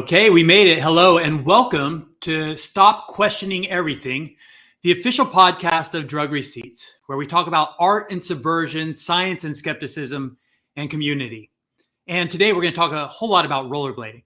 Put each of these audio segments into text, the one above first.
Okay, we made it. Hello and welcome to Stop Questioning Everything, the official podcast of Drug Receipts, where we talk about art and subversion, science and skepticism, and community. And today we're going to talk a whole lot about rollerblading.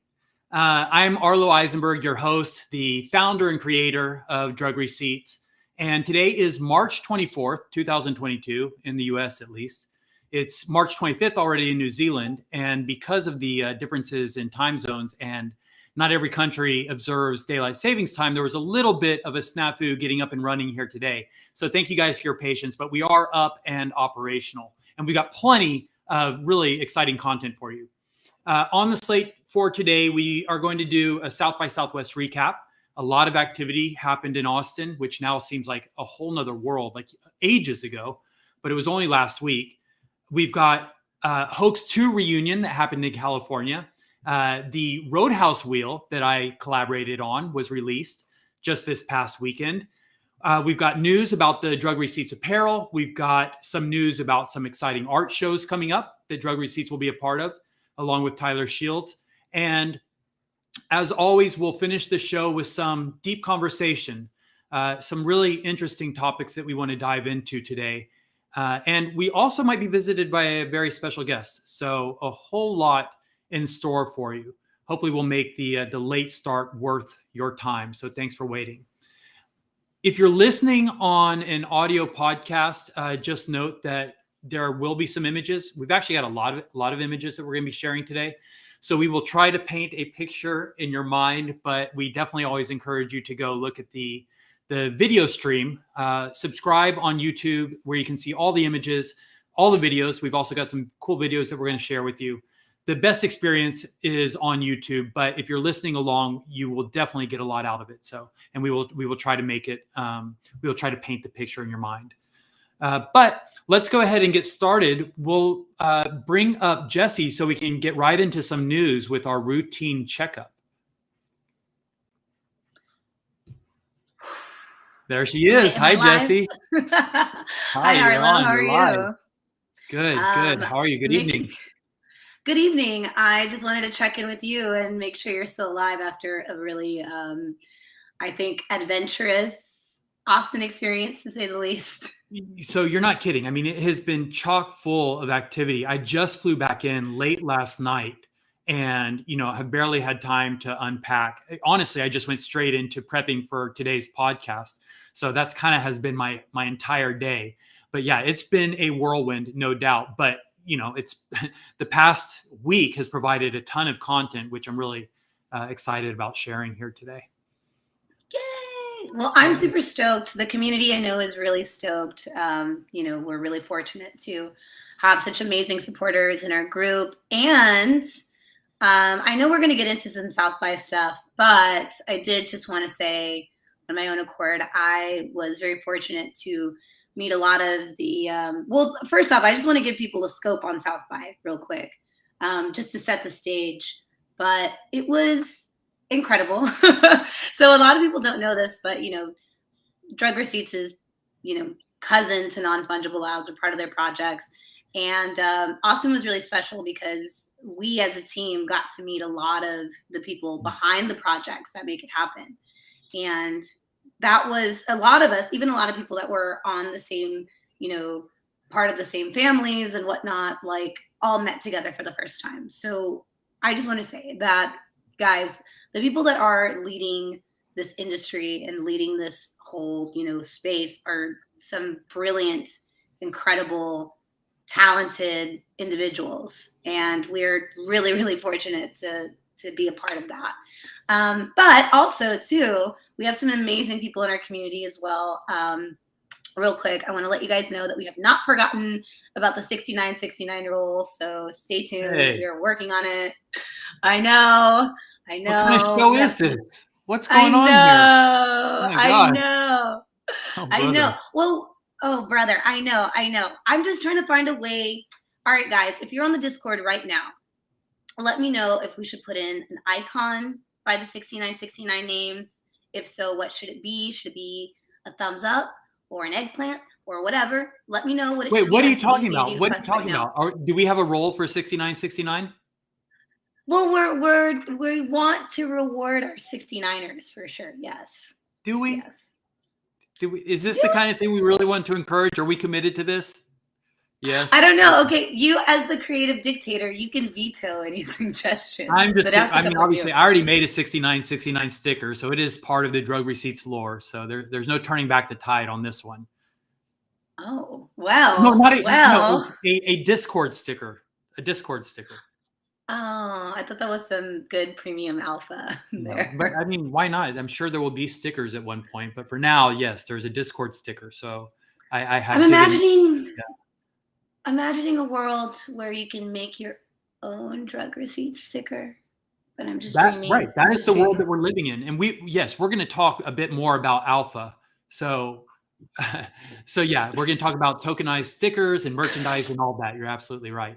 I'm Arlo Eisenberg, your host, the founder and creator of Drug Receipts. And today is March 24th, 2022, in the US at least. It's March 25th already in New Zealand. And because of the differences in time zones and not every country observes daylight savings time, there was a little bit of a snafu getting up and running here today. So thank you guys for your patience, but we are up and operational. And we got plenty of really exciting content for you. On the slate for today, we are going to do a South by Southwest recap. A lot of activity happened in Austin, which now seems like a whole nother world, like ages ago, but it was only last week. We've got Hoax 2 reunion that happened in California. The Roadhouse wheel that I collaborated on was released just this past weekend. We've got news about the Drug Receipts apparel. We've got some news about some exciting art shows coming up that Drug Receipts will be a part of, along with Tyler Shields. And as always, we'll finish the show with some deep conversation, some really interesting topics that we want to dive into today. And we also might be visited by a very special guest. So a whole lot in store for you. Hopefully we'll make the late start worth your time. So thanks for waiting. If you're listening on an audio podcast, just note that there will be some images. We've actually got a lot of images that we're going to be sharing today. So we will try to paint a picture in your mind, but we definitely always encourage you to go look at the video stream. Subscribe on YouTube where you can see all the images, all the videos. We've also got some cool videos that we're going to share with you. The best experience is on YouTube, but if you're listening along, you will definitely get a lot out of it. So, and we will try to make it, we will try to paint the picture in your mind. But let's go ahead and get started. We'll bring up Jessie so we can get right into some news with our routine checkup. There she is. Hi, Jessie. Hi, Arlo. How are you? Good, good. How are you? Good evening. Good evening. I just wanted to check in with you and make sure you're still alive after a really, I think, adventurous Austin experience, to say the least. So you're not kidding. I mean, it has been chock full of activity. I just flew back in late last night and, have barely had time to unpack. Honestly, I just went straight into prepping for today's podcast. So that's kind of has been my entire day. But yeah, it's been a whirlwind, no doubt. But, it's the past week has provided a ton of content, which I'm really excited about sharing here today. Yay! Well, I'm super stoked. The community I know is really stoked. We're really fortunate to have such amazing supporters in our group. And I know we're going to get into some South by stuff, but I did just want to say on my own accord, I was very fortunate to meet a lot of the, first off, I just want to give people a scope on South by real quick, just to set the stage, but it was incredible. So a lot of people don't know this, but, Drug Receipts is, cousin to Non-Fungible Labs are part of their projects. And Austin was really special because we as a team got to meet a lot of the people behind the projects that make it happen. And that was a lot of us, even a lot of people that were on the same, part of the same families and whatnot, like all met together for the first time. So I just want to say that, guys, the people that are leading this industry and leading this whole, space are some brilliant, incredible, talented individuals. And we're really, really fortunate to be a part of that. But also, too, we have some amazing people in our community as well. Real quick, I want to let you guys know that we have not forgotten about the 6969 rule. So stay tuned. Hey. We're working on it. I know. What kind of show is this? What's going on here? I know. I know. Well, oh, brother, I know. I'm just trying to find a way. All right, guys, if you're on the Discord right now, let me know if we should put in an icon by the 6969 names. If so, what should it be? Should it be a thumbs up or an eggplant or whatever? Let me know what it should be. Wait, what are you talking about? What are you talking about? Do we have a role for 6969? Well, we want to reward our 69ers for sure. Yes. Do we? Yes. Is this the kind of thing we really want to encourage? Are we committed to this? Yes. I don't know. Okay, you as the creative dictator, you can veto any suggestions. I mean, obviously, you. I already made a 69 sticker, so it is part of the Drug Receipts lore. So there's no turning back the tide on this one. Oh, well. No, not a Discord sticker. A Discord sticker. Oh, I thought that was some good premium alpha there. No, but I mean, why not? I'm sure there will be stickers at one point, but for now, yes, there's a Discord sticker. So I have. I'm imagining a world where you can make your own drug receipt sticker. But I'm just dreaming. Right. That is the world that we're living in. And we're going to talk a bit more about alpha. So yeah, we're going to talk about tokenized stickers and merchandise and all that. You're absolutely right.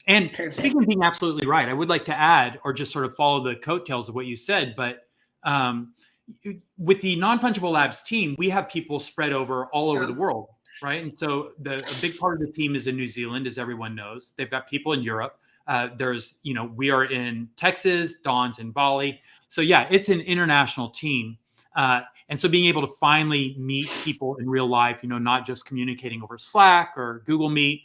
And Speaking of being absolutely right, I would like to add, or just sort of follow the coattails of what you said, but with the Non-Fungible Labs team, we have people spread all over the world. Right. And so a big part of the team is in New Zealand, as everyone knows. They've got people in Europe. We are in Texas, Dawn's in Bali. So yeah, it's an international team. And so being able to finally meet people in real life, not just communicating over Slack or Google Meet.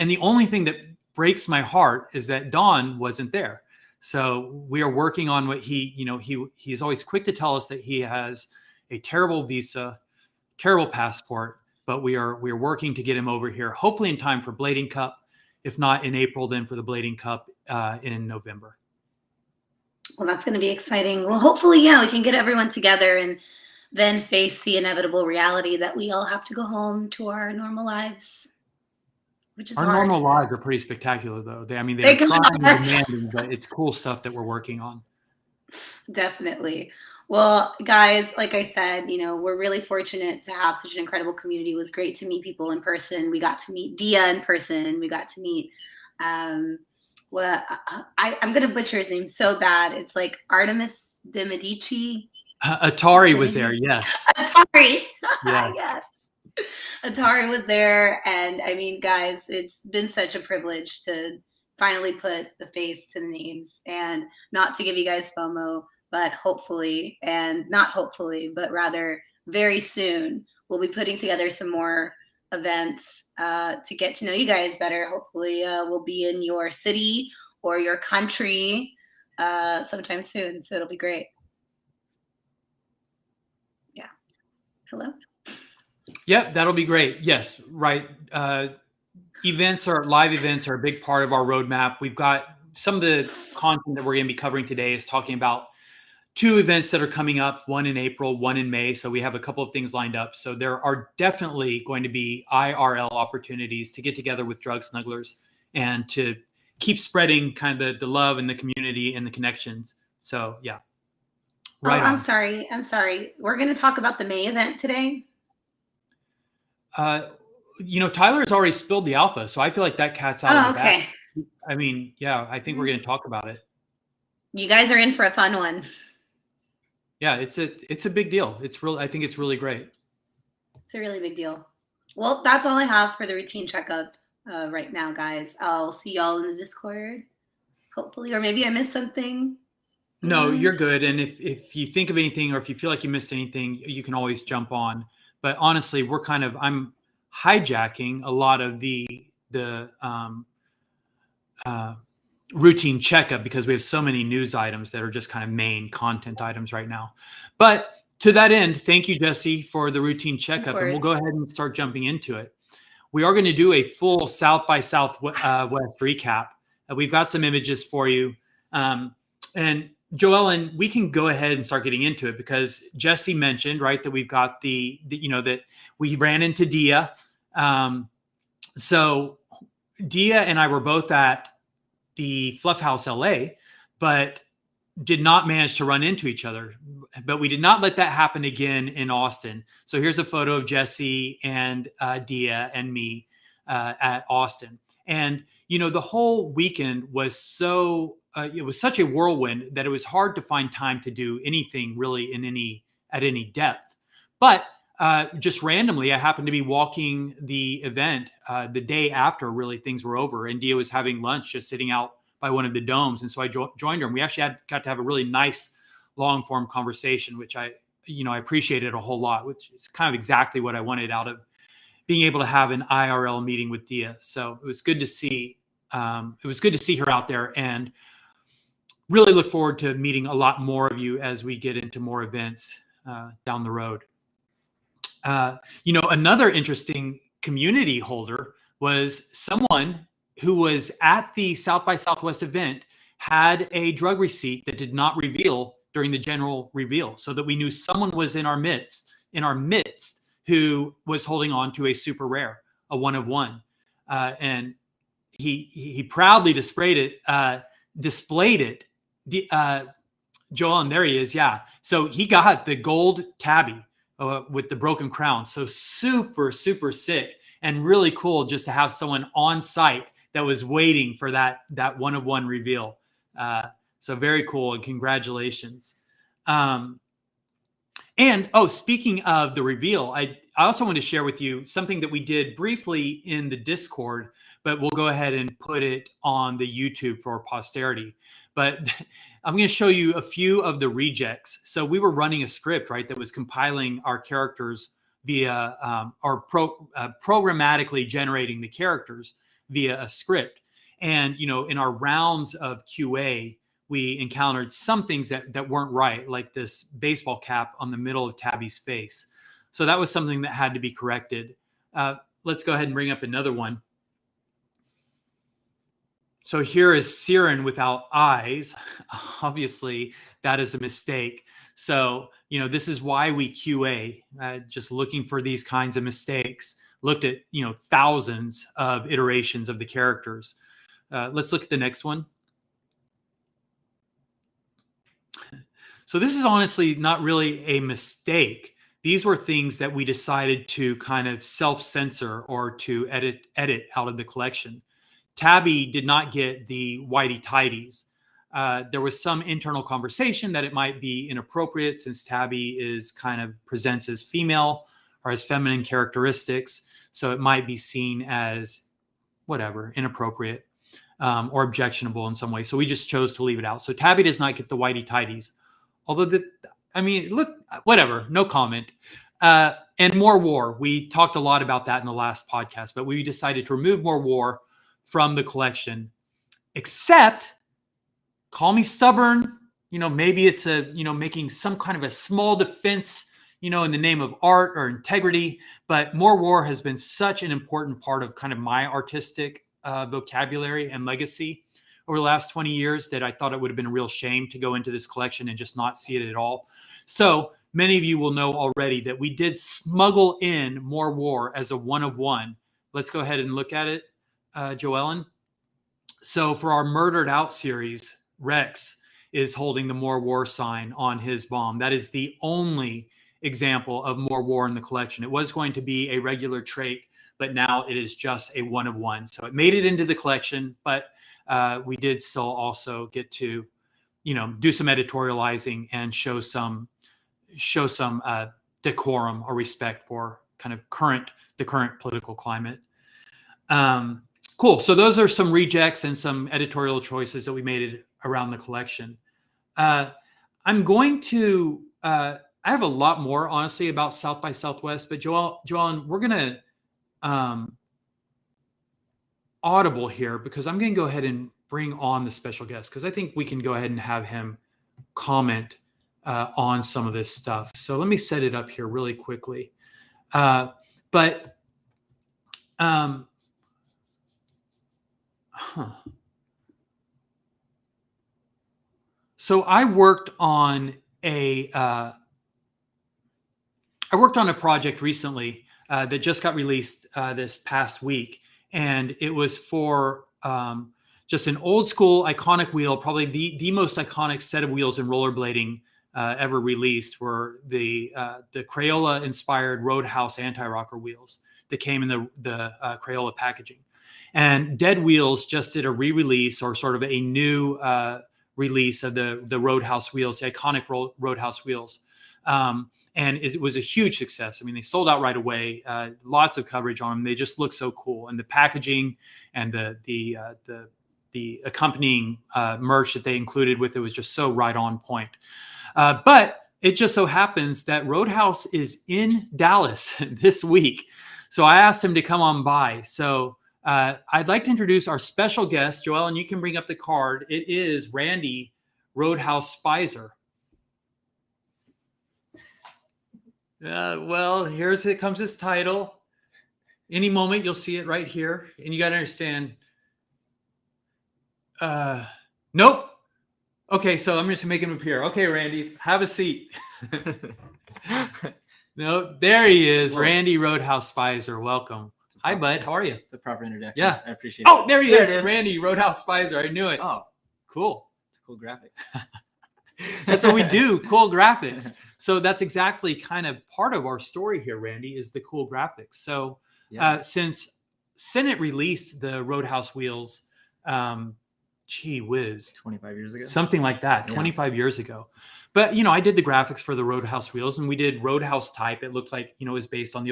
And the only thing that breaks my heart is that Dawn wasn't there. So we are working on what he's always quick to tell us that he has a terrible visa, terrible passport, but we are working to get him over here, hopefully in time for Blading Cup. If not in April, then for the Blading Cup in November. Well, that's going to be exciting. Well, hopefully, we can get everyone together and then face the inevitable reality that we all have to go home to our normal lives, which is our hard. Normal lives are pretty spectacular, though. They're trying and demanding, but it's cool stuff that we're working on. Definitely. Well, guys, like I said, we're really fortunate to have such an incredible community. It was great to meet people in person. We got to meet Dia in person. We got to meet, I'm going to butcher his name so bad. It's like Artemis de Medici. Atari was there, yes. Atari. Yes. Yes. Atari was there. And I mean, guys, it's been such a privilege to finally put the face to the names, and not to give you guys FOMO, but hopefully, and not hopefully, but rather very soon, we'll be putting together some more events to get to know you guys better. Hopefully we'll be in your city or your country sometime soon. So it'll be great. Yeah. Hello? Yep, that'll be great. Yes, right. Live events are a big part of our roadmap. We've got some of the content that we're going to be covering today is talking about 2 events that are coming up, one in April, one in May. So we have a couple of things lined up. So there are definitely going to be IRL opportunities to get together with drug snugglers and to keep spreading kind of the love and the community and the connections. So yeah. Right. Oh, I'm sorry. We're going to talk about the May event today. Tyler's already spilled the alpha, so I feel like that cat's out of the bag. I mean, yeah, I think we're going to talk about it. You guys are in for a fun one. Yeah, it's a big deal. I think it's really great. It's a really big deal. Well, that's all I have for the routine checkup right now, guys. I'll see y'all in the Discord, hopefully, or maybe I missed something. No, you're good. And if you think of anything, or if you feel like you missed anything, you can always jump on. But honestly, I'm hijacking a lot of the routine checkup because we have so many news items that are just kind of main content items right now. But to that end, thank you, Jesse, for the routine checkup, and we'll go ahead and start jumping into it. We are going to do a full South by Southwest recap. We've got some images for you. And Joellen, we can go ahead and start getting into it because Jesse mentioned, right, that we've got that we ran into Dia. So Dia and I were both at the Fluff House LA, but did not manage to run into each other. But we did not let that happen again in Austin. So here's a photo of Jesse and Dia and me at Austin. And, the whole weekend was it was such a whirlwind that it was hard to find time to do anything really at any depth. But just randomly, I happened to be walking the event the day after really things were over, and Dia was having lunch, just sitting out by one of the domes. And so I joined her, and we actually got to have a really nice long form conversation, which I appreciated a whole lot, which is kind of exactly what I wanted out of being able to have an IRL meeting with Dia. So it was good to see. It was good to see her out there, and really look forward to meeting a lot more of you as we get into more events down the road. Another interesting community holder was someone who was at the South by Southwest event, had a drug receipt that did not reveal during the general reveal, so that we knew someone was in our midst who was holding on to a super rare, a one of one. And he proudly displayed it. Joel, and there he is. Yeah. So he got the gold tabby with the broken crown. So super, super sick, and really cool just to have someone on site that was waiting for that one of one reveal. So very cool, and congratulations. Speaking of the reveal, I also want to share with you something that we did briefly in the Discord, but we'll go ahead and put it on the YouTube for posterity. But I'm going to show you a few of the rejects. So we were running a script, right, that was compiling our characters via programmatically generating the characters via a script. And, in our rounds of QA, we encountered some things that weren't right, like this baseball cap on the middle of Tabby's face. So that was something that had to be corrected. Let's go ahead and bring up another one. So here is Siren without eyes. Obviously, that is a mistake. So, this is why we QA, just looking for these kinds of mistakes. Looked at, thousands of iterations of the characters. Let's look at the next one. So this is honestly not really a mistake. These were things that we decided to kind of self-censor or to edit out of the collection. Tabby did not get the whitey tidies. There was some internal conversation that it might be inappropriate, since Tabby presents as female or as feminine characteristics. So it might be seen as inappropriate or objectionable in some way. So we just chose to leave it out. So Tabby does not get the whitey tidies. Although no comment. And More War, we talked a lot about that in the last podcast, but we decided to remove More War from the collection, except, call me stubborn, maybe it's making some kind of a small defense, in the name of art or integrity, but More War has been such an important part of kind of my artistic vocabulary and legacy over the last 20 years that I thought it would have been a real shame to go into this collection and just not see it at all. So many of you will know already that we did smuggle in More War as a one of one. Let's go ahead and look at it, Joellen. So for our Murdered Out series, Rex is holding the More War sign on his bomb. That is the only example of More War in the collection. It was going to be a regular trait, but now it is just a one of one. So it made it into the collection, but we did still also get to, do some editorializing and show some decorum or respect for kind of the current political climate. Cool. So those are some rejects and some editorial choices that we made around the collection. I'm going to, I have a lot more, honestly, about South by Southwest, but Joellen, we're going to audible here, because I'm going to go ahead and bring on the special guest, because I think we can go ahead and have him comment on some of this stuff. So let me set it up here really quickly. So I worked on a project recently that just got released this past week, and it was for just an old school iconic wheel, probably the most iconic set of wheels in rollerblading ever released, were the Crayola inspired Roadhouse anti-rocker wheels that came in the Crayola packaging. And Dead Wheels just did a re-release, or sort of a new release of the Roadhouse wheels, the iconic Roadhouse wheels. And it was a huge success. I mean, they sold out right away. Lots of coverage on them. They just look so cool, and the packaging and the the accompanying merch that they included with it was just so right on point. But it just so happens that Roadhouse is in Dallas this week. So I asked him to come on by. So I'd like to introduce our special guest, Joel, and you can bring up the card. It is Randy Roadhouse Spicer. Well, comes his title. Any moment you'll see it right here. And you got to understand. Nope. Okay, so I'm just making him appear. Okay, Randy, have a seat. No, there he is. Whoa. Randy Roadhouse Spicer. Welcome. Hi, bud. How are you? It's a proper introduction. Yeah. I appreciate it. Oh, there he is. Randy Roadhouse Spicer. I knew it. Oh, cool. It's a cool graphic. That's what we do. Cool graphics. So that's exactly kind of part of our story here, Randy, is the cool graphics. So since Senate released the Roadhouse wheels, gee whiz, 25 years ago, something like that, 25 years ago. But, I did the graphics for the Roadhouse wheels, and we did Roadhouse type. It looked like, it was based on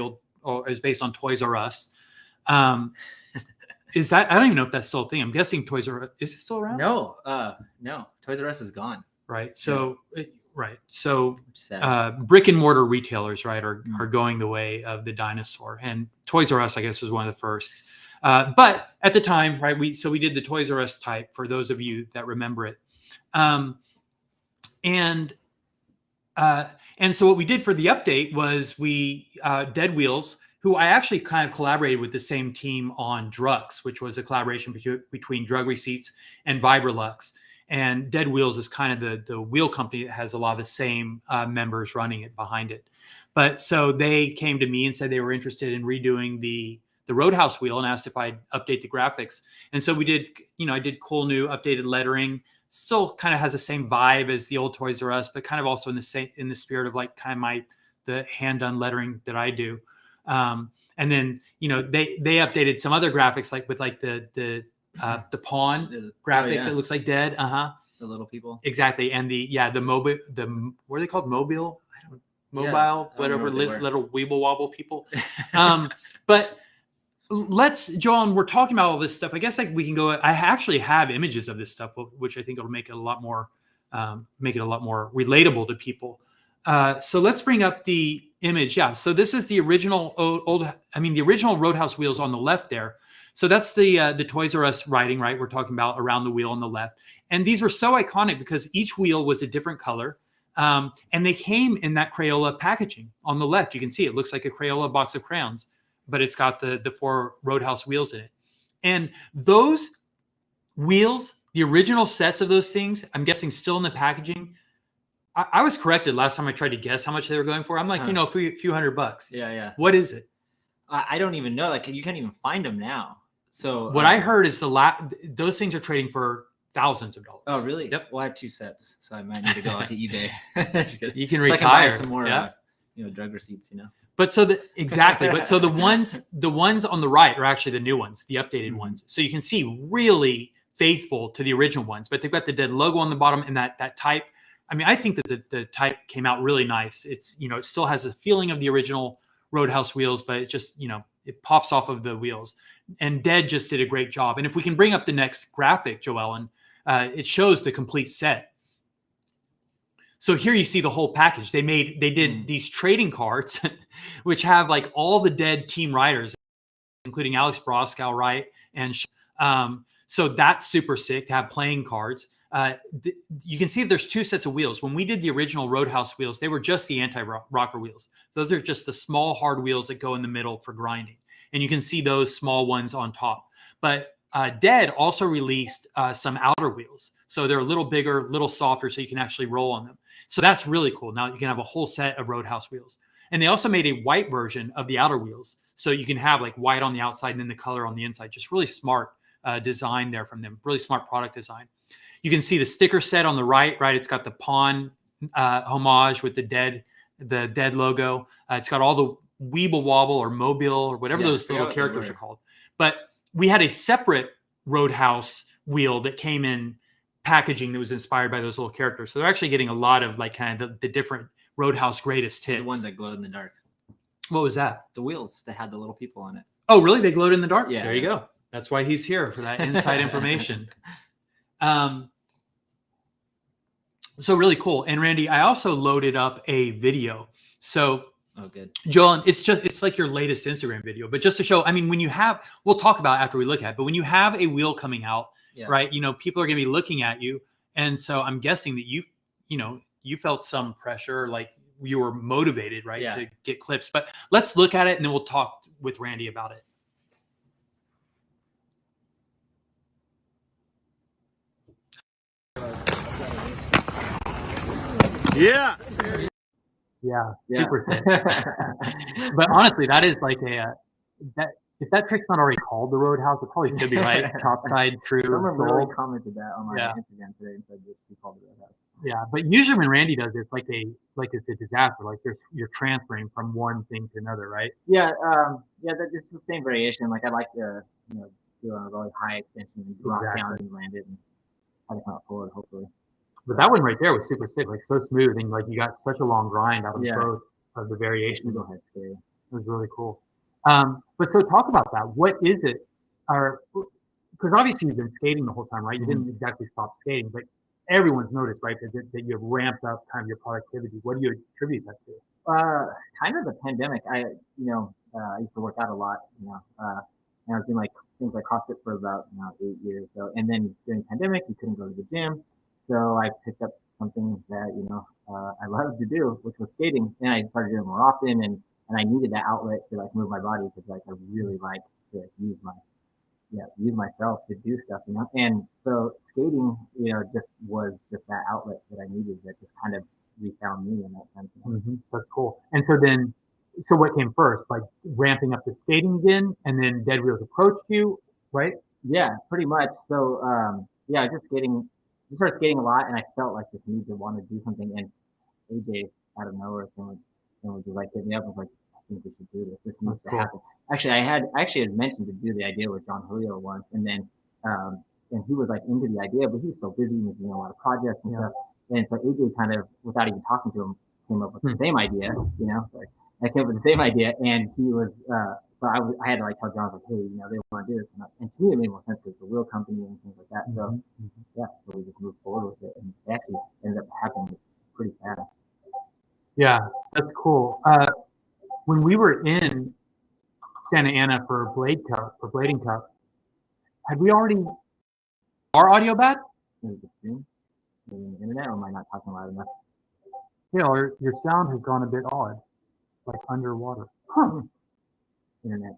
based on Toys R Us. Is that, I don't even know if that's still a thing. I'm guessing Toys R Us, is it still around? No, Toys R Us is gone. Right. So, So brick and mortar retailers, right, are going the way of the dinosaur, and Toys R Us, I guess, was one of the first. But at the time, right, we did the Toys R Us type for those of you that remember it. And so what we did for the update was we Dead Wheels, who I actually kind of collaborated with the same team on Drugs, which was a collaboration between Drug Receipts and Vibrolux. And Dead Wheels is kind of the wheel company that has a lot of the same members running it behind it. But so they came to me and said they were interested in redoing the Roadhouse wheel and asked if I'd update the graphics. And so we did, I did cool new updated lettering. Still kind of has the same vibe as the old Toys R Us, but kind of also in the spirit of like kind of the hand done lettering that I do. And then, they updated some other graphics, like with like the pawn graphic that looks like Dead. The little people. Exactly. And the mobile, what are they called? Mobile? Whatever, little weeble wobble people. But Joel, we're talking about all this stuff. I guess we can go, I actually have images of this stuff, which I think will make it a lot more relatable to people. So let's bring up the image. Yeah. So this is the original the original Roadhouse wheels on the left there. So that's the Toys R Us writing, right? We're talking about around the wheel on the left. And these were so iconic because each wheel was a different color. And they came in that Crayola packaging on the left. You can see it looks like a Crayola box of crayons, but it's got the 4 Roadhouse wheels in it. And those wheels, the original sets of those things, I'm guessing still in the packaging. I was corrected last time I tried to guess how much they were going for. I'm like, a few $100. Yeah. What is it? I don't even know. Like, you can't even find them now. So what I heard is those things are trading for thousands of dollars. Oh, really? Yep. Well, I have 2 sets, so I might need to go out to eBay. You can retire. So I can buy some more, drug receipts, But so exactly. But so the ones on the right are actually the new ones, the updated ones. So you can see really faithful to the original ones, but they've got the Dead logo on the bottom and that type. I mean, I think that the type came out really nice. It's, it still has a feeling of the original Roadhouse wheels, but it just, it pops off of the wheels. And Dead just did a great job. And if we can bring up the next graphic, Joellen, it shows the complete set. So here you see the whole package. They did these trading cards, which have like all the Dead team riders, including Alex Broskow, right? And so that's super sick to have playing cards. You can see there's 2 sets of wheels. When we did the original Roadhouse wheels, they were just the anti-rocker wheels. Those are just the small hard wheels that go in the middle for grinding. And you can see those small ones on top. But Dead also released some outer wheels. So they're a little bigger, a little softer, so you can actually roll on them. So that's really cool. Now you can have a whole set of Roadhouse wheels. And they also made a white version of the outer wheels. So you can have like white on the outside and then the color on the inside. Just really smart design there from them. Really smart product design. You can see the sticker set on the right. It's got the pawn homage with the Dead logo. It's got all the Weeble Wobble or Mobile or whatever those little characters are called. But we had a separate Roadhouse wheel that came in packaging that was inspired by those little characters. So they're actually getting a lot of like kind of the different Roadhouse greatest hits. The one that glowed in the dark. What was that? The wheels that had the little people on it. Oh, really? They glowed in the dark? Yeah. There you go. That's why he's here, for that inside information. So really cool. And Randy, I also loaded up a video. So Oh, good. Joel, it's like your latest Instagram video, but just to show, I mean, when you have, we'll talk about it after we look at it, but when you have a wheel coming out, right, people are going to be looking at you. And so I'm guessing that you felt some pressure, like you were motivated, right, to get clips. But let's look at it and then we'll talk with Randy about it. Yeah. Yeah, super sick. But honestly, that is like if that trick's not already called the Roadhouse, it probably should be, right? Topside, true. Someone really commented that on my Instagram today and said it should be called the Roadhouse. Yeah, but usually when Randy does it, it's like it's a disaster. Like you're transferring from one thing to another, right? Yeah, it's the same variation. Like I like to, do a really high extension and drop down and land it and have it come up forward, hopefully. But that one right there was super sick, like so smooth, and like you got such a long grind out of both of the variations. It was really cool. But so talk about that. What is it? Because obviously you've been skating the whole time, right? You didn't exactly stop skating, but everyone's noticed, right, that you've ramped up kind of your productivity. What do you attribute that to? Kind of the pandemic. I used to work out a lot, and I was doing like things like CrossFit for about 8 years. So, and then during the pandemic, you couldn't go to the gym. So I picked up something that, I loved to do, which was skating. And I started doing it more often, and I needed that outlet to like move my body because like I really like to use myself to do stuff, And so skating, just was just that outlet that I needed that just kind of refound me in that sense. That's cool. And so what came first? Like ramping up the skating again, and then Dead Wheels approached you, right? Yeah, pretty much. So just skating. I started skating a lot, and I felt like this need to want to do something. And AJ out of nowhere was just like hit me up and was like, I think we should do this. This needs to happen. Actually, I had mentioned to do the idea with John Julio once, and then and he was like into the idea, but he was so busy and was doing a lot of projects and stuff. And so AJ kind of, without even talking to him, came up with the same idea. Like I came up with the same idea, and he was. So I had to like tell John, like, hey, they want to do this, and to me it made more sense because it's a wheel company and things like that. So so we just moved forward with it, and it actually ended up happening pretty fast. Yeah, that's cool. When we were in Santa Ana for Blading Cup, had we already our audio bad? Is the stream? The internet, or am I not talking loud enough? Yeah, your sound has gone a bit odd, like underwater. Internet.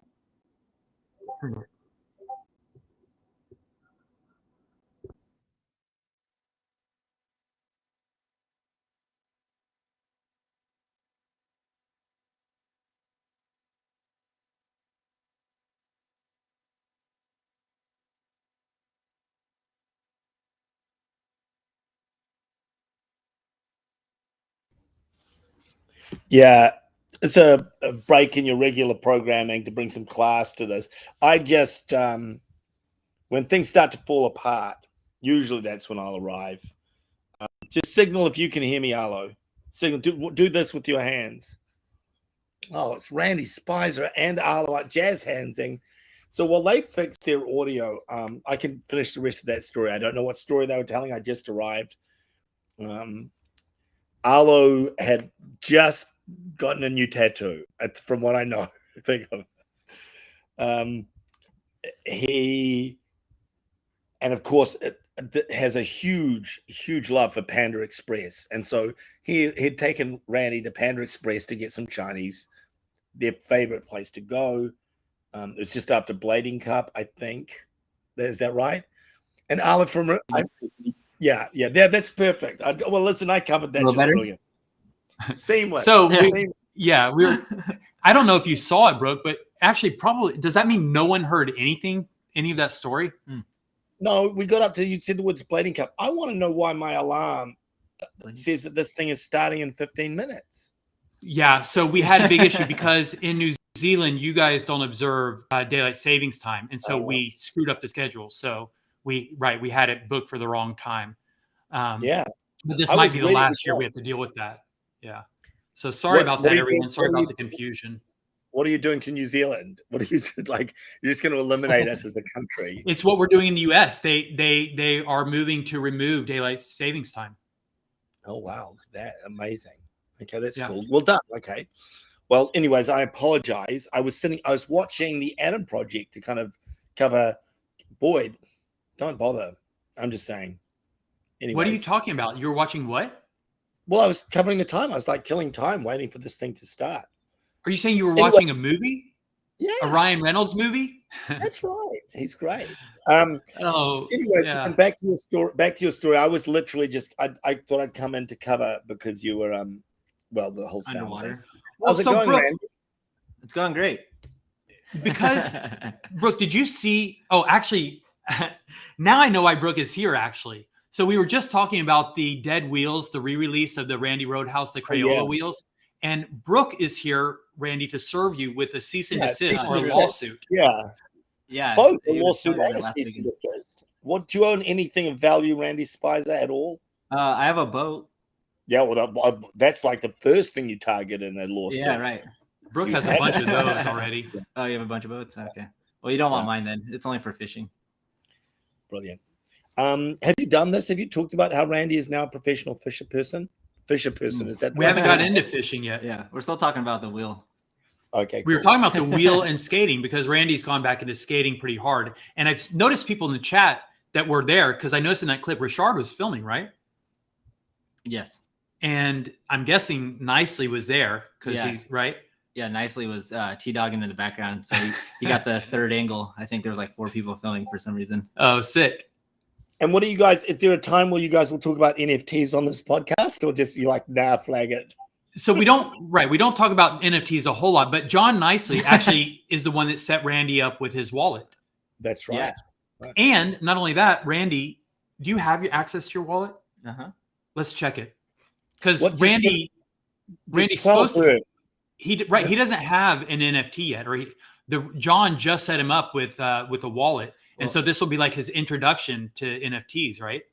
Yeah, it's a break in your regular programming to bring some class to this. I just, when things start to fall apart, usually that's when I'll arrive. Just signal if you can hear me, Arlo. Signal. Do this with your hands. Oh, it's Randy Spicer and Arlo at jazz handsing. So while they fix their audio, I can finish the rest of that story. I don't know what story they were telling. I just arrived. Arlo had just gotten a new tattoo, from what I know. Think of. He, and of course, it has a huge love for Panda Express, and so he'd taken Randy to Panda Express to get some Chinese, their favorite place to go. It's just after Blading Cup, I think. Is that right? And Arlo from yeah, that's perfect. Well, listen, I covered that just brilliant. Seamless. So we were. I don't know if you saw it, Brooke, but actually, probably does that mean no one heard any of that story? No, we got up to you said the words Blading Cup. I want to know why my alarm says that this thing is starting in 15 minutes. Yeah, so we had a big issue because in New Zealand, you guys don't observe daylight savings time, and so we screwed up the schedule. So we had it booked for the wrong time. But this might be the last year we have to deal with that. Yeah. So sorry about that, everyone. Sorry about the confusion. What are you doing to New Zealand? What are you like? You're just going to eliminate us as a country? It's what we're doing in the U.S. They are moving to remove daylight savings time. Oh wow, that amazing. Okay, that's Yeah. cool. Well done. Okay. Well, anyways, I apologize. I was watching the Adam Project to kind of cover. Boyd, don't bother. I'm just saying. Anyways. What are you talking about? You were watching what? Well, I was covering the time. I was like killing time waiting for this thing to start. Are you saying you were Anyway. watching a movie? Yeah, A Ryan Reynolds movie? that's right. He's great. Oh, Anyways, yeah. listen, back to your story. I was literally just I thought I'd come in to cover because you were well, the whole sound Underwater. was- Well, How's it so going, Brooke, Randy? It's going great. because Brooke, did you see? Oh, actually, now I know why Brooke is here. Actually, so we were just talking about the Dead Wheels, the re-release of the Randy Roadhouse, the Crayola wheels, and Brooke is here, Randy, to serve you with a cease and desist or a lawsuit. Yeah, Yeah. both a he was lawsuit talking and about a it last cease and weekend. desist. What do you own anything of value, Randy Spicer, at all? I have a boat. Yeah, well, that's like the first thing you target in a lawsuit. Yeah, right. Brooke has a bunch of those already. Oh, you have a bunch of boats? Okay. Well, you don't want mine then. It's only for fishing. Brilliant. Have you done this? Have you talked about how Randy is now a professional fisher person? Is that We haven't got into fishing yet. Yeah, we're still talking about the wheel. Okay. We were cool. talking about the wheel and skating because Randy's gone back into skating pretty hard. And I've noticed people in the chat that were there because I noticed in that clip, Richard was filming, right? Yes. And I'm guessing Nicely was there because Yeah. he's right. Yeah, Nicely was T-dogging in the background. So he got the third angle. I think there was like 4 people filming for some reason. Oh, sick. And what do you guys? Is there a time where you guys will talk about NFTs on this podcast, or just you like flag it? So we don't talk about NFTs a whole lot, but John Nicely actually is the one that set Randy up with his wallet. That's right. Yeah. And not only that, Randy, do you have access to your wallet? Uh-huh. Let's check it. Because What- Randy's Just supposed tell to. her. He doesn't have an NFT yet, or John just set him up with a wallet, and Well- so this will be like his introduction to NFTs, right?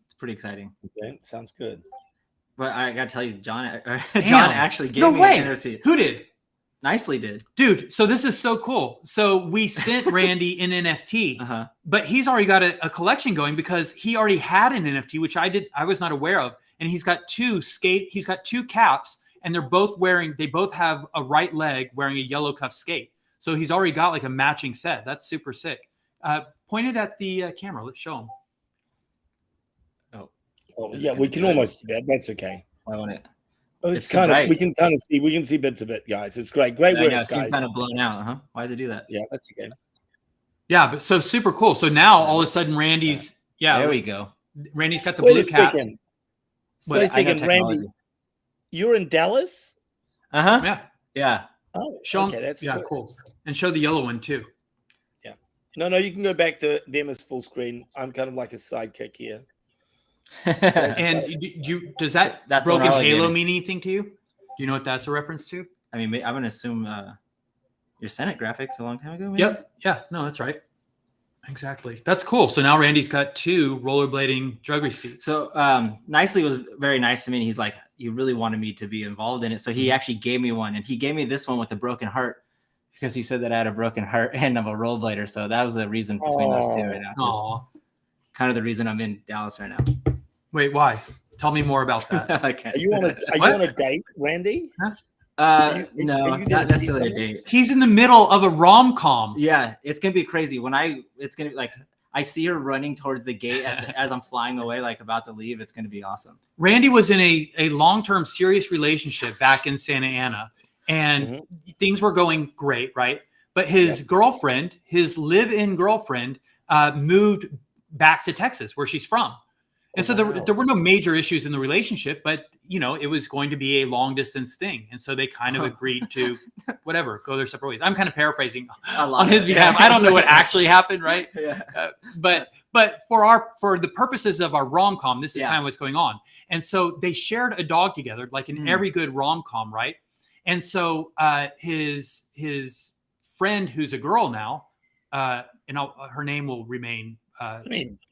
It's pretty exciting. Okay, sounds good. But I got to tell you, John Damn. actually gave No me way. an NFT. Who did? Nicely did. Dude, so this is so cool. So we sent Randy an NFT, Uh-huh. but he's already got a collection going because he already had an NFT, which I was not aware of. And he's got two caps, and they both have a right leg wearing a yellow cuff skate. So he's already got like a matching set. That's super sick. Point it at the camera. Let's show him. Oh, yeah, we can almost see that. That's okay. I want it. Oh, It's it's kind of bright. we can see bits of it, guys. It's great. Great I work, know, it seems guys. kind of blown out, huh? Why does it do that? Yeah, that's okay. Yeah, but so super cool. So now all of a sudden Randy's There we go. Randy's got the Wait blue a cap. second. But Wait a I got second, Randy. technology. You're in Dallas? Uh-huh. Yeah. Yeah. Oh, Show okay, him. that's Yeah, good. cool. And show the yellow one too. No, you can go back to them as full screen. I'm kind of like a sidekick here. And does that That's the one broken Arlo gave halo me. mean anything to you? Do you know what that's a reference to? I mean, I'm going to assume your Senate graphics a long time ago, maybe? Yep. Yeah. No, that's right. Exactly. That's cool. So now Randy's got 2 rollerblading drug receipts. So Nicely was very nice to me. And he's like, you really wanted me to be involved in it. So he actually gave me one. And he gave me this one with a broken heart because he said that I had a broken heart and I'm a rollerblader. So that was the reason between those two right now. It's Aw. kind of the reason I'm in Dallas right now. Wait, why? Tell me more about that. Okay. Are you on a date, Randy? No, are you not gonna see necessarily a something? date. He's in the middle of a rom-com. Yeah, it's gonna be crazy. It's gonna be like I see her running towards the gate as I'm flying away, like about to leave. It's gonna be awesome. Randy was in a long-term serious relationship back in Santa Ana, and things were going great, right? But his girlfriend, his live-in girlfriend, moved back to Texas, where she's from. And so there were no major issues in the relationship, but it was going to be a long distance thing. And so they kind of agreed to whatever, go their separate ways. I'm kind of paraphrasing on his behalf. I don't know what actually happened, right? Yeah. But for the purposes of our rom-com, this is Yeah. kind of what's going on. And so they shared a dog together, like in every good rom-com, right? And so his friend, who's a girl now, and her name will remain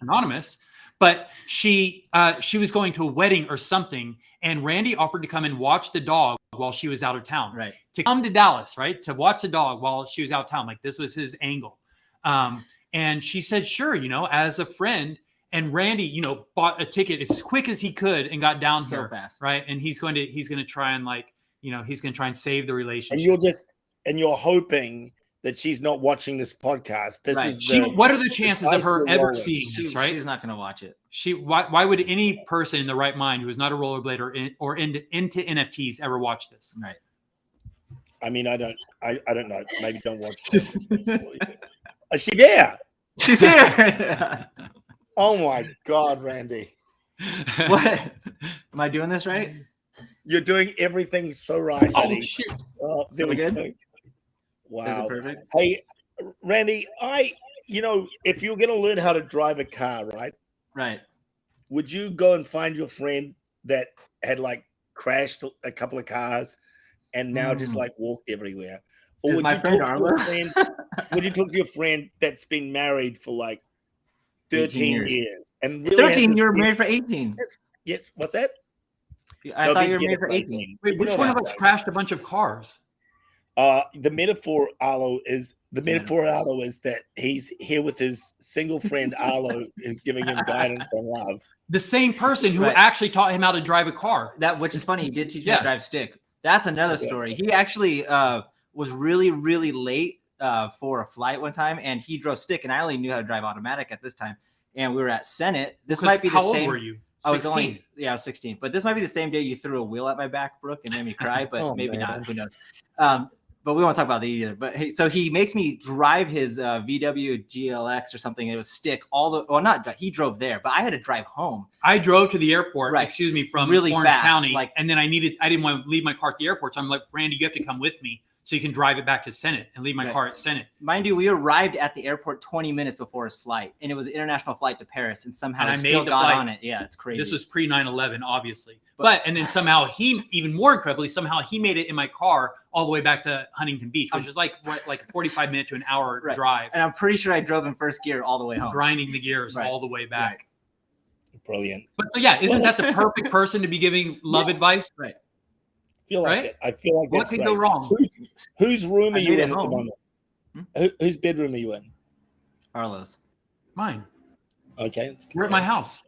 anonymous, but she was going to a wedding or something, and Randy offered to come and watch the dog while she was out of town. Right. To come to Dallas, right, to watch the dog while she was out of town. Like, this was his angle. And she said, sure, as a friend. And Randy, bought a ticket as quick as he could and got down So here, fast. right? And he's going to try and he's going to try and save the relationship. And you're hoping that she's not watching this podcast. This Right. is What are the chances of her ever Rolex. seeing this, right? She's not going to watch it. Why would any person in the right mind who is not a rollerblader or into NFTs ever watch this? Right. I mean, I don't know. Maybe don't watch this. Is she there? She's here. Oh my God, Randy. What? Am I doing this right? You're doing everything so right, Oh, buddy. shoot. Oh, So we good? Wow. Is it perfect? Hey, Randy, if you're going to learn how to drive a car, right? Right. Would you go and find your friend that had crashed a couple of cars and now just walked everywhere? Or Is would my you friend talk to Arlo? your friend? Would you talk to your friend that's been married for 13 years and really 13. You were married for 18. Yes. What's that? I thought you were married for 18. Wait, which one of us crashed a bunch of cars? The metaphor Arlo is that he's here with his single friend Arlo, is giving him guidance on love. The same person who Right. actually taught him how to drive a car. Which is funny. He did teach me Yeah. to drive stick. That's another story. He actually was really, really late for a flight one time, and he drove stick, and I only knew how to drive automatic at this time. And we were at Senate. This might be the How same. old were you? I was 16. I was 16. But this might be the same day you threw a wheel at my back, Brooke, and made me cry. But Oh, maybe man. not. Who knows? But we won't talk about that either. But so he makes me drive his VW GLX or something. It was stick he drove there, but I had to drive home. I drove to the airport, Right. From Really Orange fast, County, and then I didn't want to leave my car at the airport. So I'm like, Randy, you have to come with me so you can drive it back to Senate and leave my Right. car at Senate. Mind you, we arrived at the airport 20 minutes before his flight, and it was an international flight to Paris, and somehow And I I still made the got flight. on it. Yeah, it's crazy. This was pre 9/11, obviously. And then somehow even more incredibly, he made it in my car all the way back to Huntington Beach, which is like a 45 minute to an hour Right. drive, and I'm pretty sure I drove in first gear all the way home. grinding the gears Right. all the way back. Right. Brilliant. But so yeah, isn't that the perfect person to be giving love advice? Right. I feel like What that's could right. go wrong? Whose room are I you made in it at the home. moment? Whose bedroom are you in? Arlo's. Mine. Okay. We're at my house.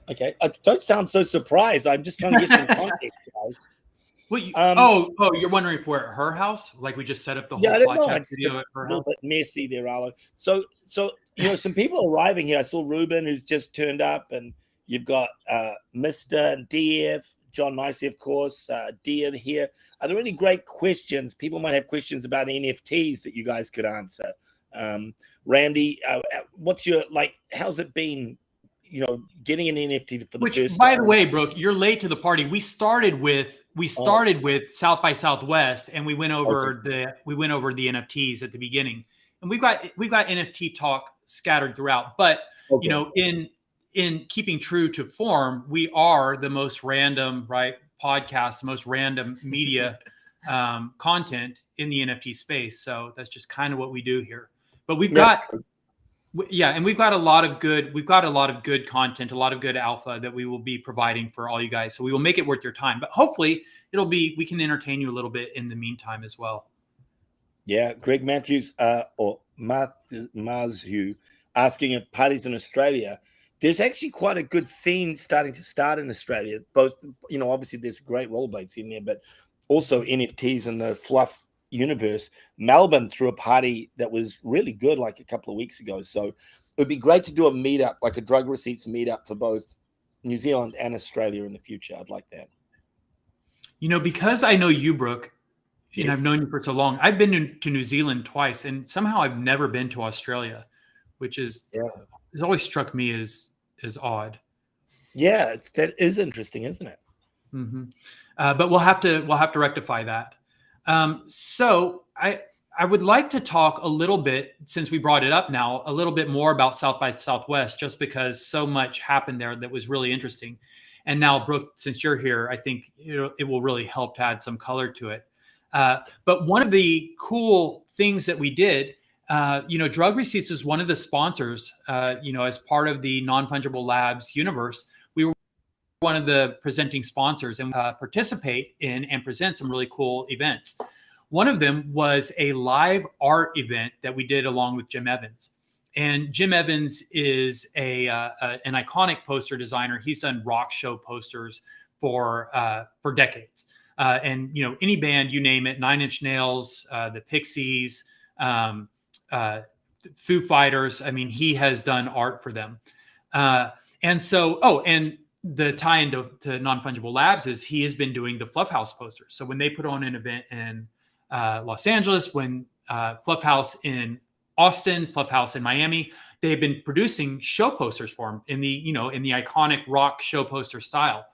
Okay. Don't sound so surprised. I'm just trying to get some context, guys. What? Um, You're wondering if we're at her house? Like we just set up the whole Yeah, I don't know. podcast It's video a at her little house? bit messy there, Arlo. So some people arriving here. I saw Ruben, who's just turned up, and you've got Mr. and DF, John Nicey, of course, Dean here. Are there any great questions? People might have questions about NFTs that you guys could answer. Randy, what's your how's it been? Getting an NFT for the Which, first by time? the way, Brooke, you're late to the party. We started with South by Southwest, and we went over the NFTs at the beginning, and we've got NFT talk scattered throughout. But in keeping true to form, we are the most random podcast, the most random media content in the NFT space. So that's just kind of what we do here. But we've got a lot of good content, a lot of good alpha that we will be providing for all you guys. So we will make it worth your time. But hopefully we can entertain you a little bit in the meantime as well. Yeah, Greg Matthews or Mazhu asking if parties in Australia. There's actually quite a good scene starting to start in Australia. Both, obviously there's great rollerblades in there, but also NFTs in the fluff universe. Melbourne threw a party that was really good like a couple of weeks ago. So it would be great to do a meetup, like a drug receipts meetup for both New Zealand and Australia in the future. I'd like that. Because I know you, Brooke, and Yes. I've known you for so long, I've been to New Zealand twice, and somehow I've never been to Australia, which has always struck me as odd. Yeah, that is interesting, isn't it? Mm-hmm. But we'll have to rectify that. So I would like to talk a little bit, since we brought it up now, a little bit more about South by Southwest, just because so much happened there that was really interesting. And now, Brooke, since you're here, I think it will really help to add some color to it. But one of the cool things that we did, Drug Receipts is one of the sponsors, as part of the Non-Fungible Labs universe. We were one of the presenting sponsors and participate in and present some really cool events. One of them was a live art event that we did along with Jim Evans. And Jim Evans is an iconic poster designer. He's done rock show posters for decades. And any band, you name it, 9 Inch Nails, the Pixies, Foo Fighters. I mean, he has done art for them. And the tie into Non-Fungible Labs is he has been doing the Fluff House posters. So when they put on an event in Los Angeles, when Fluff House in Austin, Fluff House in Miami, they've been producing show posters for him in the iconic rock show poster style.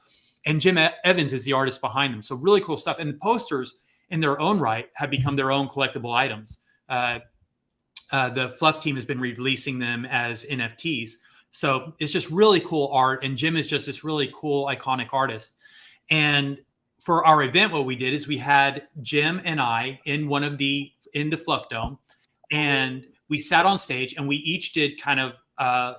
And Jim Evans is the artist behind them. So really cool stuff. And the posters in their own right have become their own collectible items. The Fluff team has been releasing them as NFTs. So it's just really cool art. And Jim is just this really cool, iconic artist. And for our event, what we did is we had Jim and I in the Fluff Dome, and we sat on stage and we each did kind of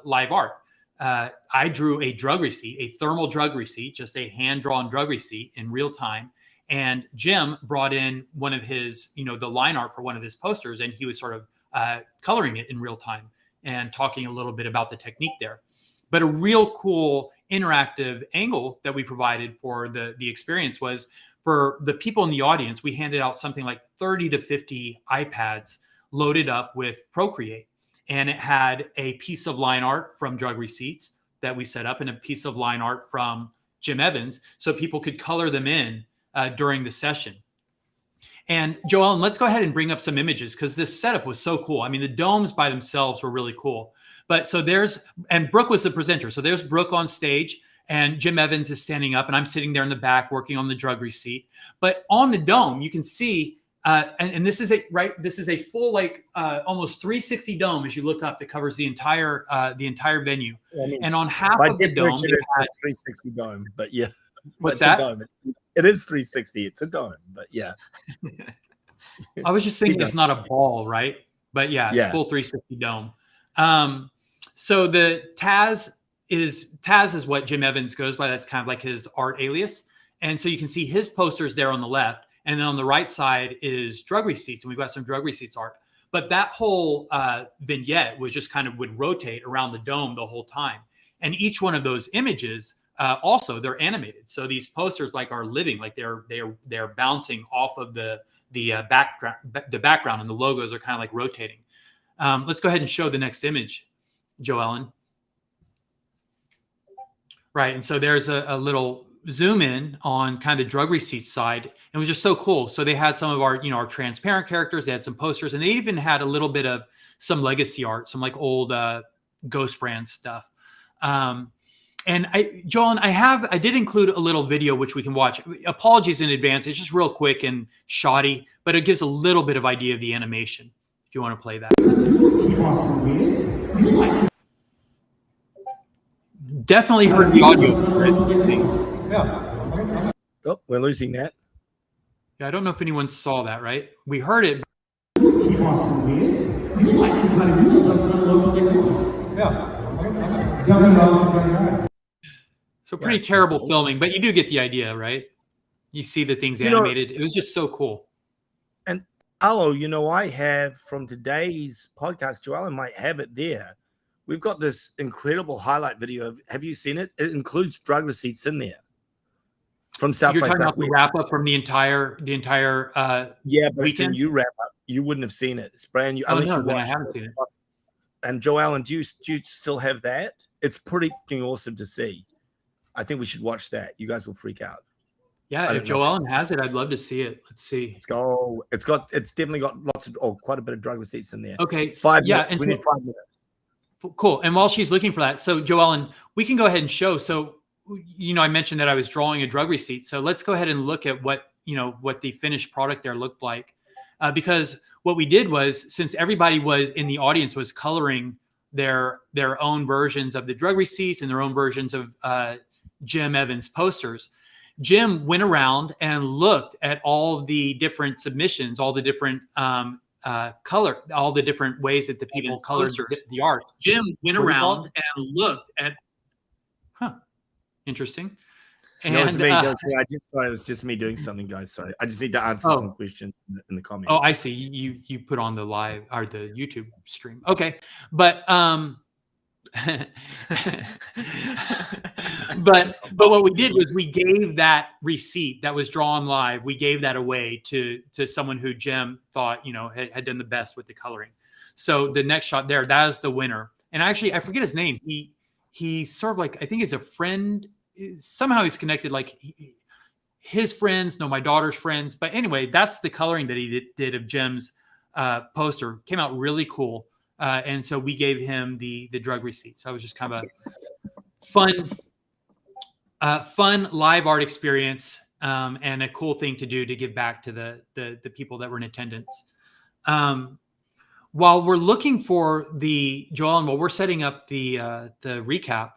live art. I drew a drug receipt, a thermal drug receipt, just a hand-drawn drug receipt in real time. And Jim brought in one of his, the line art for one of his posters, and he was sort of coloring it in real time and talking a little bit about the technique there. But a real cool interactive angle that we provided for the experience was for the people in the audience. We handed out something like 30 to 50 iPads loaded up with Procreate. And it had a piece of line art from drug receipts that we set up and a piece of line art from Jim Evans so people could color them in during the session. And Joellen, let's go ahead and bring up some images because this setup was so cool. I mean, the domes by themselves were really cool. But so and Brooke was the presenter. So there's Brooke on stage and Jim Evans is standing up and I'm sitting there in the back working on the drug receipt. But on the dome, you can see, and this is a full, almost 360 dome as you look up that covers the entire venue. I mean, and on half of the dome, it had 360 dome, but yeah. What's that? It is 360. It's a dome, but yeah. I was just thinking it's not a ball, right? But yeah, it's full 360 dome. So the Taz is what Jim Evans goes by. That's kind of like his art alias. And so you can see his posters there on the left. And then on the right side is drug receipts. And we've got some drug receipts art. But that whole vignette was just kind of would rotate around the dome the whole time. And each one of those images, also they're animated. So these posters are living, like they're bouncing off of the background, and the logos are kind of like rotating. Let's go ahead and show the next image, Joellen. Right, and so there's a little zoom in on kind of the drug receipts side. And it was just so cool. So they had some of our, our transparent characters. They had some posters, and they even had a little bit of some legacy art, some old Ghost Brand stuff. And Joellen, I did include a little video which we can watch. Apologies in advance. It's just real quick and shoddy, but it gives a little bit of idea of the animation. If you want to play that. Definitely heard the audio. Yeah. Oh, we're losing that. Yeah, I don't know if anyone saw that, right? We heard it. So pretty terrible filming, but you do get the idea, right? You see the things animated. It was just so cool. And Arlo, I have from today's podcast, Joellen might have it there. We've got this incredible highlight video. Have you seen it? It includes drug receipts in there from South by Southwest. You're talking about the wrap up from the entire yeah, but weekend? It's a new wrap up. You wouldn't have seen it. It's brand new. Oh, no, then I haven't seen it. And Joellen, do you still have that? It's pretty fucking awesome to see. I think we should watch that. You guys will freak out. Yeah, if Joellen has it, I'd love to see it. Let's see. It's definitely got quite a bit of drug receipts in there. Okay. 5 minutes. We need 5 minutes. Cool. And while she's looking for that, so Joellen, we can go ahead and show. So, I mentioned that I was drawing a drug receipt. So let's go ahead and look at what the finished product there looked like. Because what we did was, since everybody was in the audience was coloring their own versions of the drug receipts and their own versions of Jim Evans posters, Jim went around and looked at all the different submissions, all the different all the different ways that the people colored the art. Jim went around and looked at, interesting. And, No, it's me. That was me. It was just me doing something, guys. Sorry. I just need to answer some questions in the comments. Oh, I see. You put on the live or the YouTube stream. Okay. But but what we did was we gave that receipt that was drawn live. We gave that away to someone who Jim thought, had done the best with the coloring. So the next shot there, that is the winner. And actually, I forget his name. He's sort of like, I think he's a friend. Somehow he's connected. Like his friends know my daughter's friends. But anyway, that's the coloring that he did of Jim's poster. Came out really cool. And so we gave him the drug receipt. So it was just kind of a fun live art experience and a cool thing to do to give back to the people that were in attendance. While we're looking for Joel, and while we're setting up the recap,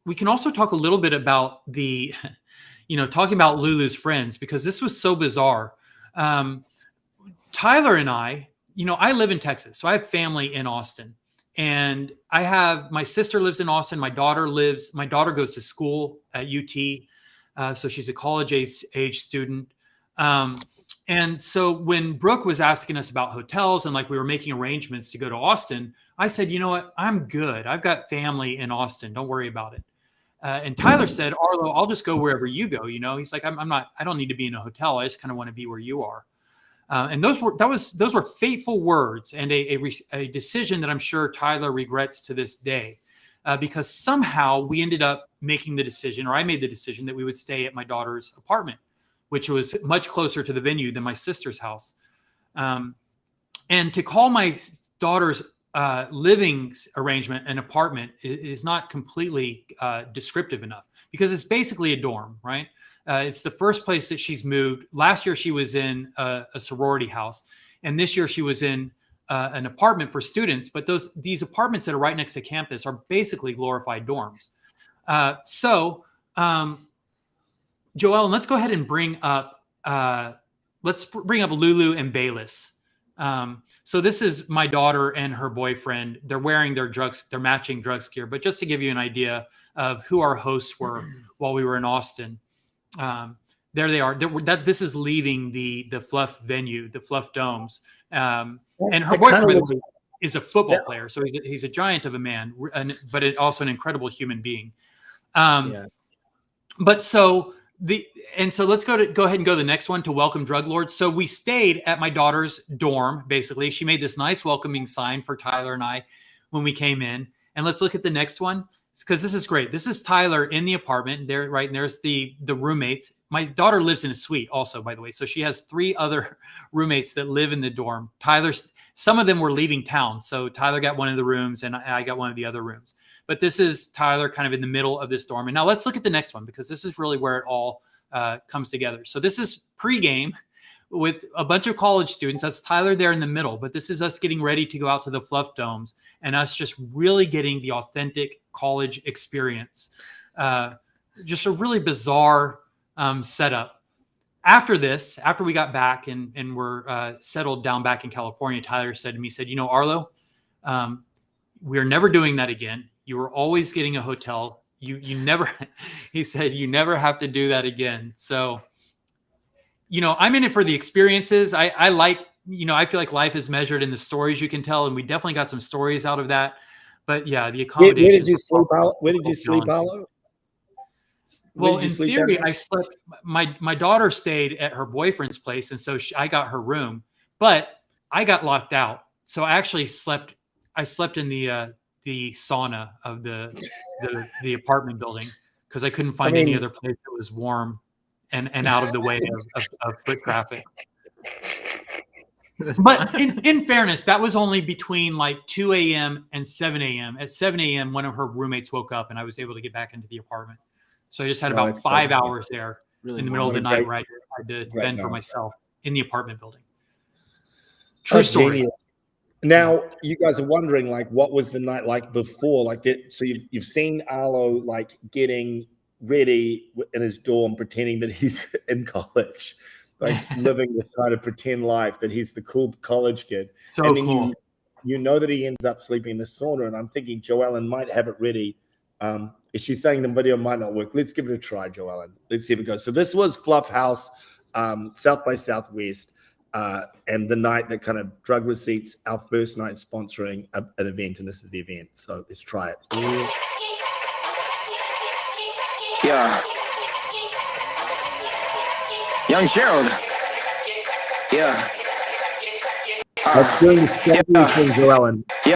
we can also talk a little bit about talking about Lulu's friends, because this was so bizarre. Tyler and I live in Texas, so I have family in Austin, and my sister lives in Austin. My daughter goes to school at UT. So she's a college age student. And so when Brooke was asking us about hotels and like we were making arrangements to go to Austin, I said, you know what, I'm good. I've got family in Austin. Don't worry about it. And Tyler said, Arlo, I'll just go wherever you go. He's like, I don't need to be in a hotel. I just kind of want to be where you are. And those were fateful words and a decision that I'm sure Tyler regrets to this day, because somehow we ended up making the decision, or I made the decision, that we would stay at my daughter's apartment, which was much closer to the venue than my sister's house. And to call my daughter's living arrangement an apartment is not completely descriptive enough, because it's basically a dorm, right? It's the first place that she's moved. Last year, she was in a sorority house. And this year, she was in an apartment for students. But these apartments that are right next to campus are basically glorified dorms. Joel, let's go ahead and bring up Lulu and Bayless. So this is my daughter and her boyfriend. They're wearing their matching drugs gear. But just to give you an idea of who our hosts were while we were in Austin. There they are. This is leaving the Fluff venue, the Fluff Domes. And her boyfriend is a football player, so he's a giant of a man, but also an incredible human being. But so let's go ahead and go to the next one, to welcome drug lords. So we stayed at my daughter's dorm. Basically, she made this nice welcoming sign for Tyler and I when we came in. And let's look at the next one, because this is great. This is Tyler in the apartment there, right? And there's the roommates. My daughter lives in a suite also, by the way. So she has 3 other roommates that live in the dorm. Some of them were leaving town. So Tyler got one of the rooms and I got one of the other rooms. But this is Tyler kind of in the middle of this dorm. And now let's look at the next one, because this is really where it all comes together. So this is pregame with a bunch of college students. That's Tyler there in the middle. But this is us getting ready to go out to the Fluff Domes and us just really getting the authentic college experience. Just a really bizarre setup. After we got back and were settled down back in California, Tyler said to me, Arlo, we're never doing that again. You were always getting a hotel. He said, you never have to do that again. So, I'm in it for the experiences. I feel like life is measured in the stories you can tell. And we definitely got some stories out of that. But yeah, the accommodations. Where did you sleep, Arlo? Where did you sleep, Arlo? Well, in theory, I slept. My daughter stayed at her boyfriend's place, and so I got her room. But I got locked out, so I actually slept. I slept in the sauna of the apartment building, because I couldn't find any other place that was warm and out of the way of foot traffic. But in fairness, that was only between like 2 a.m. and 7 a.m. At 7 a.m., one of her roommates woke up, and I was able to get back into the apartment. So I just had about 5 hours there in the middle of the night where I had to fend for myself in the apartment building. True story. Genius. Now, you guys are wondering, like, what was the night like before? Like that. So you've seen Arlo like getting ready in his dorm, pretending that he's in college, like living this kind of pretend life that he's the cool college kid. So and then cool. You know that he ends up sleeping in the sauna, and I'm thinking Joellen might have it ready. If she's saying the video might not work, let's give it a try, Joellen. Let's see if it goes. So this was Fluff House, South by Southwest, and the night that kind of Drug Receipts, our first night sponsoring an event, and this is the event. So let's try it. Yeah. Young Gerald. Yeah. Let's do the schedule thing, Joellen. Yeah.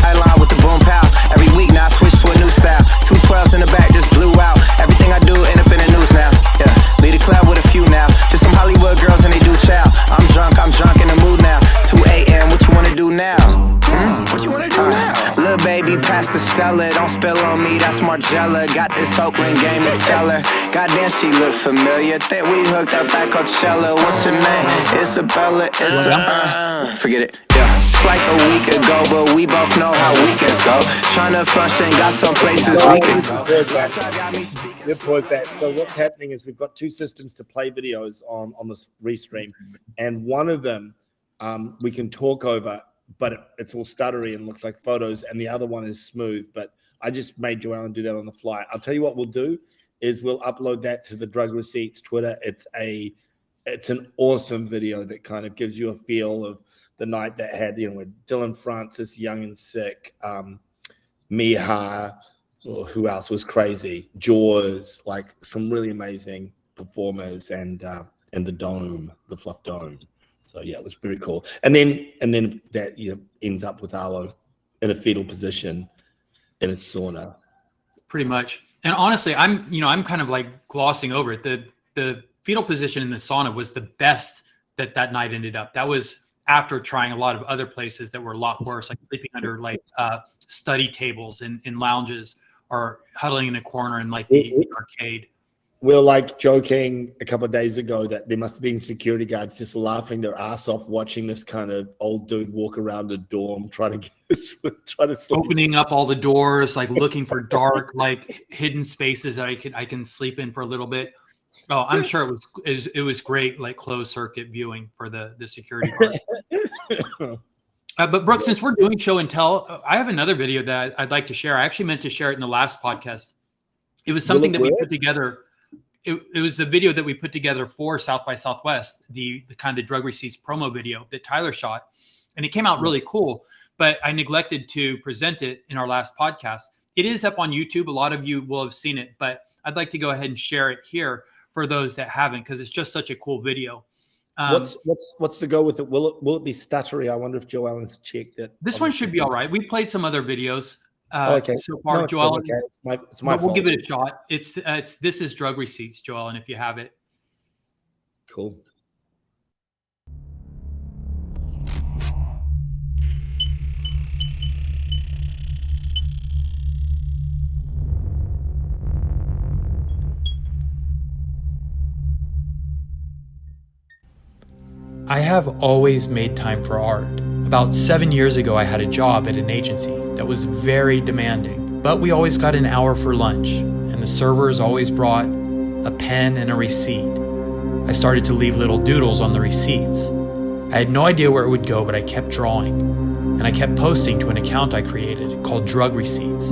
I line with the boom pow. Every week now I switch to a new style. 212s in the back just blew out. Everything I do end up in the news now. Yeah. Lead a club with a few now. Just some Hollywood girls and they do chow. I'm drunk in the mood now. 2 a.m. What you wanna do now? What you wanna do now? Little baby past the Stella. Don't spill on me, that's Margella. Got this Oakland game to tell her. Goddamn, she look familiar. Think we hooked up at Coachella. What's her name? Isabella. Forget it. Yeah. It's like a week ago, but we both know how weekends go. Tryna function, got some places we can go. Pause that. So what's happening is we've got two systems to play videos on this restream, and one of them we can talk over, but it's all stuttery and looks like photos, and the other one is smooth. But I just made Joellen do that on the fly. I'll tell you what we'll do is we'll upload that to the Drug Receipts Twitter. It's an awesome video that kind of gives you a feel of the night that had, with Dylan Francis, Young and Sick, Miha, who else was crazy? Jaws, like some really amazing performers, and the dome, the Fluff Dome. So yeah, it was very cool. And then that ends up with Arlo in a fetal position in a sauna. Pretty much. And honestly, I'm kind of like glossing over it. The fetal position in the sauna was the best that night ended up. That was after trying a lot of other places that were a lot worse, like sleeping under like study tables in lounges, or huddling in a corner in like the arcade. We were like joking a couple of days ago that there must have been security guards just laughing their ass off watching this kind of old dude walk around the dorm trying to sleep. Opening up all the doors, like looking for dark, like hidden spaces that I can sleep in for a little bit. Oh, I'm sure it was great, like closed circuit viewing for the security guards. But Brooke, since we're doing show and tell, I have another video that I'd like to share. I actually meant to share it in the last podcast. It was something that we put together. It was the video that we put together for South by Southwest, the kind of Drug Receipts promo video that Tyler shot, and it came out really cool. But I neglected to present it in our last podcast. It is up on YouTube. A lot of you will have seen it, but I'd like to go ahead and share it here for those that haven't, because it's just such a cool video. What's the go with it? Will it be stuttery? I wonder if Joellen's checked it. This one should be all right. We played some other videos okay. so far, no, Joellen. Okay. It's my fault. We'll give it a shot. This is Drug Receipts, Joellen, if you have it. Cool. I have always made time for art. About 7 years ago, I had a job at an agency that was very demanding, but we always got an hour for lunch, and the servers always brought a pen and a receipt. I started to leave little doodles on the receipts. I had no idea where it would go, but I kept drawing, and I kept posting to an account I created called Drug Receipts.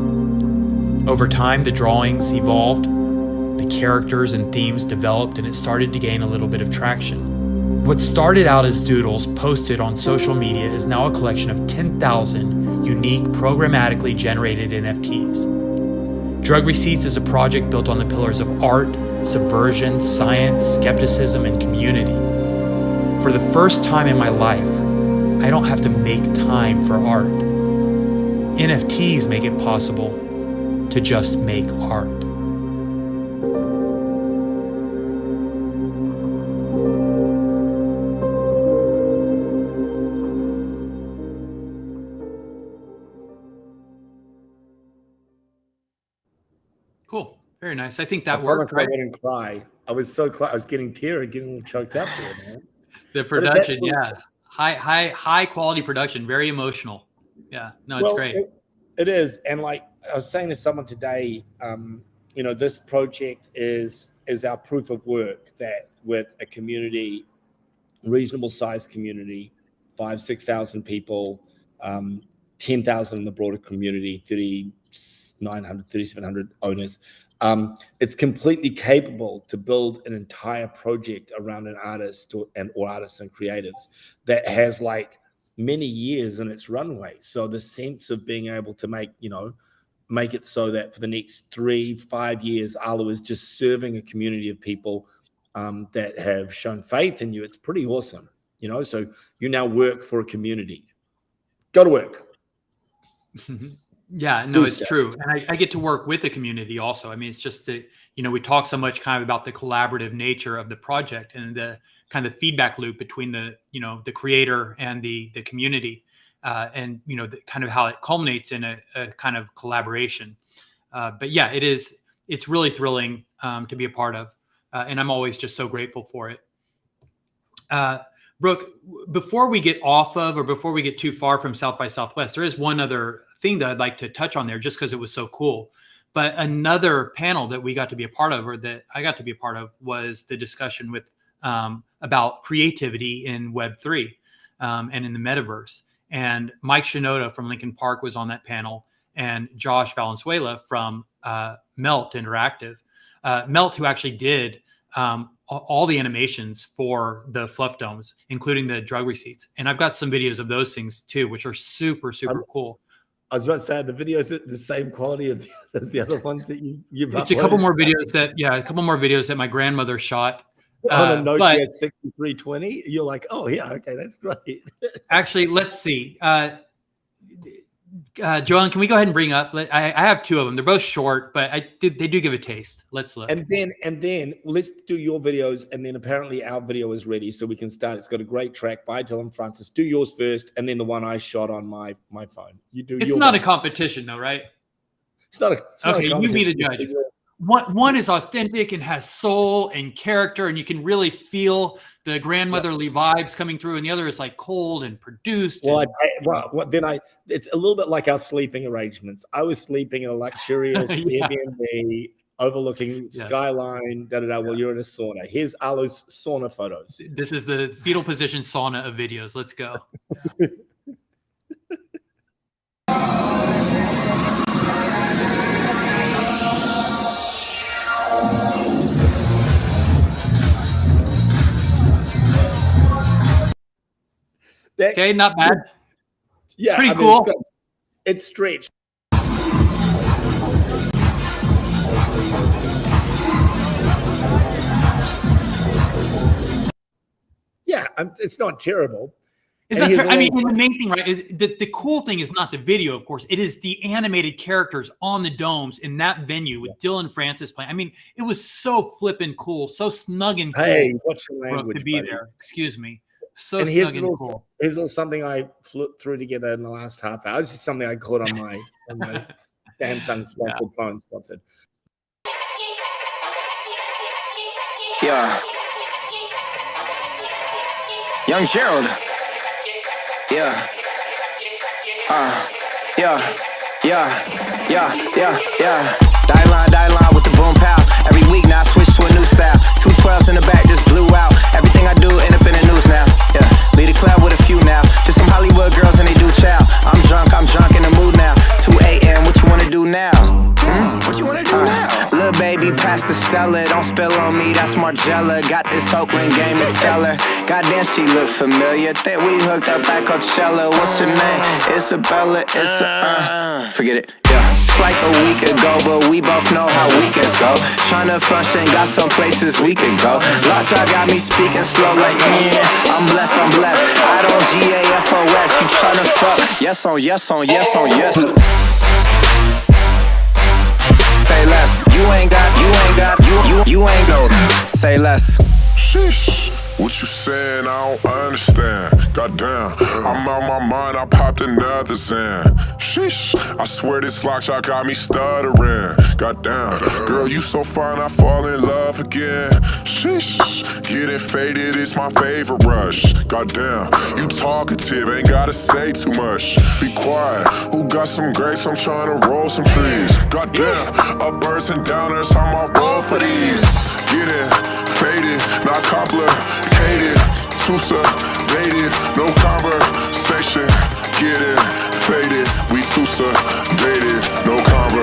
Over time, the drawings evolved, the characters and themes developed, and it started to gain a little bit of traction. What started out as doodles posted on social media is now a collection of 10,000 unique programmatically generated NFTs. Drug Receipts is a project built on the pillars of art, subversion, science, skepticism, and community. For the first time in my life, I don't have to make time for art. NFTs make it possible to just make art. Cool. Very nice. I think that worked. Right? I wouldn't cry. I was so close. I was getting teary, getting a little choked up here, man. The production, yeah. High quality production, very emotional. Yeah. No, it's great. It is. And like I was saying to someone today, this project is our proof of work that with a community, reasonable sized community, 5,000-6,000 people, 10,000 in the broader community, 3,900, 3,700 owners. It's completely capable to build an entire project around an artist or artists and creatives that has like many years in its runway. So the sense of being able to make it so that for the next 3-5 years, Arlo is just serving a community of people that have shown faith in you. It's pretty awesome, so you now work for a community. Go to work. Yeah, no, it's true. And I get to work with the community also. I mean, it's just that, we talk so much kind of about the collaborative nature of the project and the kind of feedback loop between the creator and the community, and, the kind of how it culminates in a kind of collaboration. But yeah, it's really thrilling to be a part of. And I'm always just so grateful for it. Brooke, before we get too far from South by Southwest, there is one other thing that I'd like to touch on there just because it was so cool. But another panel that we got to be a part of, or that I got to be a part of, was the discussion with about creativity in Web3 and in the metaverse. And Mike Shinoda from Lincoln Park was on that panel, and Josh Valenzuela from Melt Interactive. Melt, who actually did all the animations for the fluff domes, including the drug receipts. And I've got some videos of those things too, which are super, super cool. I was about to say, the videos are the same quality as the other ones that you've uploaded. It's a couple more videos that my grandmother shot. On a Nokia 6320, you're like, oh yeah, okay, that's great. Actually, let's see. Joanne, can we go ahead and bring up? I have two of them. They're both short, but they do give a taste. Let's look. And then let's do your videos, and then apparently our video is ready, so we can start. It's got a great track by Dylan Francis. Do yours first, and then the one I shot on my phone. You do. It's not a competition, though, right? It's not a competition. You be the judge. One is authentic and has soul and character, and you can really feel the grandmotherly vibes coming through, and the other is like cold and produced. It's a little bit like our sleeping arrangements. I was sleeping in a luxurious Airbnb overlooking skyline, while you're in a sauna. Here's Arlo's sauna photos. This is the fetal position sauna of videos. Let's go. Okay, not bad. Yeah, pretty cool. It's stretched. Yeah, it's not terrible. It's not. I mean, the main thing, right? Is the cool thing is not the video, of course. It is the animated characters on the domes in that venue with Dylan Francis playing. I mean, it was so flippin' cool, so snug and cool. Hey, what's your language, to be buddy? There? Excuse me. So and snug and cool. Here's a little something I flipped through together in the last half hour. This is something I caught on my Samsung sponsored phone sponsored. Yeah. Young Gerald. Yeah. Yeah. Die line with the boom pow. Every week now I switch to a new style. 212s in the back just blew out. Everything I do end up in the news now. Yeah. Lead a club with a few now. Just some Hollywood girls and they do chow. I'm drunk in the mood now. 2 a.m. What you wanna do now? What you wanna do now? Little baby, pass the Stella. Don't spill on me, that's Margella. Got this Oakland game to tell her. Goddamn, she look familiar. Think we hooked up at Coachella. What's her name? Isabella. Forget it. Yeah. It's like a week ago, but we both know how weekends go. Tryna function, got some places we could go. Lockjaw got me speaking slow like I'm blessed. I don't GAFOS. You tryna fuck? Yes on yes. Say less. You ain't got. Say less. Sheesh. What you saying? I don't understand. Goddamn, I'm out my mind. I popped another Zan. Sheesh. I swear this lockshot got me stuttering. Goddamn, girl, you so fine. I fall in love again. Sheesh. Getting faded is my favorite rush. Goddamn, you talkative, ain't gotta say too much. Be quiet. Who got some grapes? I'm trying to roll some trees. Goddamn, uppers and downers. I'm all roll for these. Getting faded, not complicated. Too sedated, no conversation. Getting faded, we too sedated, no conversation.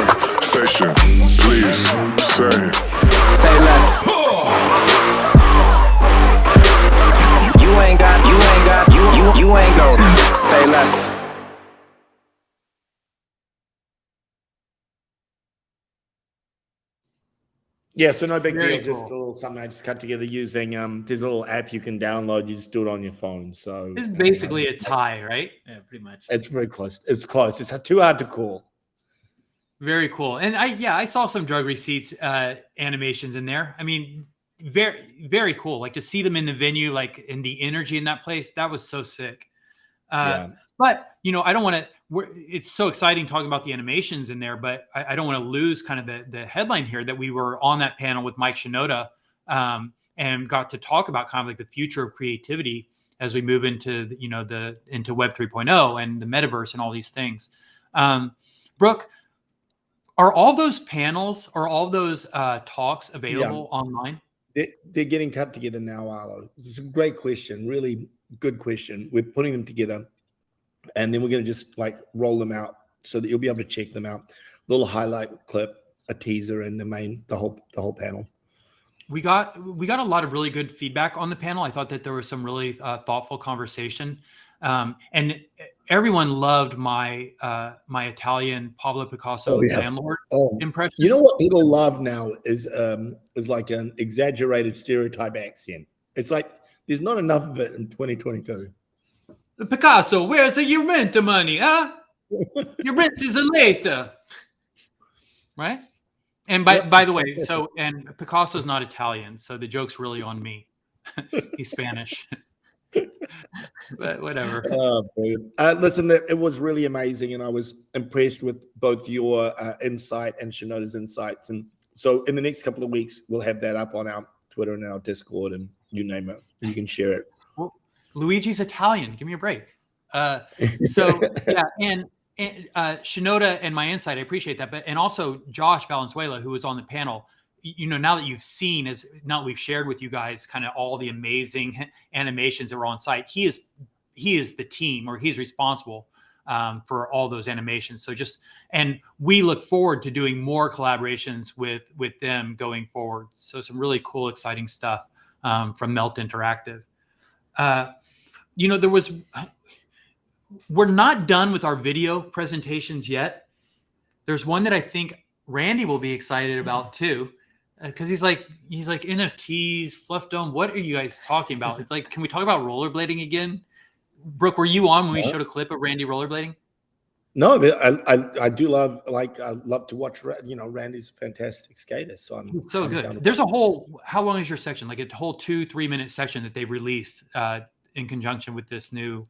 Yeah, so no big Very deal. Just cool. a little something I just cut together using. There's a little app you can download. You just do it on your phone. So This is basically a tie, right? Yeah, pretty much. it's very close. It's close. It's too hard to call. Very cool. And I saw some drug receipts animations in there. I mean, very, very cool. Like to see them in the venue, like in the energy in that place, that was so sick. But I don't want to. It's so exciting talking about the animations in there, but I don't want to lose kind of the headline here that we were on that panel with Mike Shinoda and got to talk about kind of like the future of creativity as we move into into Web 3.0 and the metaverse and all these things. Brooke, are all those panels or all those talks available online? They're getting cut together now, Arlo. It's a great question. Really good question. We're putting them together. And then we're going to just like roll them out so that you'll be able to check them out. Little highlight clip, a teaser, and the whole panel. We got a lot of really good feedback on the panel. I thought that there was some really thoughtful conversation, and everyone loved my Italian Pablo Picasso landlord impression. You know what people love now is like an exaggerated stereotype accent. It's like there's not enough of it in 2022. Picasso, where's your rent money, huh? Your rent is later, right? And by the way, and Picasso's not Italian, so the joke's really on me. He's Spanish, but whatever. Listen, it was really amazing, and I was impressed with both your insight and Shinoda's insights. And so, in the next couple of weeks, we'll have that up on our Twitter and our Discord, and you name it, you can share it. Luigi's Italian. Give me a break. So yeah, and Shinoda and my insight, I appreciate that. But and also Josh Valenzuela, who was on the panel. Now that you've seen, now that we've shared with you guys kind of all the amazing animations that were on site, he is the team, or he's responsible for all those animations. So and we look forward to doing more collaborations with them going forward. So some really cool, exciting stuff from Melt Interactive. We're not done with our video presentations yet. There's one that I think Randy will be excited about too, because he's like NFTs, Fluff Dome. What are you guys talking about? It's like, can we talk about rollerblading again? Brooke, were you on when we showed a clip of Randy rollerblading? No, but I do love to watch. Randy's a fantastic skater, so I'm so good. There's a whole. How long is your section? Like a whole 2-3 minute section that they released in conjunction with this new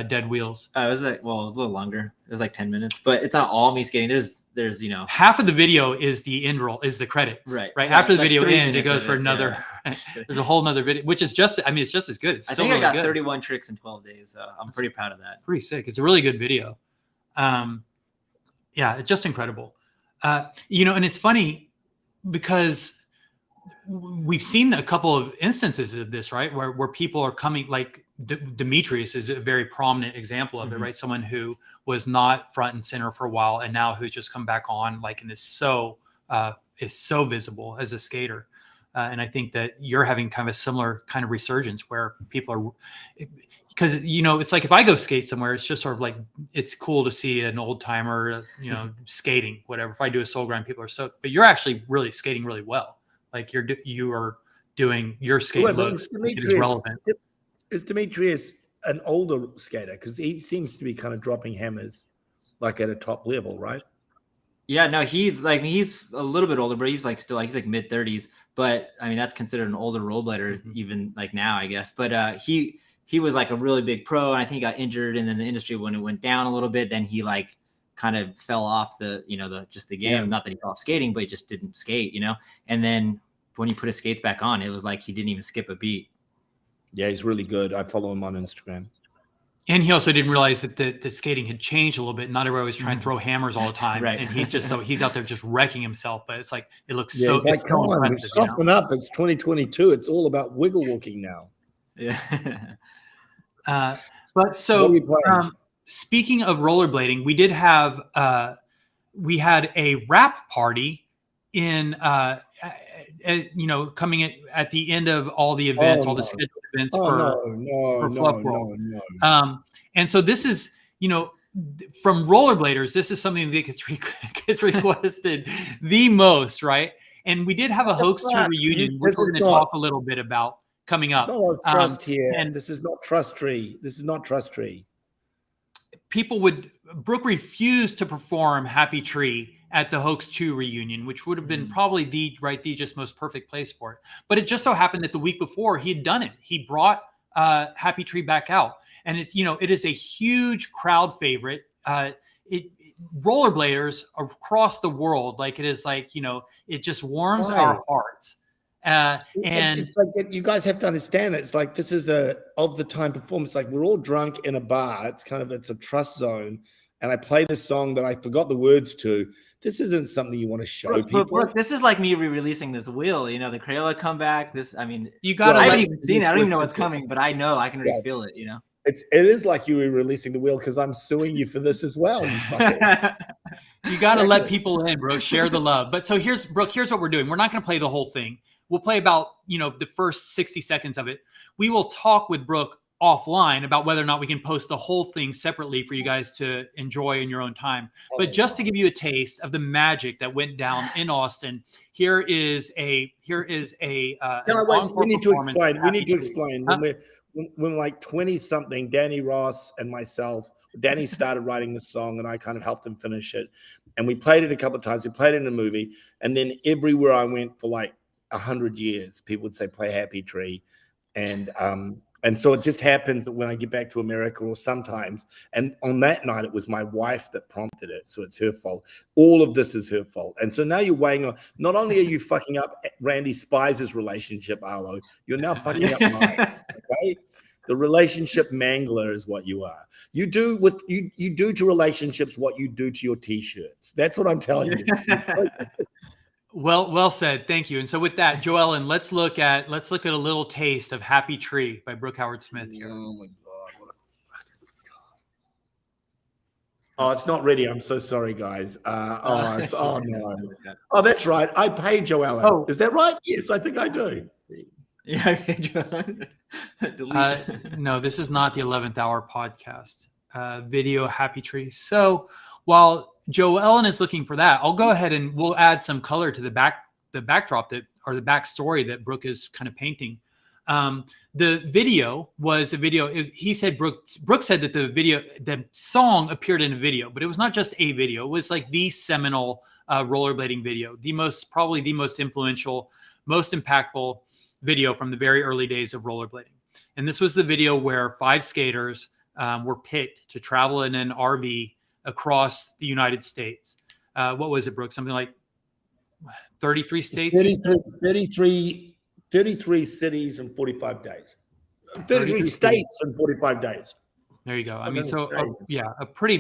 Dead Wheels. It was a little longer. It was like 10 minutes, but it's not all me skating. There's half of the video is the end roll, is the credits. Right. After the video ends, it goes for another. Yeah. There's a whole nother video, which is just. I mean, it's just as good. I think I got 31 tricks in 12 days. So I'm pretty proud of that. Pretty sick. It's a really good video. Yeah, it's just incredible. And it's funny because we've seen a couple of instances of this, right? Where people are coming, like Demetrius is a very prominent example of it, right? Someone who was not front and center for a while, and now who's just come back on, like, and is so visible as a skater. And I think that you're having kind of a similar kind of resurgence where people are, because, it's like if I go skate somewhere, it's just sort of like, it's cool to see an old timer, skating, whatever. If I do a soul grind, people are stoked, but you're actually really skating really well. Like you are doing your skating looks, it is relevant. Is Demetrius an older skater? Because he seems to be kind of dropping hammers like at a top level, right? Yeah, no, he's a little bit older, but he's like still he's like mid 30s. But I mean, that's considered an older rollerblader even like now, I guess. But he was like a really big pro, and I think he got injured, and then the industry, when it went down a little bit, then he like kind of fell off the game. Yeah. Not that he fell off skating, but he just didn't skate, And then when he put his skates back on, it was like he didn't even skip a beat. Yeah, he's really good. I follow him on Instagram. And he also didn't realize that the skating had changed a little bit. Not everybody was trying to throw hammers all the time. Right. And he's out there just wrecking himself. But it's like, it looks so it's like, come on, soften up. It's 2022. It's all about wiggle walking now. Yeah. But so speaking of rollerblading, we did have we had a rap party in coming at the end of all the events, all the scheduled events for Fluff World. And so this is, from rollerbladers, this is something that gets requested the most, right? And we did have a Hoax 2 reunion, which we're going to talk a little bit about coming up. There's not a lot of trust here. And this is not trust tree. Brooke refused to perform Happy Tree at the Hoax 2 reunion, which would have been probably the just most perfect place for it. But it just so happened that the week before he had done it. He brought Happy Tree back out. And it's, it is a huge crowd favorite. Rollerbladers across the world, like it is like, it just warms our hearts. And it's like, you guys have to understand that it's like, this is a of the time performance. Like we're all drunk in a bar. It's a trust zone. And I play this song that I forgot the words to. This isn't something you want to show people. Brooke, this is like me re-releasing this wheel, the Crayola comeback. You got to I haven't even seen it. I don't even know what's coming, but I know I can already feel it, It is like you re-releasing the wheel because I'm suing you for this as well. You got to let people in, Brooke. Share the love. But so here's what we're doing. We're not going to play the whole thing. We'll play about, the first 60 seconds of it. We will talk with Brooke offline about whether or not we can post the whole thing separately for you guys to enjoy in your own time. But just to give you a taste of the magic that went down in Austin, here is a we need to explain. When like 20 something, Danny Ross and myself, Danny started writing the song and I kind of helped him finish it. And we played it a couple of times. We played it in a movie. And then everywhere I went for like 100 years, people would say, play Happy Tree. And so it just happens that when I get back to America or sometimes, and on that night, it was my wife that prompted it. So it's her fault. All of this is her fault. And so now you're weighing on, not only are you fucking up Randy Spicer's relationship, Arlo, you're now fucking up mine. Okay? The relationship mangler is what you are. You do to relationships what you do to your t-shirts. That's what I'm telling you. Well said. Thank you. And so with that, Joellen, let's look at a little taste of Happy Tree by Brooke Howard-Smith here. Oh my God. Oh, it's not ready. I'm so sorry, guys. No. Oh, that's right. I paid Joellen. Oh. Is that right? Yes, I think I do. Yeah, I paid Joellen. No, this is not the 11th Hour podcast. Video Happy Tree. So while Joellen is looking for that, I'll go ahead and we'll add some color to the backdrop the backstory that Brooke is kind of painting. The video was a video. He said Brooke said that the song appeared in a video, but it was not just a video. It was like the seminal rollerblading video, probably the most influential, most impactful video from the very early days of rollerblading. And this was the video where 5 skaters were picked to travel in an RV across the United States. What was it, Brooke? Something like 33 states? 33 cities in 45 days. 33 states in 45 days. There you go. I mean, so a pretty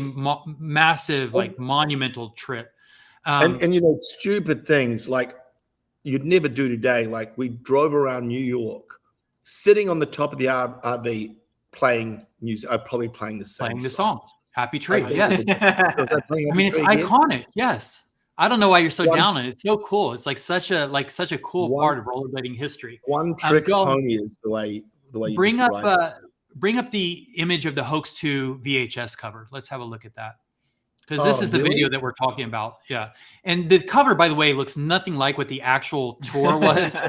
massive, like monumental trip. And stupid things like you'd never do today. Like we drove around New York, sitting on the top of the RV, playing music, probably playing the song. Happy Tree, yes. I mean, it's iconic. Yes. I don't know why you're so down on it. It's so cool. It's like such a cool part of rollerblading history. One trick pony is the way you bring up the image of the Hoax 2 VHS cover. Let's have a look at that. Because this is the video that we're talking about. Yeah. And the cover, by the way, looks nothing like what the actual tour was.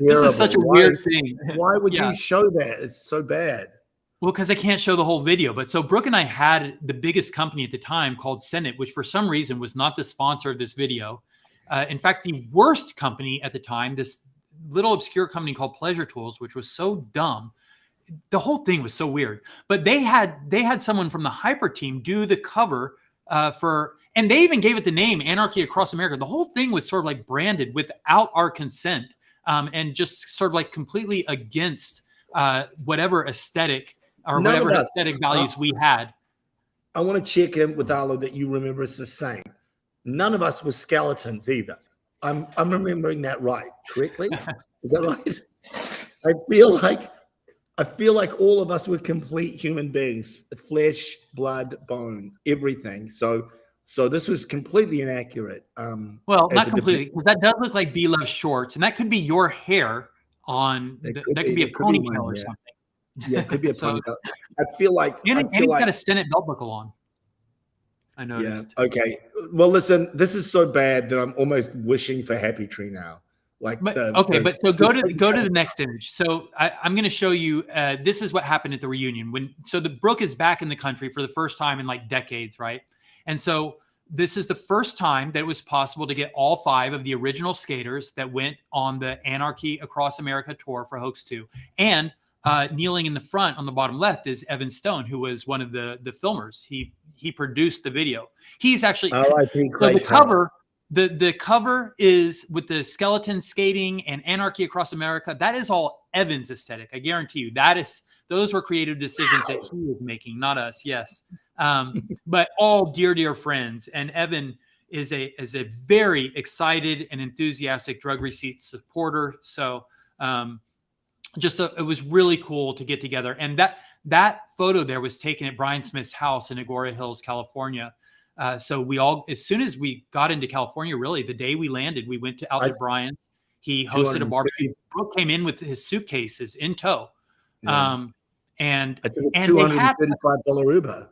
This is such a weird thing. Why would you show that? It's so bad. Well, because I can't show the whole video. But so Brooke and I had the biggest company at the time called Senate, which for some reason was not the sponsor of this video. In fact, the worst company at the time, this little obscure company called Pleasure Tools, which was so dumb. The whole thing was so weird. But they had someone from the Hyper team do the cover and they even gave it the name Anarchy Across America. The whole thing was sort of like branded without our consent and just sort of like completely against whatever aesthetic or whatever aesthetic values we had. I want to check in with Arlo that you remember us the same. None of us were skeletons either. I'm remembering that right, correctly? Is that right? I feel like all of us were complete human beings, flesh, blood, bone, everything. So this was completely inaccurate. Well, not completely, because that does look like B-Love shorts, and that could be your hair on. That could be a ponytail or something. Yeah, it could be a ponytail. I feel like he's got a Senate belt buckle on. I noticed. Yeah. Okay. Well, listen, this is so bad that I'm almost wishing for Happy Tree now. Like, But so go to the next image. So I'm going to show you. This is what happened at the reunion the Brooke is back in the country for the first time in like decades, right? And so this is the first time that it was possible to get all 5 of the original skaters that went on the Anarchy Across America tour for Hoax 2. And kneeling in the front on the bottom left is Evan Stone, who was one of the filmers. He produced the video. He's actually the cover. The cover is with the skeleton skating and Anarchy Across America. That is all Evan's aesthetic. I guarantee you. Those were creative decisions that he was making, not us. Yes. But all dear friends. And Evan is a very excited and enthusiastic Drug Receipt supporter. So it was really cool to get together. And that photo there was taken at Brian Smith's house in Agoura Hills, California. So we all, as soon as we got into California, really the day we landed, we went out to Brian's. He hosted a barbecue. Brooke came in with his suitcases in tow. Yeah. And I took a $235 Uber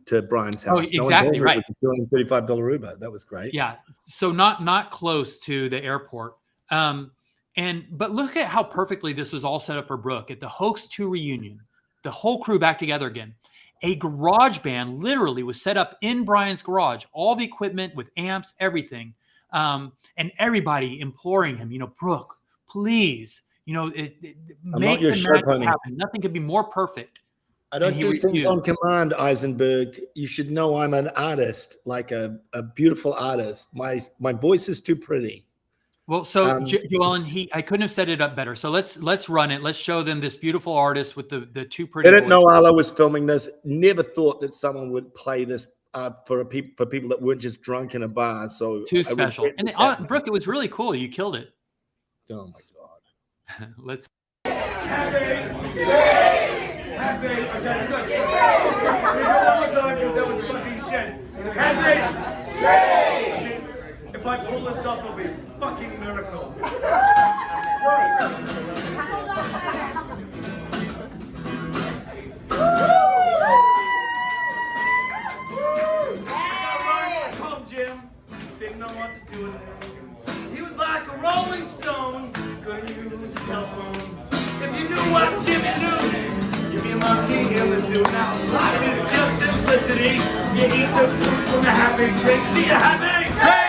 to Brian's house. Oh, exactly right. $235 Uber. That was great. Yeah. So not close to the airport. But look at how perfectly this was all set up for Brooke at the Hoax 2 reunion. The whole crew back together again. A garage band literally was set up in Brian's garage, all the equipment with amps, everything. And everybody imploring him, Brooke, please, make the magic happen. Nothing could be more perfect. I don't do things on command, Eisenberg. You should know I'm an artist, like a beautiful artist. My voice is too pretty. Well, so Joellen, I couldn't have set it up better. So let's run it. Let's show them this beautiful artist with the 2 pretty. Didn't know Arlo was filming this. Never thought that someone would play this for people that weren't just drunk in a bar. So too special. And Brooke, it was really cool. You killed it. Oh my God. Let's. Happy. Okay, good. One more time because that was fucking shit. Happy. If I pull this off, it'll be a fucking miracle. Come, Jim. Didn't know what to do with it. He was like a rolling stone. Couldn't use a telephone. If you knew what Jimmy knew, you'd be a monkey in the zoo. Now, life is just simplicity. You eat the fruit from the happy tree. See you happy? Hey!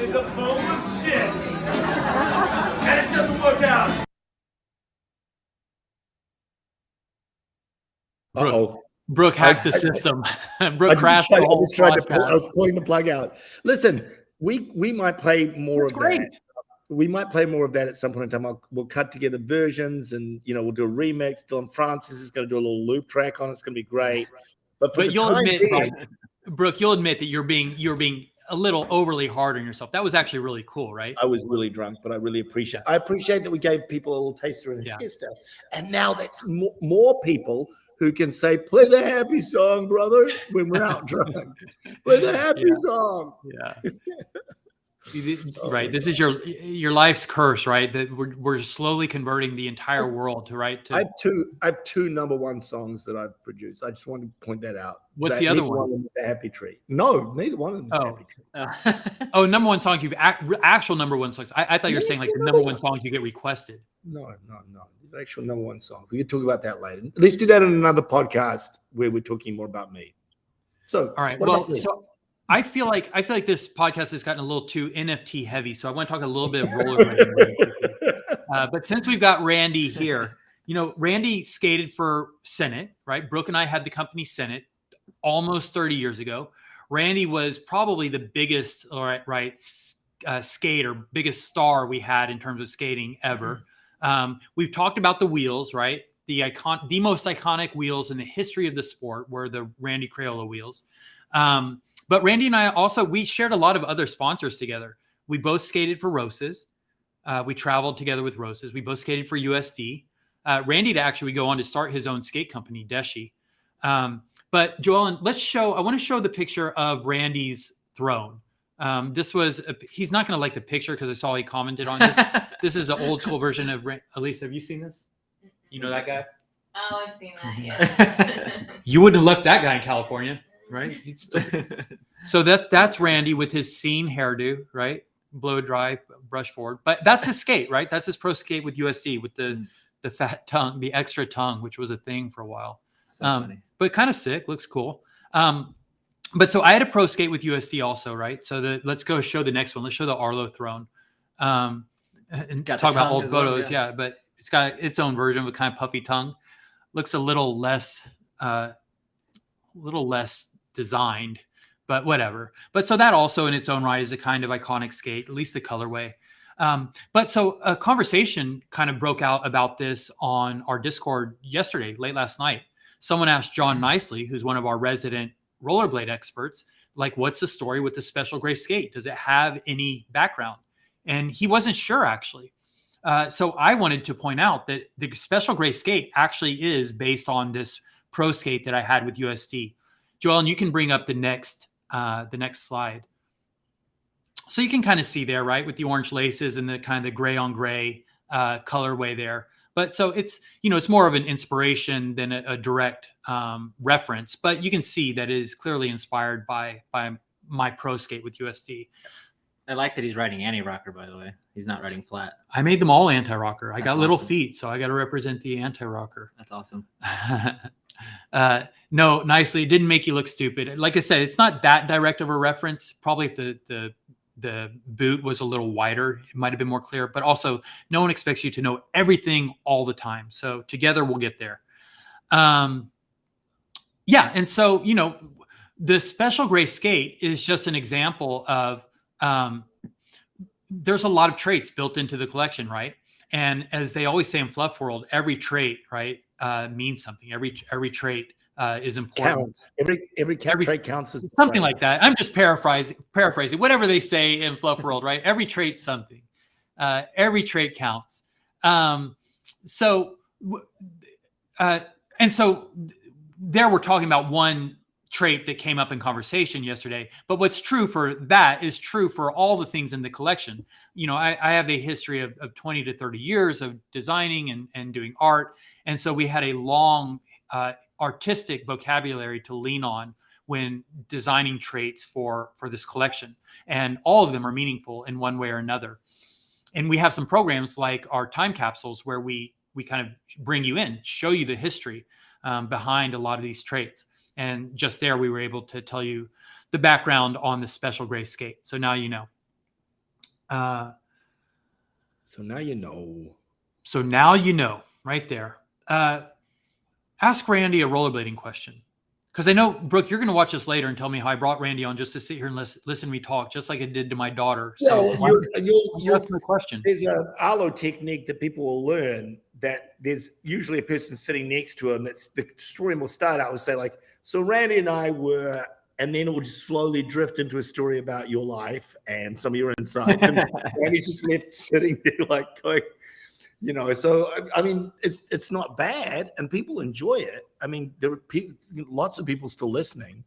Is a bowl of shit. And it doesn't work out. Brooke hacked the system. Brooke crashed the whole podcast. I was pulling the plug out. Listen, we might play more of that. We might play more of that at some point in time. We'll cut together versions and, we'll do a remix. Dylan Francis is going to do a little loop track on it. It's going to be great. But you'll admit, Brooke, you'll admit that you're being a little overly hard on yourself. That was actually really cool, right? I was really drunk, but I really appreciate it. I appreciate that we gave people a little taster and a taster. And now that's more people who can say, play the happy song, brother, when we're out drunk. Play the happy song. Yeah. Right. This is your life's curse, right? That we're slowly converting the entire world to. I have two number one songs that I've produced. I just want to point that out. What's the other one? One of them is the Happy Tree. No, neither one of them is Happy Tree. Number one songs actual number one songs. I thought you were saying like the number one songs you get requested. No. These are actual number one songs. We can talk about that later. Let's do that in another podcast where we're talking more about me. So all right. Well, so I feel like this podcast has gotten a little too NFT heavy, so I want to talk a little bit of rollerblading. But since we've got Randy here, Randy skated for Senate, right? Brooke and I had the company Senate almost 30 years ago. Randy was probably the biggest, skater, biggest star we had in terms of skating ever. We've talked about the wheels, right? The most iconic wheels in the history of the sport were the Randy Crayola wheels. But Randy and I we shared a lot of other sponsors together. We both skated for Roses. We traveled together with Roses. We both skated for USD. Randy actually would go on to start his own skate company, Deshi. But Joellen, I want to show the picture of Randy's throne. He's not going to like the picture because I saw he commented on this. This is an old school version of Elisa. Have you seen this? You know that guy? Oh, I've seen that. Yeah. You wouldn't have left that guy in California, right? So that's Randy with his scene hairdo, right? Blow dry, brush forward. But that's his skate, right? That's his pro skate with USD with the fat tongue, the extra tongue, which was a thing for a while. So funny. But kind of sick, looks cool. But so I had a pro skate with USD also, right? So let's go show the next one. Let's show the Arlo throne. And talk about old photos, yeah. But it's got its own version of a kind of puffy tongue. Looks a little less designed, but whatever. But so that also in its own right is a kind of iconic skate, at least the colorway. But so a conversation kind of broke out about this on our Discord yesterday, late last night. Someone asked John Nicely, who's one of our resident rollerblade experts, like, what's the story with the special gray skate? Does it have any background? And he wasn't sure, actually. So I wanted to point out that the special gray skate actually is based on this pro skate that I had with USD. Joellen, you can bring up the next slide. So you can kind of see there, right, with the orange laces and the kind of the gray on gray colorway there. But so it's more of an inspiration than a direct reference. But you can see that it is clearly inspired by my pro skate with USD. I like that he's riding anti-rocker, by the way. He's not riding flat. I made them all anti-rocker. I That's got little awesome. feet, so I got to represent the anti-rocker. That's awesome. No, Nicely. It didn't make you look stupid. Like I said, it's not that direct of a reference. Probably if the boot was a little wider, it might have been more clear. But also, no one expects you to know everything all the time. So together, we'll get there. Yeah, and so the special gray skate is just an example of. There's a lot of traits built into the collection, right? And as they always say in Fluff World, every trait, right, means something. Every trait is important. Counts. Every trait counts as something like that. I'm just paraphrasing whatever they say in Fluff World, right? Every trait's something. Every trait counts. And so there we're talking about one trait that came up in conversation yesterday. But what's true for that is true for all the things in the collection. I have a history of 20 to 30 years of designing and doing art. And so we had a long artistic vocabulary to lean on when designing traits for this collection. And all of them are meaningful in one way or another. And we have some programs like our time capsules where we kind of bring you in, show you the history behind a lot of these traits. And just there, we were able to tell you the background on the special gray skate. So now you know. So now you know. So now you know, right there. Ask Randy a rollerblading question. Because I know, Brooke, you're going to watch this later and tell me how I brought Randy on just to sit here and listen to me talk, just like I did to my daughter. So you're asking a question. There's an Arlo technique that people will learn that there's usually a person sitting next to him. That's the story will start out and say like, so Randy and I were, and then it would slowly drift into a story about your life and some of your insights. And Randy's just left sitting there like going, so I mean, it's not bad and people enjoy it. I mean, there are lots of people still listening.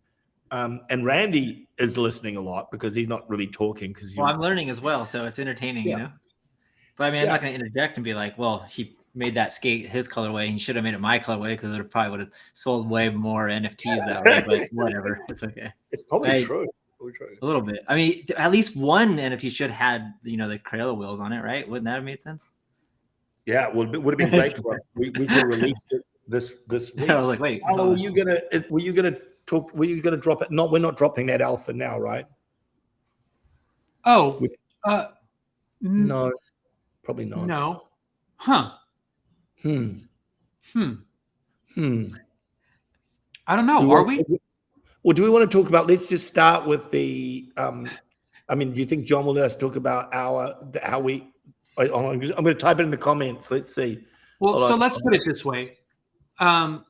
And Randy is listening a lot because he's not really talking. Well, I'm learning as well, so it's entertaining, But I mean, I'm not going to interject and be like, well, he made that skate his colorway and he should have made it my colorway because it probably would have sold way more NFTs that way, but whatever. It's okay. It's probably true. A little bit. I mean, at least one NFT should have had, the Crayola wheels on it, right? Wouldn't that have made sense? Yeah, well, it would have been great for us. We could have released it this week. I was like, wait. Arlo, were you gonna drop it? No, we're not dropping that alpha now, right? Oh, no, probably not. No. Huh. I don't know. Are we? Well, do we want to talk about? Let's just start with the. I mean, do you think John will let us talk about how we? I'm going to type it in the comments. Let's see. Well, so let's put it this way. Wait, Part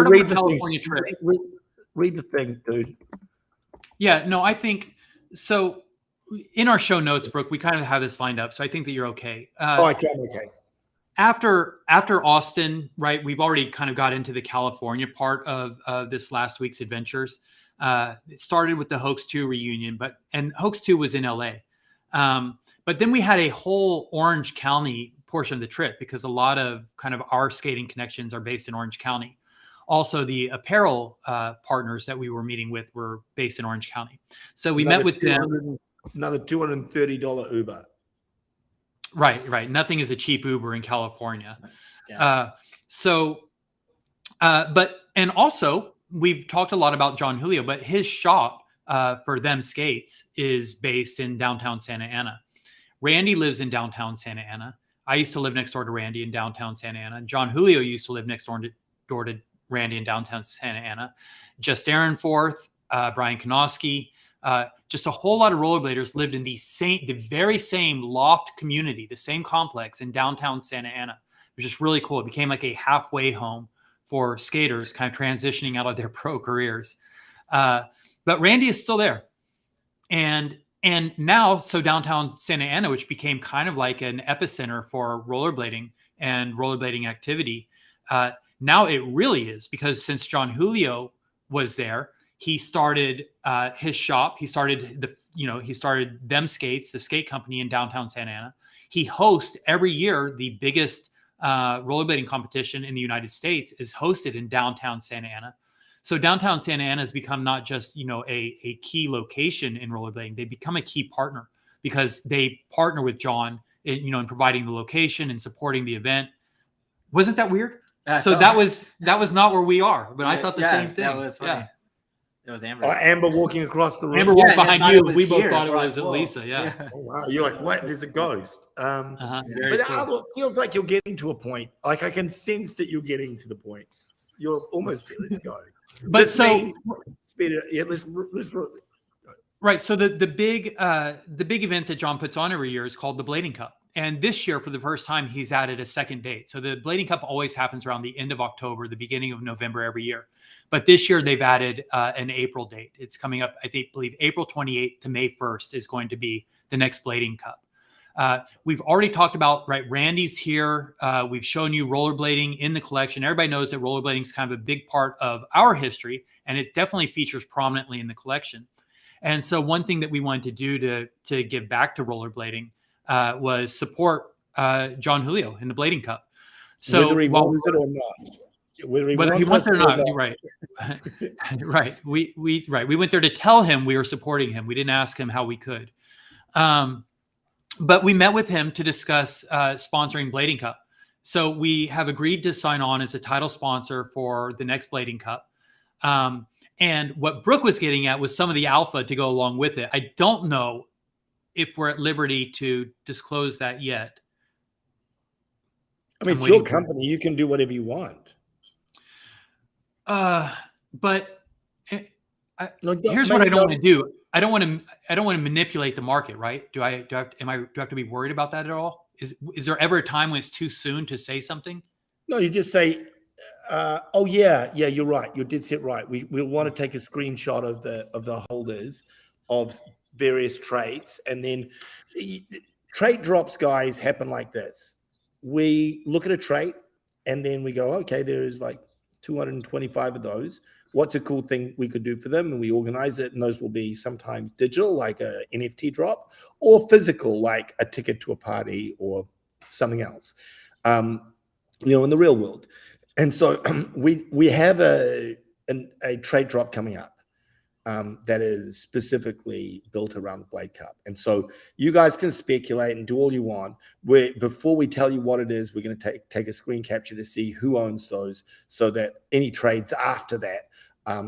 of the California trip. Read the thing, dude. Yeah, no, I think so. In our show notes, Brooke, we kind of have this lined up, so I think that you're okay. I can. Okay. after Austin, right? We've already kind of got into the California part of this last week's adventures. It started with the Hoax 2 reunion, and Hoax 2 was in LA. But then we had a whole Orange County portion of the trip because a lot of kind of our skating connections are based in Orange County. Also, the apparel partners that we were meeting with were based in Orange County. So we met with them. Another $230 Uber. Right. Nothing is a cheap Uber in California. Yeah. And also we've talked a lot about John Julio, but his shop for them skates is based in downtown Santa Ana. Randy lives in downtown Santa Ana. I used to live next door to Randy in downtown Santa Ana. John Julio used to live next door to Randy in downtown Santa Ana. Just Aaron Forth, Brian Konoski, just a whole lot of rollerbladers lived in the very same loft community, the same complex in downtown Santa Ana. It was just really cool. It became like a halfway home for skaters kind of transitioning out of their pro careers. But Randy is still there. And now, so downtown Santa Ana, which became kind of like an epicenter for rollerblading and rollerblading activity, now it really is, because since John Julio was there, he started his shop. He started Them Skates, the skate company in downtown Santa Ana. He hosts every year the biggest rollerblading competition in the United States is hosted in downtown Santa Ana. So downtown Santa Ana has become not just, a key location in rollerblading. They become a key partner because they partner with John in providing the location and supporting the event. Wasn't that weird? So that was not where we are, but I thought the same thing. That was funny. Yeah. It was Amber. Amber walking across the room. Amber walked behind you. We We both here. thought it was Whoa. Lisa. Yeah. Oh, wow. You're like, what? There's a ghost. Very But cool. Arlo, it feels like you're getting to a point. Like I can sense that you're getting to the point. You're almost there. Let's go. But so speed it. Yeah, let's right. So the big event that John puts on every year is called the Blading Cup. And this year, for the first time, he's added a second date. So the Blading Cup always happens around the end of October, the beginning of November every year. But this year, they've added an April date. It's coming up, I believe, April 28th to May 1st is going to be the next Blading Cup. We've already talked about, right, Randy's here. We've shown you rollerblading in the collection. Everybody knows that rollerblading is kind of a big part of our history, and it definitely features prominently in the collection. And so one thing that we wanted to do to give back to rollerblading was support John Julio in the Blading Cup. So whether he wants it or not. Whether he wants it or not, right. Right. We went there to tell him we were supporting him. We didn't ask him how we could. But we met with him to discuss sponsoring Blading Cup. So we have agreed to sign on as a title sponsor for the next Blading Cup. And what Brooke was getting at was some of the alpha to go along with it. I don't know if we're at liberty to disclose that yet. I mean, it's your company. You can do whatever you want. But here's what I don't want to do. I don't want to manipulate the market, right? Do I have to be worried about that at all? Is there ever a time when it's too soon to say something? No, you just say, oh yeah, you're right. You did sit right. We'll want to take a screenshot of the holders of various traits, and then trait drops, guys, happen like this. We look at a trait and then we go, okay, there's like 225 of those. What's a cool thing we could do for them? And we organize it, and those will be sometimes digital, like a NFT drop, or physical, like a ticket to a party or something else, in the real world. And so we have a trade drop coming up that is specifically built around the Blade Cup. And so you guys can speculate and do all you want. Before we tell you what it is, we're going to take a screen capture to see who owns those, so that any trades after that,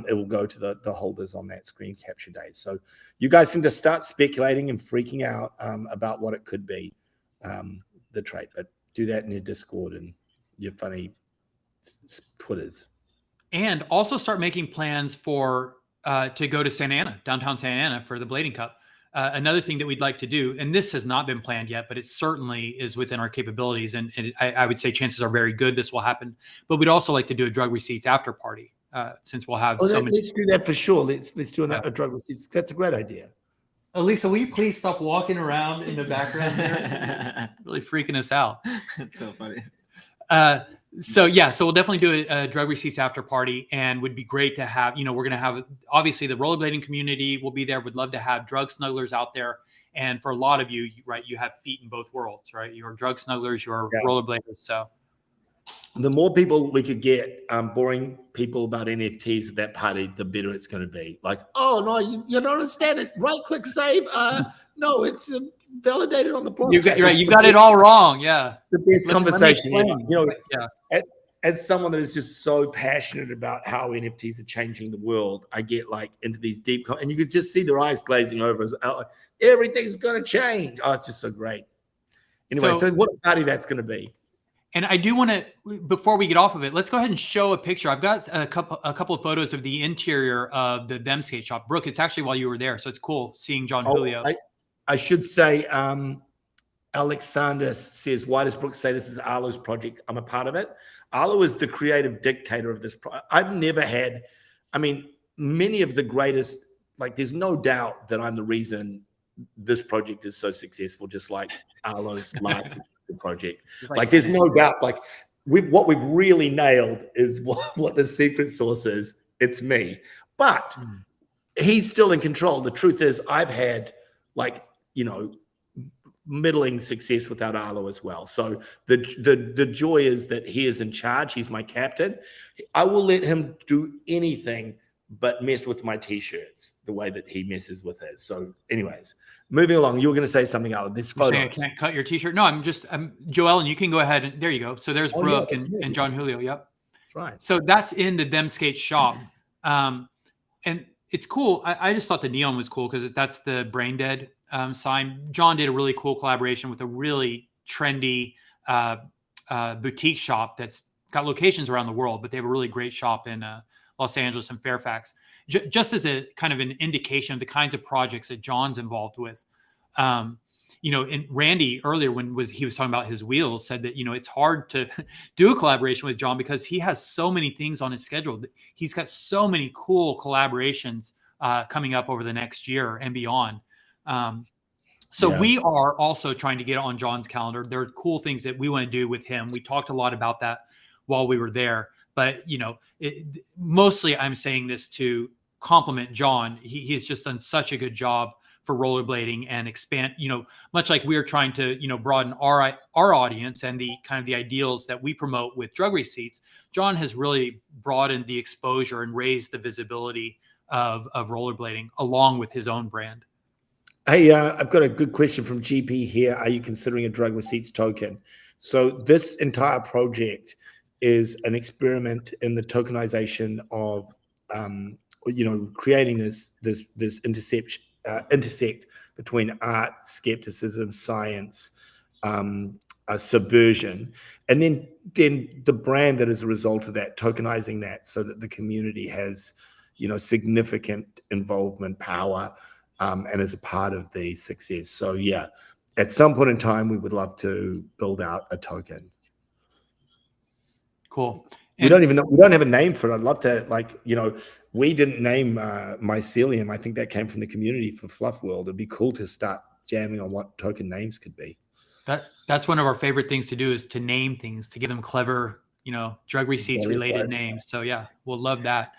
it will go to the holders on that screen capture day. So you guys can just start speculating and freaking out about what it could be, the trade. But do that in your Discord and your funny Twitters. And also start making plans for to go to Santa Ana, downtown Santa Ana, for the Blading Cup. Another thing that we'd like to do, and this has not been planned yet, but it certainly is within our capabilities, and I would say chances are very good this will happen. But we'd also like to do a drug receipts after party, since we'll have so many. Let's do that for sure. Let's do a drug receipts. That's a great idea. Elisa, will you please stop walking around in the background there? Really freaking us out. It's so funny. So we'll definitely do a drug receipts after party, and would be great to have, we're going to have, obviously the rollerblading community will be there. Would love to have drug snugglers out there. And for a lot of you, right, you have feet in both worlds, right? You're drug snugglers, you're rollerbladers. So the more people we could get boring people about NFTs at that party, the better it's going to be. Like, oh no, you don't understand it. Right click save. No, it's validated on the blockchain. You've got it all wrong. Yeah, the best conversation. Yeah. As someone that is just so passionate about how NFTs are changing the world, I get like into these deep, and you could just see their eyes glazing over. Everything's going to change. Oh, it's just so great. Anyway, so what a party that's going to be. And I do want to, before we get off of it, let's go ahead and show a picture. I've got a couple of photos of the interior of the Them Skate Shop. Brooke, it's actually while you were there, so it's cool seeing John Julio. I should say, Alexander says, why does Brooke say this is Arlo's project? I'm a part of it. Arlo is the creative dictator of this. I've never had, many of the greatest, like there's no doubt that I'm the reason this project is so successful, just like Arlo's last successful project. Like there's no doubt, like what we've really nailed is what the secret sauce is. It's me. But he's still in control. The truth is I've had middling success without Arlo as well. So the joy is that he is in charge. He's my captain. I will let him do anything but mess with my t-shirts the way that he messes with his. So anyways, moving along, you were going to say something, Alan. This photo. I can't cut your t-shirt. No, I'm Joel, and you can go ahead and there you go. So there's Brooke and John Julio. Yep. That's right. So that's in the Them Skate Shop. And it's cool. I just thought the neon was cool because that's the Brain Dead sign. John did a really cool collaboration with a really trendy boutique shop that's got locations around the world, but they have a really great shop in Los Angeles and Fairfax, just as a kind of an indication of the kinds of projects that John's involved with. And Randy earlier, he was talking about his wheels, said that, it's hard to do a collaboration with John because he has so many things on his schedule. He's got so many cool collaborations coming up over the next year and beyond. We are also trying to get on John's calendar. There are cool things that we want to do with him. We talked a lot about that while we were there. But, mostly I'm saying this to compliment John. He has just done such a good job for rollerblading and expand, much like we're trying to, broaden our audience and the kind of the ideals that we promote with Drug Receipts. John has really broadened the exposure and raised the visibility of rollerblading along with his own brand. Hey, I've got a good question from GP here. Are you considering a Drug Receipts token? So this entire project is an experiment in the tokenization of, creating this intersect between art, skepticism, science, subversion, and then the brand that is a result of that, tokenizing that so that the community has, significant involvement, power, and is a part of the success. So yeah, at some point in time, we would love to build out a token. Cool. We don't have a name for it. I'd love to, we didn't name mycelium. I think that came from the community for Fluff World. It'd be cool to start jamming on what token names could be. That's one of our favorite things to do, is to name things, to give them clever, Drug Receipts related names. So yeah, we'll love that.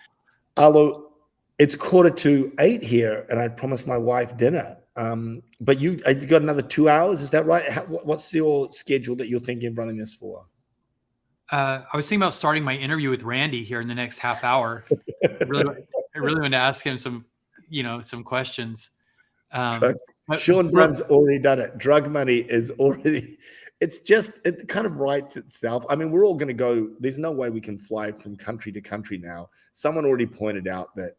Arlo, it's 7:45 here, and I promised my wife dinner. But have you got another 2 hours? Is that right? What's your schedule that you're thinking of running this for? I was thinking about starting my interview with Randy here in the next half hour. I really want to ask him some questions. Sean Dunn's already done it. Drug money is already, it kind of writes itself. I mean, we're all going to go, there's no way we can fly from country to country now. Someone already pointed out that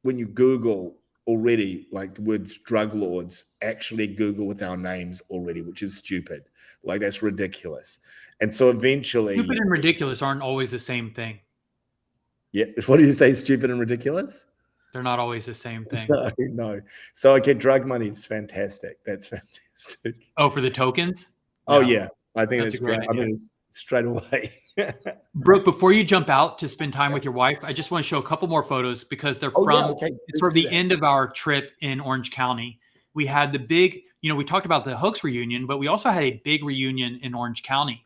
when you Google already, like the words drug lords, actually Google with our names already, which is stupid. Like that's ridiculous. And so eventually, stupid and ridiculous aren't always the same thing. Yeah. What do you say? Stupid and ridiculous? They're not always the same thing. No. So okay, drug money is fantastic. That's fantastic. Oh, for the tokens? Oh yeah. I think that's great. I mean, it's straight away. Brooke, before you jump out to spend time with your wife, I just want to show a couple more photos because they're it's from the end of our trip in Orange County. We had the big, we talked about the Hoax reunion, but we also had a big reunion in Orange County.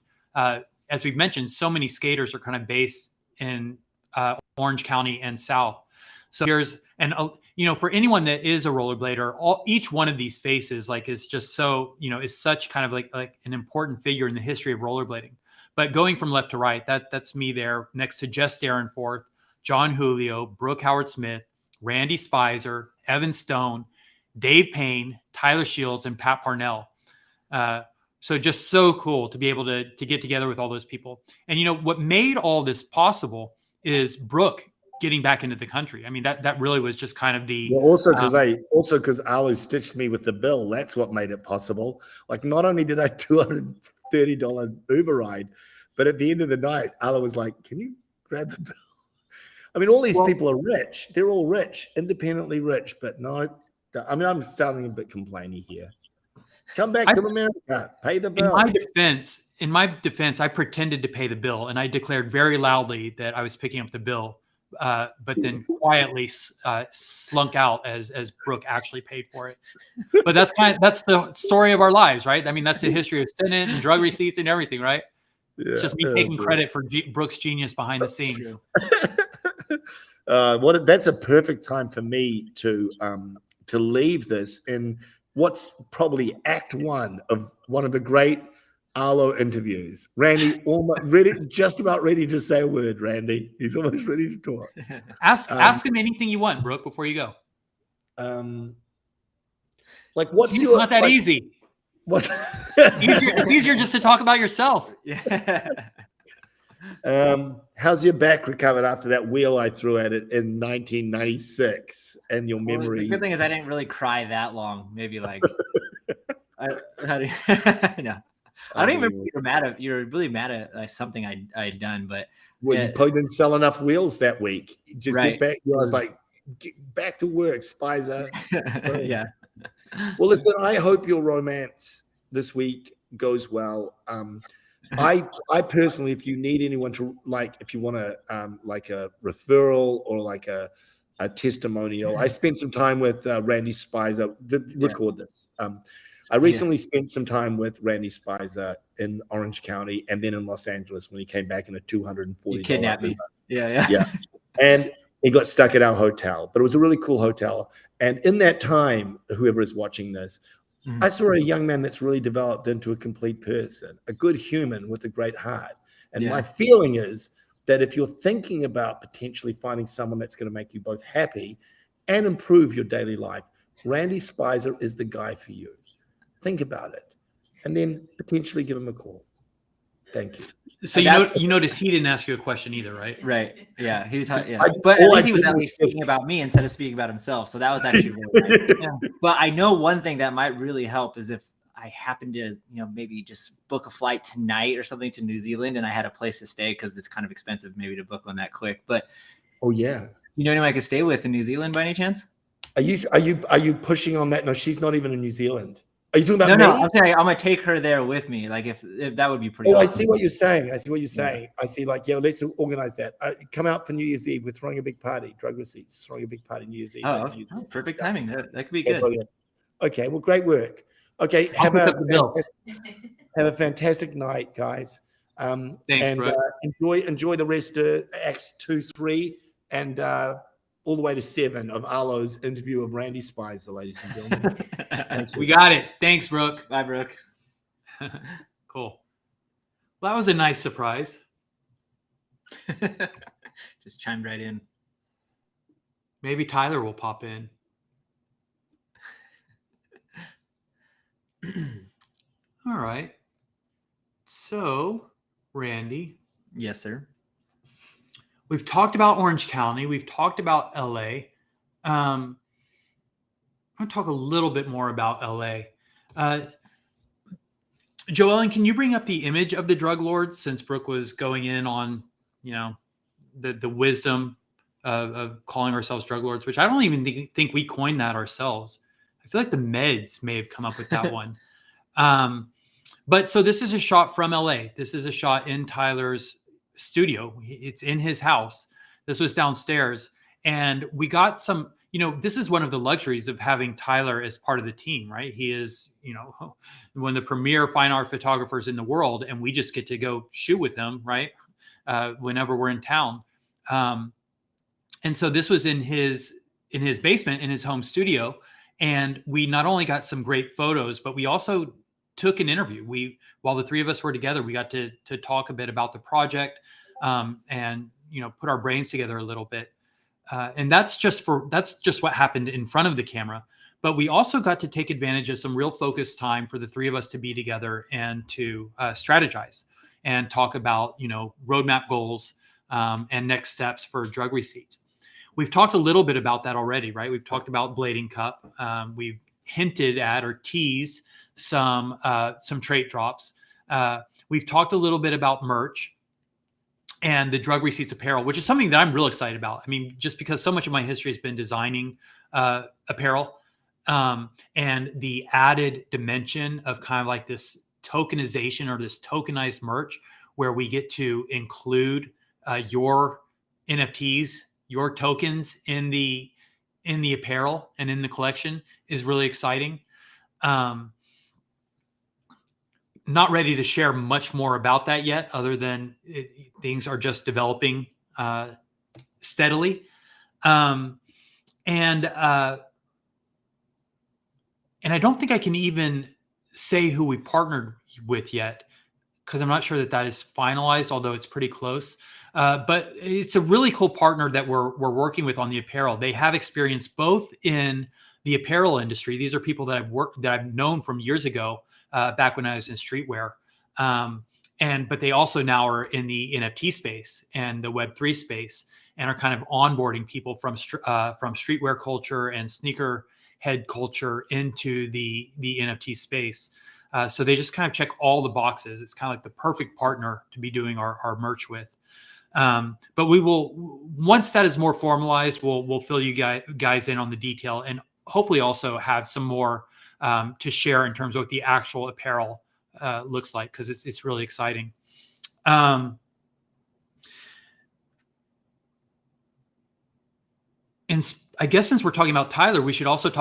as we've mentioned, so many skaters are kind of based in Orange County and South. So for anyone that is a rollerblader, each one of these faces is just so, is such kind of like an important figure in the history of rollerblading. But going from left to right, that's me there next to Jess Darenforth, John Julio, Brooke Howard-Smith, Randy Spicer, Evan Stone, Dave Payne, Tyler Shields, and Pat Parnell. So just so cool to be able to get together with all those people. And what made all this possible is Brooke getting back into the country. I mean, that really was just kind of the also because Arlo stitched me with the bill. That's what made it possible. Like, not only did I $230 Uber ride, but at the end of the night, Arlo was like, "Can you grab the bill?" I mean, all these people are rich. They're all rich, independently rich, but no. I mean, I'm sounding a bit complainy here. Come back to America, pay the bill. In my defense, I pretended to pay the bill, and I declared very loudly that I was picking up the bill, but then quietly slunk out as Brooke actually paid for it. But that's the story of our lives, right? I mean, that's the history of Senate and drug receipts and everything, right? Yeah, it's just me taking credit for Brooke's genius behind the scenes. That's a perfect time for me to leave this in what's probably act one of one of the great Arlo interviews. Randy just about ready to say a word. Randy, he's almost ready to talk. Ask him anything you want, Brooke, before you go. It's not that easy. What? It's easier just to talk about yourself. Yeah. How's your back recovered after that wheel I threw at it in 1996? And your memory? The good thing is I didn't really cry that long. Maybe I don't even remember you're really mad at something I'd done, but you probably didn't sell enough wheels that week. Just right. Get back. I was like, get back to work, Spicer. Yeah. Well, listen, I hope your romance this week goes well. I personally, if you need anyone to if you want a a referral or a testimonial, I spent some time with Randy Spicer. Record this. I recently spent some time with Randy Spicer in Orange County and then in Los Angeles when he came back in a $240. He kidnapped me. Yeah. And he got stuck at our hotel, but it was a really cool hotel. And in that time, whoever is watching this, I saw a young man that's really developed into a complete person, a good human with a great heart. And my feeling is that if you're thinking about potentially finding someone that's going to make you both happy and improve your daily life, Randy Spicer is the guy for you. Think about it, and then potentially give him a call. Thank you. So you notice he didn't ask you a question either, right? Right. Yeah. He was. But at least he was at least speaking about me instead of speaking about himself. So that was actually really nice. But I know one thing that might really help is if I happen to, maybe just book a flight tonight or something to New Zealand, and I had a place to stay because it's kind of expensive maybe to book one that quick. But anyone I could stay with in New Zealand by any chance? Are you pushing on that? No, she's not even in New Zealand. Are you talking about me? No, I'm saying I'm gonna take her there with me. If that would be pretty. Awesome. I see what you're saying. I see let's organize that. Come out for New Year's Eve. We're throwing a big party. Drug receipts. Throwing a big party New Year's Eve. Perfect timing. That could be good. Okay. Well, great work. Okay. Have a fantastic night, guys. Thanks, and Brooke. Enjoy the rest of Acts 2, 3, and all the way to 7 of Arlo's interview of Randy Spicer, ladies and gentlemen. We got it. Thanks, Brooke. Bye, Brooke. Cool. Well, that was a nice surprise. Just chimed right in. Maybe Tyler will pop in. All right. So, Randy. Yes, sir. We've talked about Orange County. We've talked about LA. I'm going to talk a little bit more about LA. Joellen, can you bring up the image of the drug lords since Brooke was going in on, the wisdom of calling ourselves drug lords, which I don't even think we coined that ourselves. I feel like the Meds may have come up with that one. But so this is a shot from LA. This is a shot in Tyler's studio. It's in his house. This was downstairs. And we got some, this is one of the luxuries of having Tyler as part of the team, right? He is, one of the premier fine art photographers in the world, and we just get to go shoot with him, right? Whenever we're in town. And so this was in his basement, in his home studio. And we not only got some great photos, but we also took an interview. While the three of us were together, we got to talk a bit about the project, and, put our brains together a little bit. And that's just what happened in front of the camera. But we also got to take advantage of some real focused time for the three of us to be together and to strategize and talk about, roadmap goals, and next steps for drug receipts. We've talked a little bit about that already, right? We've talked about Blading Cup. We've hinted at or teased some trait drops. We've talked a little bit about merch and the drug receipts apparel, which is something that I'm real excited about. I mean, just because so much of my history has been designing apparel, and the added dimension of kind of like this tokenization or this tokenized merch where we get to include your NFTs, your tokens in the apparel and in the collection is really exciting. Not ready to share much more about that yet, other than things are just developing steadily. And I don't think I can even say who we partnered with yet, because I'm not sure that is finalized, although it's pretty close. But it's a really cool partner that we're working with on the apparel. They have experience both in the apparel industry. These are people that I've known from years ago, back when I was in streetwear. But they also now are in the NFT space and the Web3 space, and are kind of onboarding people from streetwear culture and sneaker head culture into the NFT space. So they just kind of check all the boxes. It's kind of like the perfect partner to be doing our merch with. But we will, once that is more formalized, we'll fill you guys in on the detail, and hopefully also have some more to share in terms of what the actual apparel looks like, because it's really exciting. And I guess since we're talking about Tyler, we should also we're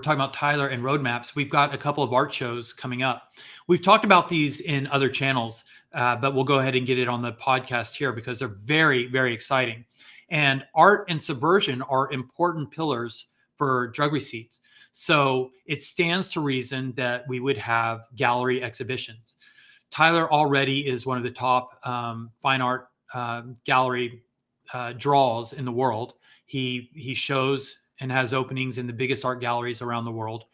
talking about Tyler and roadmaps. We've got a couple of art shows coming up. We've talked about these in other channels, but we'll go ahead and get it on the podcast here because they're very, very exciting. And art and subversion are important pillars for drug receipts. So it stands to reason that we would have gallery exhibitions. Tyler already is one of the top fine art gallery draws in the world. He shows and has openings in the biggest art galleries around the world.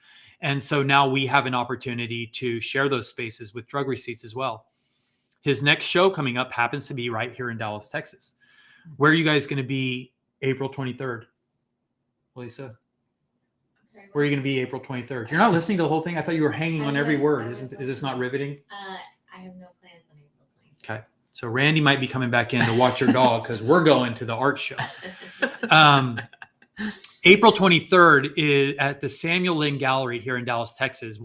And so now we have an opportunity to share those spaces with drug receipts as well. His next show coming up happens to be right here in Dallas, Texas. Where are you guys going to be April 23rd? Lisa? Where are you going to be April 23rd? You're not listening to the whole thing? I thought you were hanging on every word. Is this not riveting? I have no plans on April 23rd. Okay. So Randy might be coming back in to watch your dog because we're going to the art show. April 23rd is at the Samuel Lynn Gallery here in Dallas, Texas.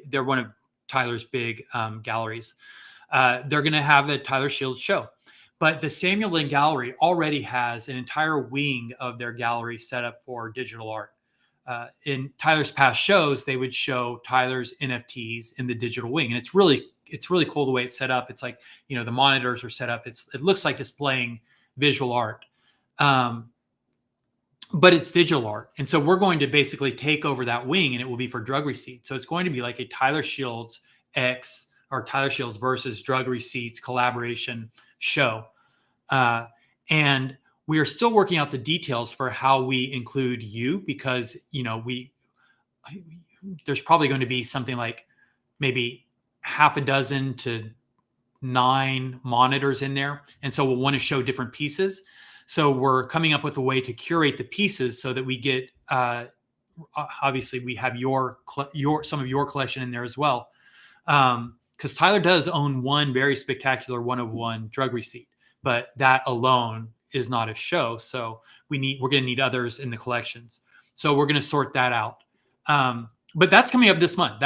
They're one of Tyler's big galleries. They're going to have a Tyler Shields show. But the Samuel Lynn Gallery already has an entire wing of their gallery set up for digital art. In Tyler's past shows, they would show Tyler's NFTs in the digital wing. And it's really cool the way it's set up. It's like, the monitors are set up. It looks like displaying visual art. But it's digital art. And so we're going to basically take over that wing, and it will be for drug receipts. So it's going to be like a Tyler Shields or Tyler Shields versus drug receipts collaboration show. And we are still working out the details for how we include you, because, there's probably going to be something like maybe half a dozen to 9 monitors in there. And so we'll want to show different pieces. So we're coming up with a way to curate the pieces so that we get, obviously we have some of your collection in there as well. Because Tyler does own one very spectacular 101 drug receipt, but that alone is not a show. So we're going to need others in the collections. So we're going to sort that out. But that's coming up this month.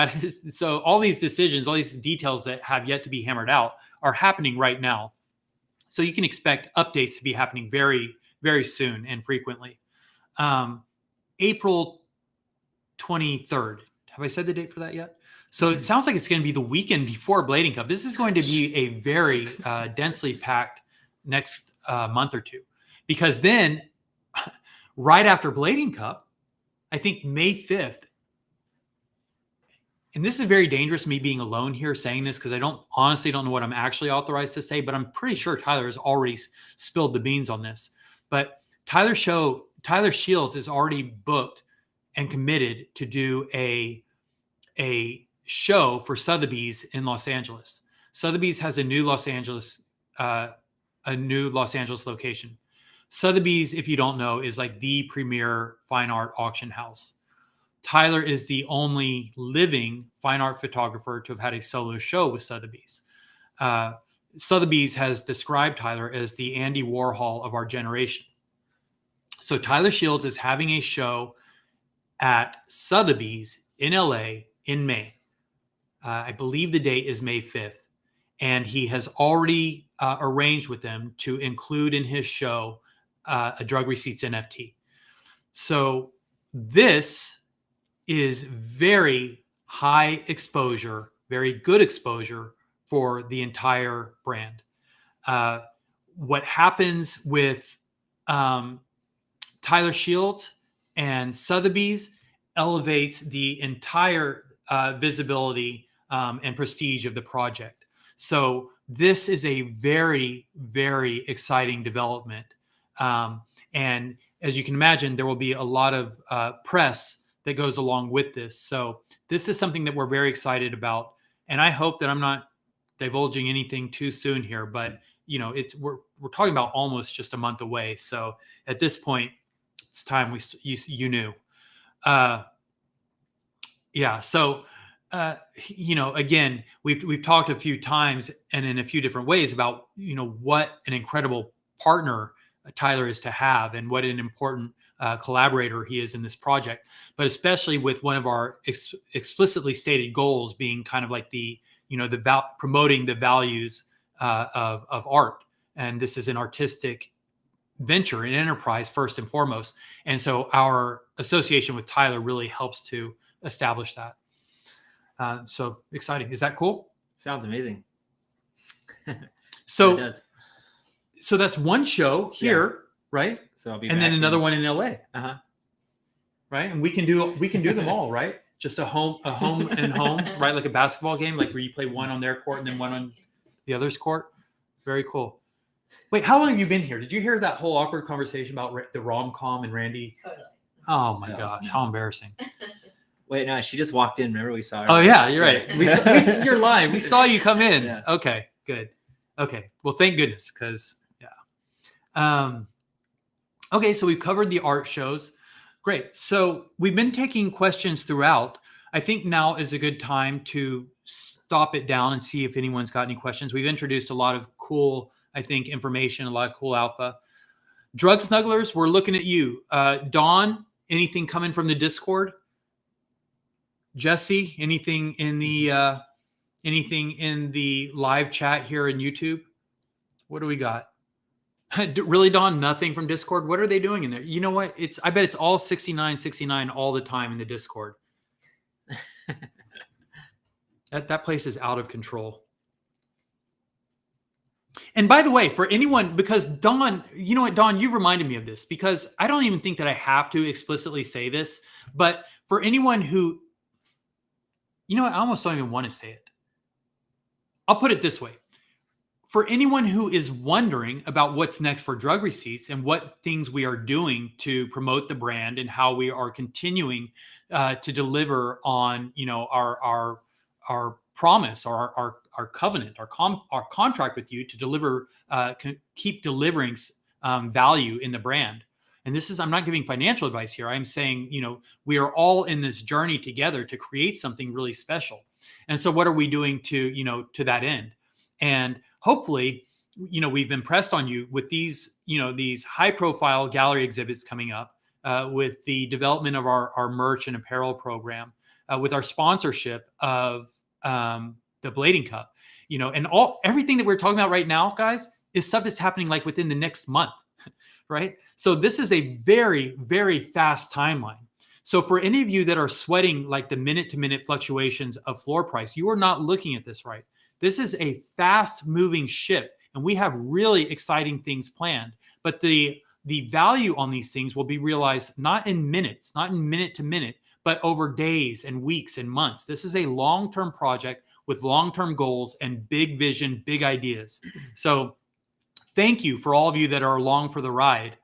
So all these decisions, all these details that have yet to be hammered out are happening right now. So you can expect updates to be happening very, very soon and frequently. April 23rd. Have I said the date for that yet? So it sounds like it's going to be the weekend before Blading Cup. This is going to be a very densely packed next month or two, because then right after Blading Cup, I think May 5th, and this is very dangerous, me being alone here saying this, because I honestly don't know what I'm actually authorized to say, but I'm pretty sure Tyler has already spilled the beans on this. But Tyler Shields is already booked and committed to do a show for Sotheby's in Los Angeles. Sotheby's has a new Los Angeles location. Sotheby's, if you don't know, is like the premier fine art auction house. Tyler is the only living fine art photographer to have had a solo show with Sotheby's. Sotheby's has described Tyler as the Andy Warhol of our generation. So Tyler Shields is having a show at Sotheby's in LA in May. I believe the date is May 5th. And he has already arranged with them to include in his show a Drug Receipts NFT. So this is very high exposure, very good exposure for the entire brand. What happens with Tyler Shields and Sotheby's elevates the entire visibility and prestige of the project. So this is a very, very exciting development. And as you can imagine, there will be a lot of press that goes along with this. So this is something that we're very excited about. And I hope that I'm not divulging anything too soon here, but we're talking about almost just a month away. So at this point, it's time you knew. Yeah. So, again, we've talked a few times and in a few different ways about, what an incredible partner Tyler is to have and what an important collaborator he is in this project, but especially with one of our explicitly stated goals being kind of like promoting the values of art. And this is an artistic venture, an enterprise first and foremost. And so our association with Tyler really helps to establish that. So exciting. Is that cool? Sounds amazing. So, it does. So that's one show here, right? So I'll be and then another one in LA. Right? And we can do them all, right? Just a home and home, right? Like a basketball game, like where you play one on their court and then one on the other's court. Very cool. Wait, how long have you been here? Did you hear that whole awkward conversation about the rom-com and Randy? Totally. Oh my gosh, how embarrassing. Wait, no, she just walked in. Remember we saw her? Oh yeah, you're right. You're lying. We saw you come in. Yeah. Okay, good. Okay, well, thank goodness, because okay, so we've covered the art shows. Great. So we've been taking questions throughout. I think now is a good time to stop it down and see if anyone's got any questions. We've introduced a lot of cool, I think, information, a lot of cool alpha. Drug snugglers, we're looking at you. Dawn, anything coming from the Discord? Jesse, anything in the live chat here in YouTube? What do we got? Really, Dawn? Nothing from Discord? What are they doing in there? You know what? I bet it's all 69 all the time in the Discord. That place is out of control. And by the way, for anyone, because Dawn, you know what, Dawn, you've reminded me of this, because I don't even think that I have to explicitly say this, but for anyone who, you know what, I almost don't even want to say it. I'll put it this way. For anyone who is wondering about what's next for Drug Receipts and what things we are doing to promote the brand and how we are continuing to deliver on, our promise, our covenant, our contract with you to deliver, keep delivering value in the brand. And this is, I'm not giving financial advice here. I'm saying, we are all in this journey together to create something really special. And so what are we doing to that end? And hopefully, we've impressed on you with these high profile gallery exhibits coming up, with the development of our merch and apparel program, with our sponsorship of the Blading Cup, and everything that we're talking about right now, guys, is stuff that's happening like within the next month, right? So this is a very, very fast timeline. So for any of you that are sweating like the minute to minute fluctuations of floor price, you are not looking at this right. This is a fast moving ship, and we have really exciting things planned. But the value on these things will be realized not in minutes, not in minute to minute, but over days and weeks and months. This is a long-term project with long-term goals and big vision, big ideas. So thank you for all of you that are along for the ride.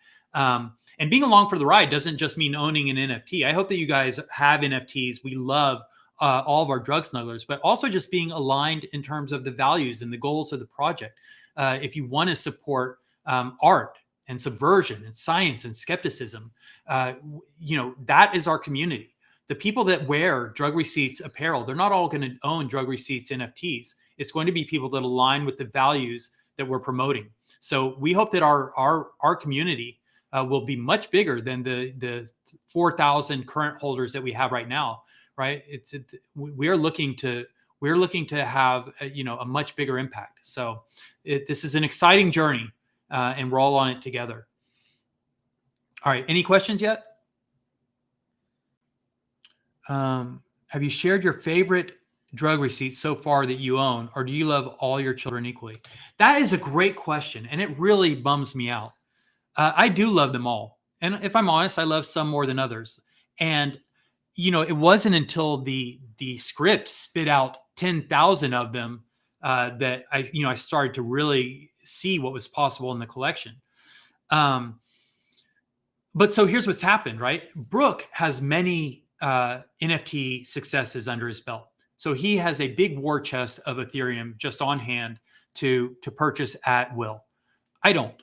And being along for the ride doesn't just mean owning an NFT. I hope that you guys have NFTs. We love all of our drug snugglers, but also just being aligned in terms of the values and the goals of the project. If you want to support art and subversion and science and skepticism, that is our community. The people that wear Drug Receipts apparel, they're not all going to own Drug Receipts NFTs. It's going to be people that align with the values that we're promoting. So we hope that our community will be much bigger than the 4,000 current holders that we have right now. Right? We're looking to have a much bigger impact. So this is an exciting journey, and we're all on it together. All right. Any questions yet? Have you shared your favorite drug receipts so far that you own, or do you love all your children equally? That is a great question, and it really bums me out. I do love them all. And if I'm honest, I love some more than others. And, it wasn't until the script spit out 10,000 of them that I started to really see what was possible in the collection. But so here's what's happened, right? Brooke has many NFT successes under his belt. So he has a big war chest of Ethereum just on hand to purchase at will. I don't.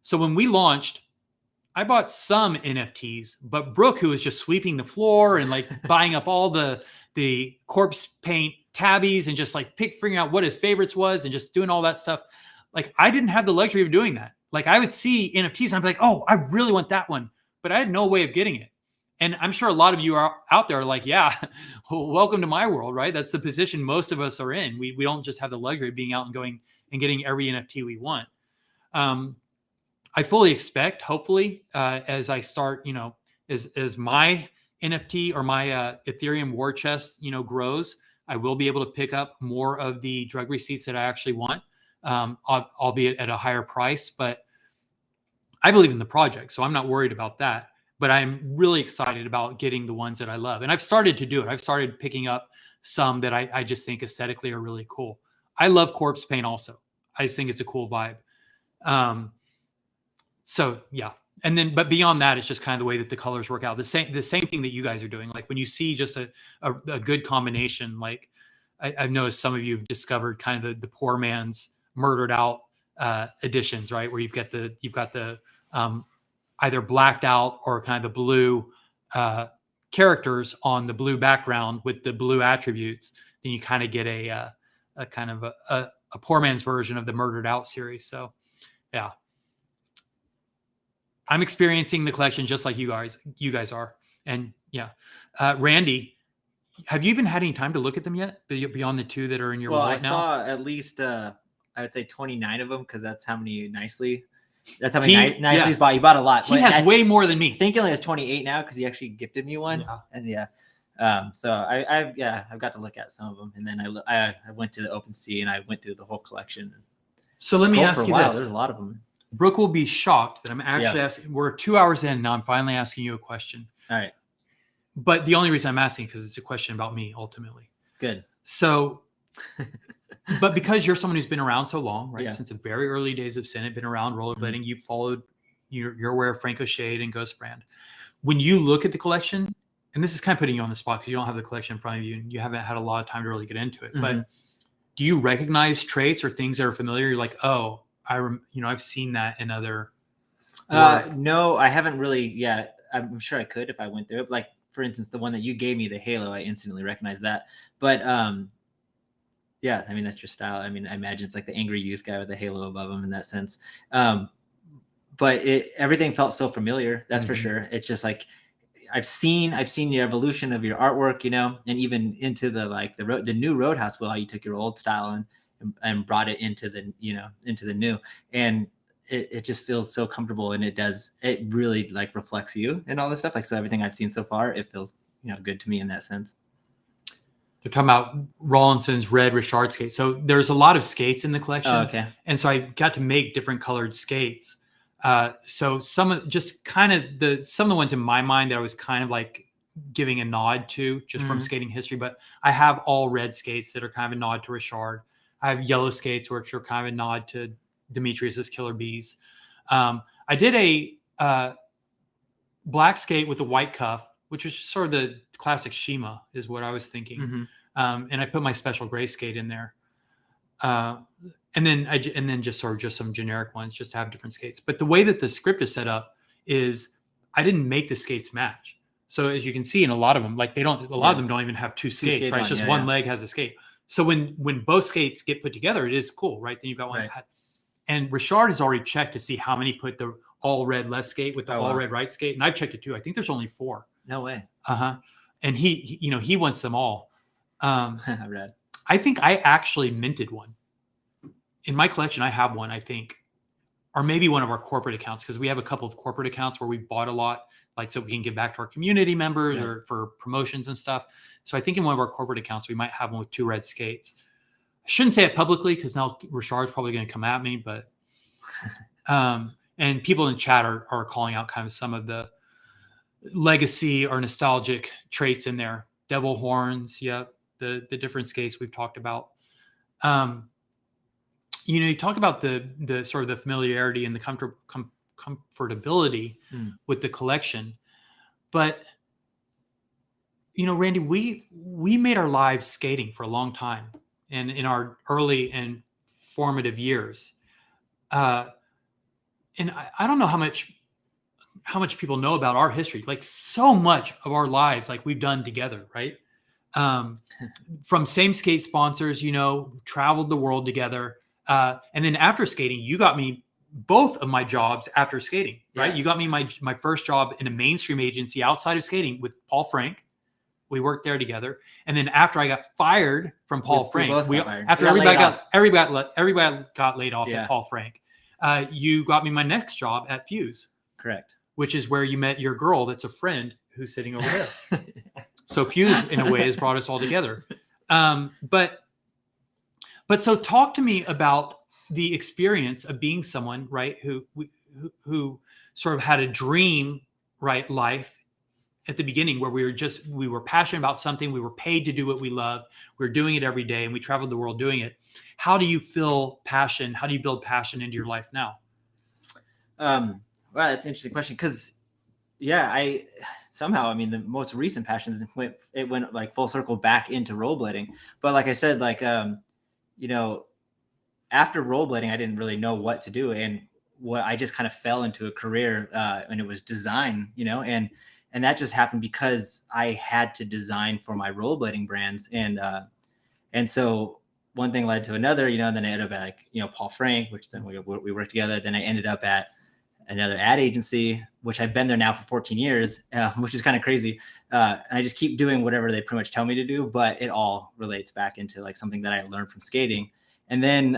So when we launched, I bought some NFTs, but Brooke, who was just sweeping the floor and like buying up all the corpse paint tabbies and just like figuring out what his favorites was and just doing all that stuff. Like I didn't have the luxury of doing that. Like I would see NFTs and I'd be like, oh, I really want that one, but I had no way of getting it. And I'm sure a lot of you are out there like, yeah, welcome to my world, right? That's the position most of us are in. We don't just have the luxury of being out and going and getting every NFT we want. I fully expect, hopefully, as I start, as my NFT or my Ethereum war chest, grows, I will be able to pick up more of the drug receipts that I actually want, albeit at a higher price. But I believe in the project, so I'm not worried about that. But I'm really excited about getting the ones that I love. And I've started to do it. I've started picking up some that I just think aesthetically are really cool. I love corpse paint also. I just think it's a cool vibe. So yeah. And then, but beyond that, it's just kind of the way that the colors work out. The same thing that you guys are doing. Like when you see just a good combination, like I've noticed some of you have discovered kind of the poor man's murdered out editions, right? Where you've got the either blacked out or kind of the blue characters on the blue background with the blue attributes. Then you kind of get a kind of a poor man's version of the murdered out series. So yeah. I'm experiencing the collection just like you guys are. And yeah, Randy, have you even had any time to look at them yet beyond the two that are in your wallet now? Well, I saw at least, I would say 29 of them. Cause that's how many nicely he's bought. He bought a lot. He has way more than me. I think he only has 28 now. Cause he actually gifted me one. Yeah. And yeah. So I've got to look at some of them. And then I went to the OpenSea and I went through the whole collection. So let me ask you this. There's a lot of them. Brooke will be shocked that I'm actually asking. We're 2 hours in now. I'm finally asking you a question. All right. But the only reason I'm asking because it's a question about me ultimately. Good. So, but because you're someone who's been around so long, right? Yeah. Since the very early days of Senate, been around rollerblading, you've followed. You're aware of Franco Shade and Ghost Brand. When you look at the collection, and this is kind of putting you on the spot because you don't have the collection in front of you and you haven't had a lot of time to really get into it. But do you recognize traits or things that are familiar? You're like, oh. I've seen that in other. No, I haven't really yet. I'm sure I could if I went through it. Like for instance, the one that you gave me, the Halo, I instantly recognized that. But yeah, I mean that's your style. I mean, I imagine it's like the angry youth guy with the halo above him in that sense. But everything felt so familiar. That's for sure. It's just like I've seen the evolution of your artwork, and even into the new Roadhouse. Well, how you took your old style and brought it into the new, and it just feels so comfortable, and it really like reflects you and all this stuff. Like, so everything I've seen so far, it feels, good to me in that sense. They're talking about Rawlinson's red Richard skate. So there's a lot of skates in the collection. Oh, okay. And so I got to make different colored skates. So some of the ones in my mind that I was kind of like giving a nod to just from skating history, but I have all red skates that are kind of a nod to Richard. I have yellow skates, which are kind of a nod to Demetrius's Killer Bees. I did a black skate with a white cuff, which was just sort of the classic Shima is what I was thinking. And I put my special gray skate in there. And then just some generic ones just to have different skates. But the way that the script is set up is I didn't make the skates match. So as you can see in a lot of them, like a lot of them don't even have two skates, right? It's just one leg has a skate. So when both skates get put together, it is cool, right? Then you've got one. Right. And Richard has already checked to see how many put the all red left skate with the all red right skate. And I've checked it too. I think there's only 4. No way. And he wants them all. Red. I think I actually minted one. In my collection, I have one, I think, or maybe one of our corporate accounts, because we have a couple of corporate accounts where we bought a lot, like so we can give back to our community members or for promotions and stuff. So I think in one of our corporate accounts, we might have one with 2 red skates. I shouldn't say it publicly because now Richard's probably going to come at me, but and people in chat are calling out kind of some of the legacy or nostalgic traits in there. Devil horns, the different skates we've talked about. You talk about the sort of the familiarity and the comfortability with the collection, but Randy, we made our lives skating for a long time, and in our early and formative years, and I don't know how much people know about our history. Like so much of our lives, like we've done together, right? From same skate sponsors, traveled the world together. And then after skating, you got me both of my jobs after skating, right? Yeah. You got me my first job in a mainstream agency outside of skating with Paul Frank. We worked there together. And then after I got fired from Paul Frank, everybody got laid off at Paul Frank. You got me my next job at Fuse. Correct. Which is where you met your girl that's a friend who's sitting over there. So Fuse, in a way, has brought us all together. But so talk to me about the experience of being someone, right, who sort of had a dream, right, life at the beginning where we were passionate about something. We were paid to do what we love. We were doing it every day, and we traveled the world doing it. How do you feel passion? How do you build passion into your life now? Wow, that's an interesting question. Because, the most recent passions went like full circle back into rollerblading. But like I said, like after rollerblading, I didn't really know what to do, and I just kind of fell into a career, and it was design, and that just happened because I had to design for my rollerblading brands, and so one thing led to another, then I ended up at Paul Frank, which then we worked together. Then I ended up at another ad agency, which I've been there now for 14 years, which is kind of crazy. And I just keep doing whatever they pretty much tell me to do, but it all relates back into like something that I learned from skating. And then,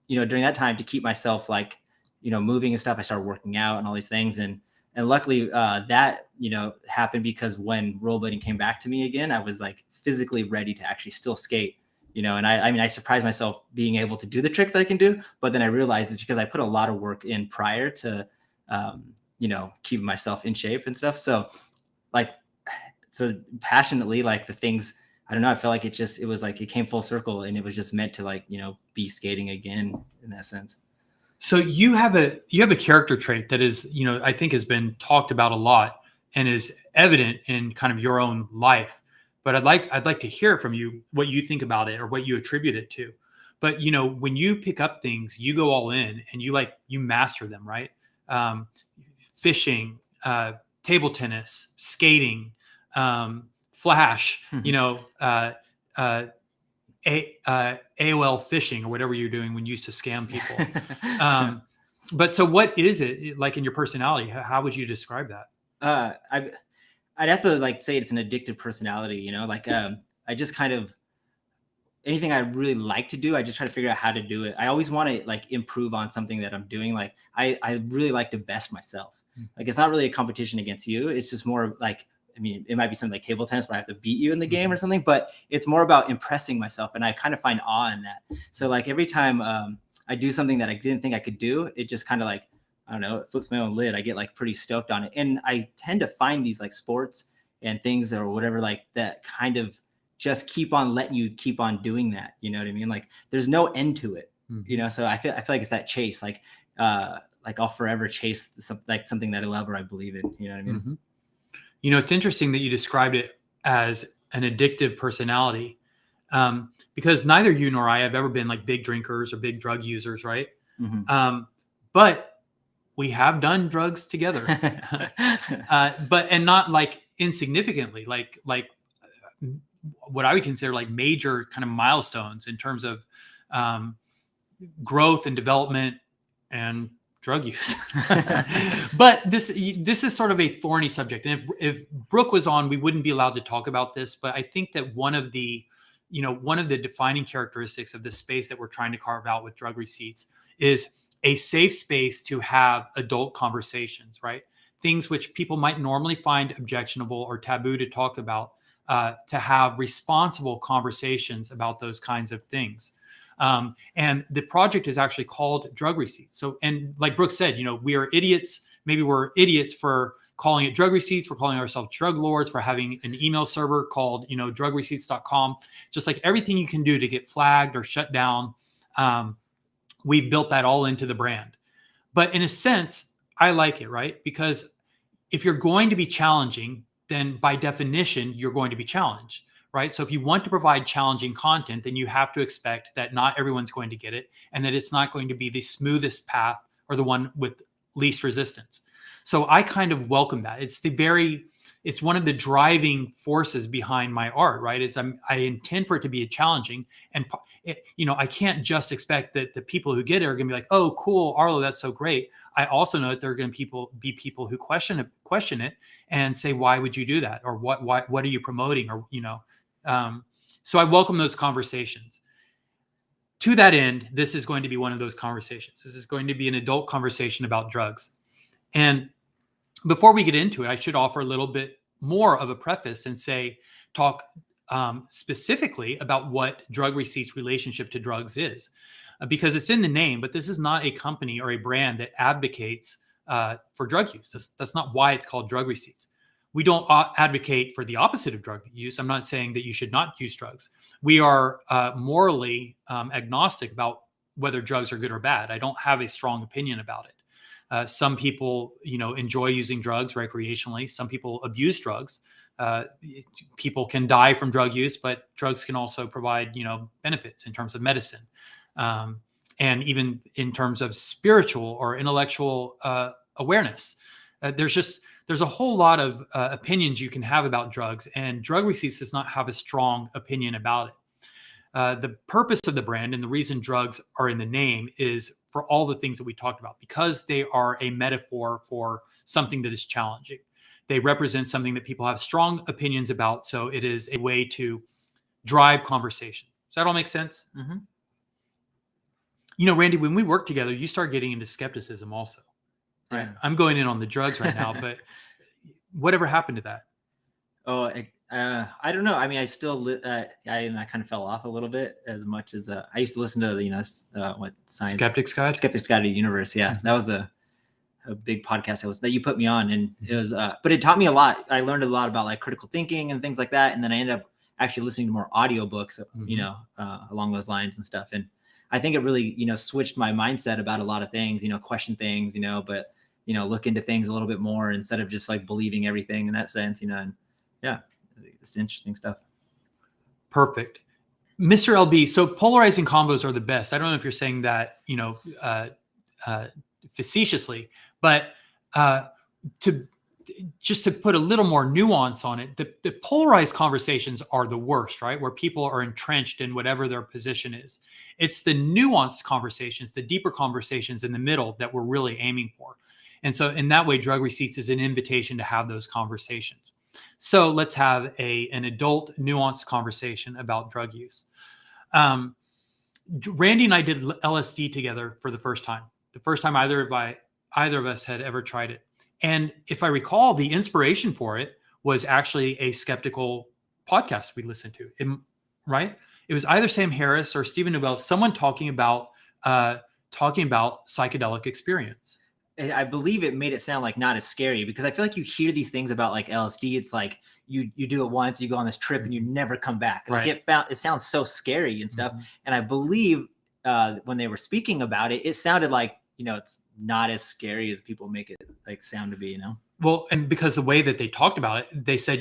during that time to keep myself moving and stuff, I started working out and all these things. And luckily that, happened because when rollerblading came back to me again, I was like physically ready to actually still skate. And I surprised myself being able to do the tricks that I can do, but then I realized it's because I put a lot of work in prior to, keeping myself in shape and stuff. So passionately, like the things, I don't know, I felt like it was like, it came full circle and it was just meant to be skating again in that sense. So you have a character trait that is, I think has been talked about a lot and is evident in kind of your own life. But I'd like to hear from you what you think about it or what you attribute it to. But when you pick up things, you go all in and you master them, right? Fishing, table tennis, skating, Flash, AOL phishing or whatever you're doing when you used to scam people. But so what is it like in your personality? How would you describe that? I'd have to say it's an addictive personality, I just kind of anything I really like to do, I just try to figure out how to do it. I always want to like improve on something that I'm doing. Like I really like to best myself. Like it's not really a competition against you. It's just more like, I mean, it might be something like table tennis where I have to beat you in the game or something, but it's more about impressing myself. And I kind of find awe in that. So like every time I do something that I didn't think I could do, it just kind of like, I don't know, it flips my own lid. I get like pretty stoked on it. And I tend to find these like sports and things or whatever, like that kind of just keep on letting you keep on doing that. You know what I mean? Like there's no end to it, you know? So I feel like it's that chase, like I'll forever chase something that I love or I believe in, you know what I mean? You know, it's interesting that you described it as an addictive personality, because neither you nor I have ever been like big drinkers or big drug users, right? But we have done drugs together, and not like insignificantly, like what I would consider like major kind of milestones in terms of growth and development and drug use. But this is sort of a thorny subject. And if Brooke was on, we wouldn't be allowed to talk about this. But I think that one of the defining characteristics of the space that we're trying to carve out with drug receipts is a safe space to have adult conversations, right? Things which people might normally find objectionable or taboo to talk about, to have responsible conversations about those kinds of things. And the project is actually called Drug Receipts. So, and like Brooke said, you know, we are idiots. Maybe we're idiots for calling it Drug Receipts. We're calling ourselves drug lords for having an email server called, you know, drugreceipts.com. Just like everything you can do to get flagged or shut down, we've built that all into the brand. But in a sense, I like it, right? Because if you're going to be challenging, then by definition, you're going to be challenged. Right. So if you want to provide challenging content, then you have to expect that not everyone's going to get it and that it's not going to be the smoothest path or the one with least resistance. So I kind of welcome that. It's one of the driving forces behind my art, right? I intend for it to be challenging. And, you know, I can't just expect that the people who get it are going to be like, oh, cool, Arlo, that's so great. I also know that there are going to be people who question it and say, why would you do that? Or what are you promoting? Or, you know, so I welcome those conversations. To that end, this is going to be one of those conversations. This is going to be an adult conversation about drugs. And before we get into it, I should offer a little bit more of a preface and talk specifically about what Drug Receipts' relationship to drugs is, because it's in the name, but this is not a company or a brand that advocates for drug use. That's not why it's called Drug Receipts. We don't advocate for the opposite of drug use. I'm not saying that you should not use drugs. We are morally agnostic about whether drugs are good or bad. I don't have a strong opinion about it. Some people, you know, enjoy using drugs recreationally. Some people abuse drugs. People can die from drug use, but drugs can also provide, you know, benefits in terms of medicine, and even in terms of spiritual or intellectual awareness. There's a whole lot of opinions you can have about drugs, and Drug Receipts does not have a strong opinion about it. The purpose of the brand and the reason drugs are in the name is for all the things that we talked about, because they are a metaphor for something that is challenging. They represent something that people have strong opinions about, so it is a way to drive conversation. Does that all make sense? Mm-hmm. You know, Randy, when we work together, you start getting into skepticism also. Right. Yeah. I'm going in on the drugs right now, but whatever happened to that? Oh, I don't know. I mean, I still, I kind of fell off a little bit as much as I used to listen to, you know, what science Skeptic's Guide of the Universe. Yeah. That was a big podcast that you put me on, and it was, but it taught me a lot. I learned a lot about like critical thinking and things like that. And then I ended up actually listening to more audiobooks, you know, along those lines and stuff. And I think it really, you know, switched my mindset about a lot of things, you know, question things, you know, but, you know, look into things a little bit more instead of just like believing everything in that sense, you know, and yeah, it's interesting stuff. Perfect. Mr. LB, so polarizing combos are the best. I don't know if you're saying that, you know, facetiously, but to put a little more nuance on it, the polarized conversations are the worst, right? Where people are entrenched in whatever their position is. It's the nuanced conversations, the deeper conversations in the middle that we're really aiming for. And so in that way, Drug Receipts is an invitation to have those conversations. So let's have an adult nuanced conversation about drug use. Randy and I did LSD together for the first time. The first time either of us had ever tried it. And if I recall, the inspiration for it was actually a skeptical podcast we listened to. Right? It was either Sam Harris or Stephen Newell, someone talking about psychedelic experience. I believe it made it sound like not as scary, because I feel like you hear these things about like LSD. It's like you do it once, you go on this trip and you never come back. Like it sounds so scary and stuff. And I believe when they were speaking about it, it sounded like, it's not as scary as people make it like sound to be, Well, and because the way that they talked about it, they said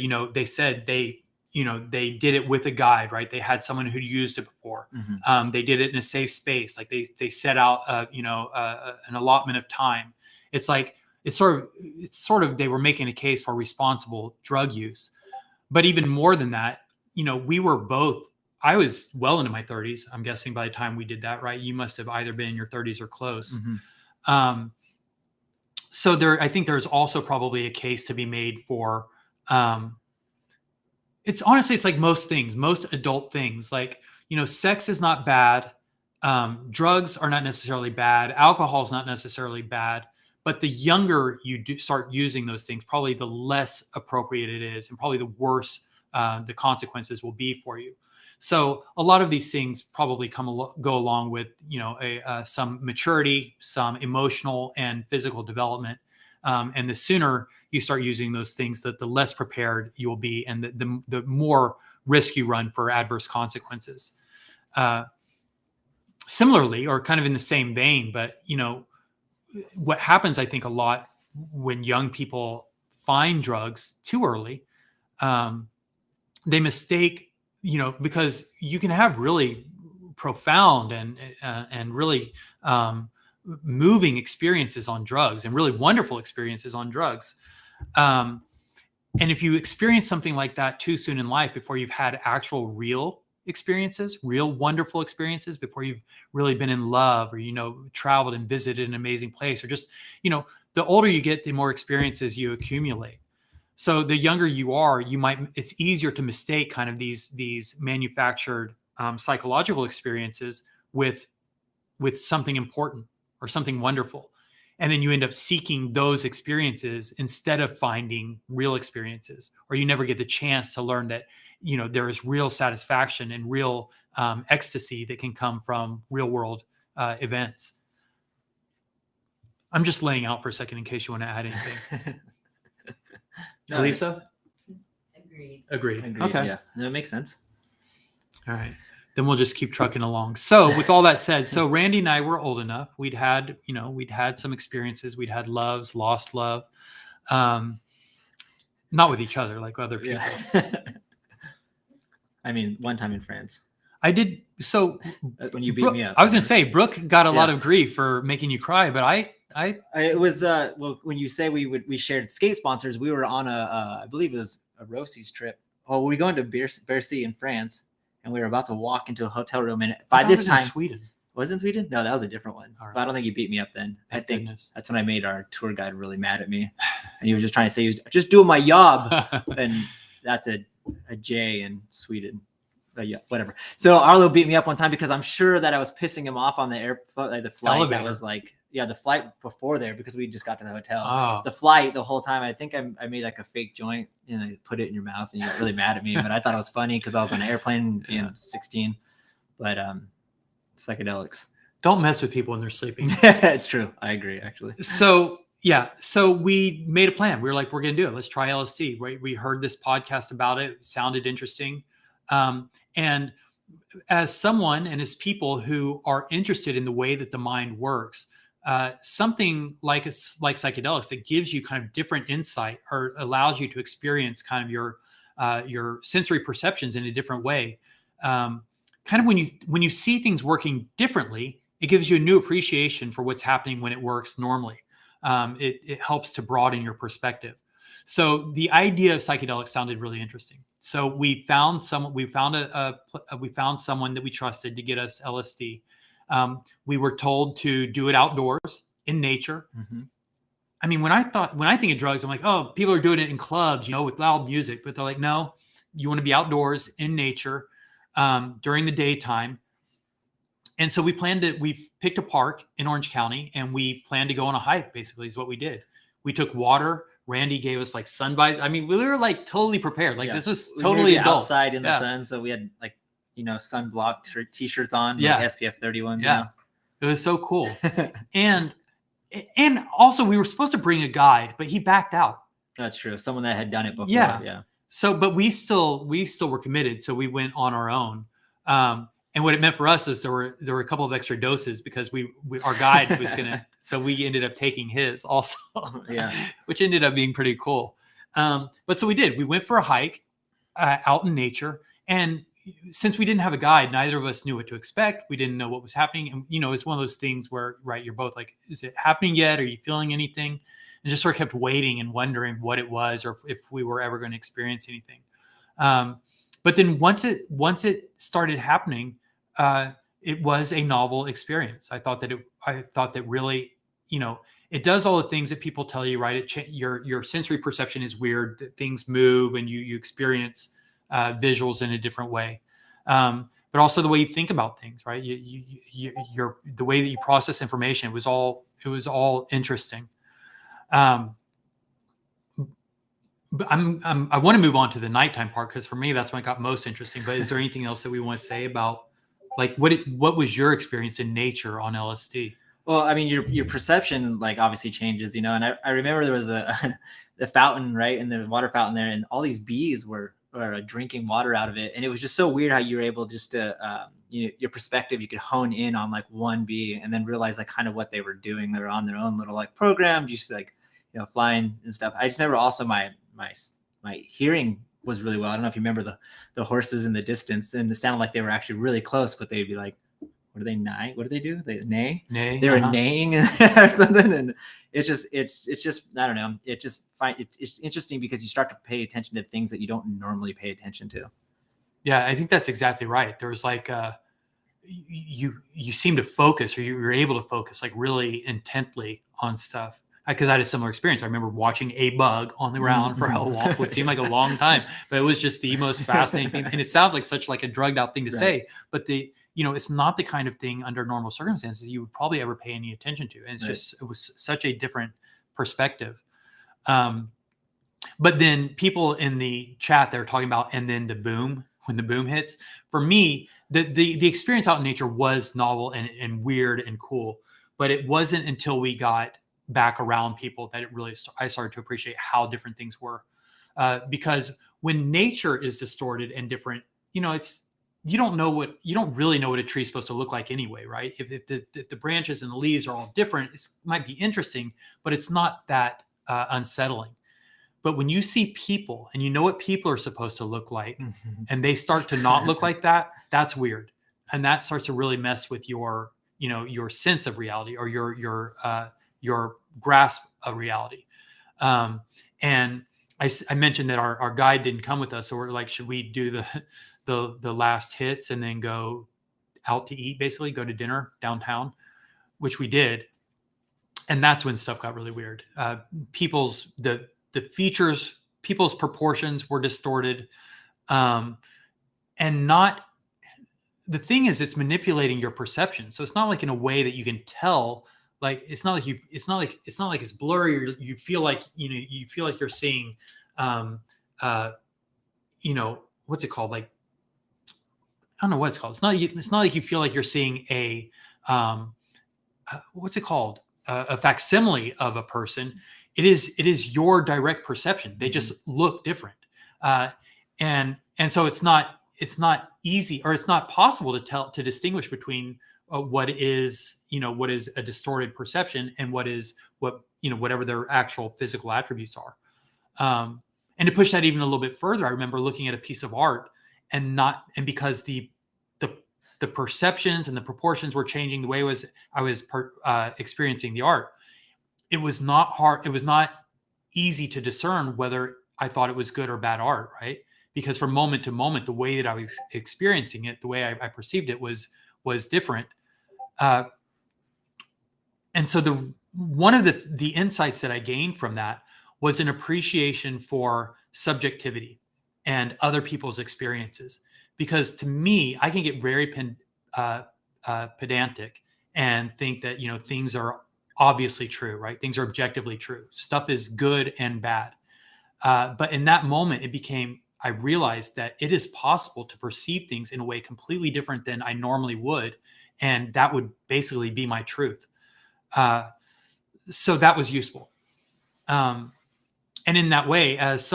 they did it with a guide, right? They had someone who used it before. They did it in a safe space. Like they set out, an allotment of time. It's like, it's sort of, they were making a case for responsible drug use. But even more than that, I was well into my 30s. I'm guessing by the time we did that, right? You must have either been in your 30s or close. So I think there's also probably a case to be made for, it's like most things, most adult things, like, sex is not bad. Drugs are not necessarily bad. Alcohol is not necessarily bad. But the younger you do start using those things, probably the less appropriate it is, and probably the worse the consequences will be for you. So a lot of these things probably go along with, some maturity, some emotional and physical development. And the sooner you start using those things, the less prepared you will be, and the more risk you run for adverse consequences. Similarly, or kind of in the same vein, but, what happens, I think, a lot when young people find drugs too early, they mistake, because you can have really profound and really moving experiences on drugs, and really wonderful experiences on drugs. And if you experience something like that too soon in life, before you've had actual real experiences, real wonderful experiences, before you've really been in love, or traveled and visited an amazing place, or just the older you get, the more experiences you accumulate. So the younger you are, it's easier to mistake kind of these manufactured psychological experiences with something important or something wonderful, and then you end up seeking those experiences instead of finding real experiences, or you never get the chance to learn that there is real satisfaction and real ecstasy that can come from real world events. I'm just laying out for a second in case you want to add anything. No, Lisa? Agreed. Okay. Yeah, that makes sense. All right. Then we'll just keep trucking along. So with all that said, so Randy and I were old enough. We'd had some experiences. We'd had loves, lost love. Not with each other, like other people. Yeah. I mean, one time in France. I did. So when you beat me up, I was going to say, Brooke got a lot of grief for making you cry, but it was, well, when you say we shared skate sponsors, we were on I believe it was a Rossi's trip. Oh, we were going to Bercy in France, and we were about to walk into a hotel room. And by this time, Sweden. Was it in Sweden? No, that was a different one. Right. But I don't think you beat me up then. Thank I think goodness. That's when I made our tour guide really mad at me. And he was just trying to say, he was just doing my job. And that's a J in Sweden. Yeah, whatever. So Arlo beat me up one time because I'm sure that I was pissing him off on the the flight. Elevator. That was like, the flight before there, because we just got to the hotel. Oh. The flight, the whole time, I think I made like a fake joint and I put it in your mouth, and you got really mad at me. But I thought it was funny because I was on an airplane being 16. But psychedelics. Don't mess with people when they're sleeping. It's true. I agree, actually. So we made a plan. We were like, we're going to do it. Let's try LSD. Right? We heard this podcast about it. It sounded interesting. And as someone and as people who are interested in the way that the mind works, something like psychedelics that gives you kind of different insight, or allows you to experience kind of your sensory perceptions in a different way. Kind of when you see things working differently, it gives you a new appreciation for what's happening when it works normally. It helps to broaden your perspective. So the idea of psychedelics sounded really interesting. So we found someone that we trusted to get us LSD. We were told to do it outdoors in nature. Mm-hmm. I mean, when I think of drugs, I'm like, oh, people are doing it in clubs, with loud music, but they're like, no, you want to be outdoors in nature. during the daytime. And so we picked a park in Orange County, and we planned to go on a hike, basically, is what we did. We took water. Randy gave us like sun visors. I mean, we were like totally prepared. Like this was totally adult. Outside in the sun. So we had like, sunblock t-shirts on, like SPF 31. Yeah. It was so cool. and also we were supposed to bring a guide, but he backed out. That's true. Someone that had done it before. Yeah. So, but we still were committed. So we went on our own. And what it meant for us is there were a couple of extra doses because our guide was so we ended up taking his also, which ended up being pretty cool. But so we did. We went for a hike out in nature, and since we didn't have a guide, neither of us knew what to expect. We didn't know what was happening, and it's one of those things where you're both like, "Is it happening yet? Are you feeling anything?" And just sort of kept waiting and wondering what it was, or if we were ever going to experience anything. But then once it started happening, it was a novel experience. I thought that really, it does all the things that people tell you, right? Your sensory perception is weird, that things move and you experience visuals in a different way. But also the way you think about things, right? The way that you process information, it was all interesting. But I want to move on to the nighttime part, because for me, that's when it got most interesting. But is there anything else that we want to say about, like, what was your experience in nature on LSD? Well, I mean, your perception, like, obviously changes, and I remember there was the fountain, right? And the water fountain there, and all these bees were drinking water out of it. And it was just so weird how you were able just to, your perspective, you could hone in on like one bee and then realize like kind of what they were doing. They were on their own little like program, just like, flying and stuff. I just remember also my hearing was really well. I don't know if you remember the horses in the distance, and it sounded like they were actually really close, but they'd be like, what do they neigh? What do they do? They neigh. They were neighing or something. And it's just, I don't know. It's interesting because you start to pay attention to things that you don't normally pay attention to. Yeah, I think that's exactly right. There was like, you seem to focus, or you were able to focus like really intently on stuff. Because I had a similar experience. I remember watching a bug on the ground for how long, what seemed like a long time, but it was just the most fascinating thing. And it sounds like such like a drugged out thing to say, but it's not the kind of thing under normal circumstances you would probably ever pay any attention to. And it was such a different perspective. But then people in the chat, they're talking about, and then when the boom hits, for me, the experience out in nature was novel and weird and cool, but it wasn't until we got back around people that I started to appreciate how different things were. Because when nature is distorted and different, you don't really know what a tree is supposed to look like anyway, right? If the branches and the leaves are all different, it might be interesting, but it's not that unsettling. But when you see people and you know what people are supposed to look like, and they start to not look like that, that's weird. And that starts to really mess with your sense of reality, or your grasp of reality. And I mentioned that our guide didn't come with us. So we're like, should we do the last hits and then go out to eat, basically go to dinner downtown, which we did. And that's when stuff got really weird. People's proportions were distorted. And the thing is, it's manipulating your perception. So it's not like in a way that you can tell. Like it's not like it's blurry, or you feel like you're seeing what's it called, like I don't know what it's called. It's not like you feel like you're seeing a what's it called, a facsimile of a person. It is your direct perception. They just look different, and so it's not easy, or it's not possible to distinguish between what is a distorted perception and whatever their actual physical attributes are. And to push that even a little bit further, I remember looking at a piece of art and because the perceptions and the proportions were changing the way I was experiencing the art. It was not hard. It was not easy to discern whether I thought it was good or bad art, right? Because from moment to moment, the way that I was experiencing it, the way I perceived it was different. And so one of the insights that I gained from that was an appreciation for subjectivity and other people's experiences, because to me, I can get very pedantic and think that, things are obviously true, right? Things are objectively true. Stuff is good and bad. But in that moment, I realized that it is possible to perceive things in a way completely different than I normally would. And that would basically be my truth. So that was useful. And in that way, as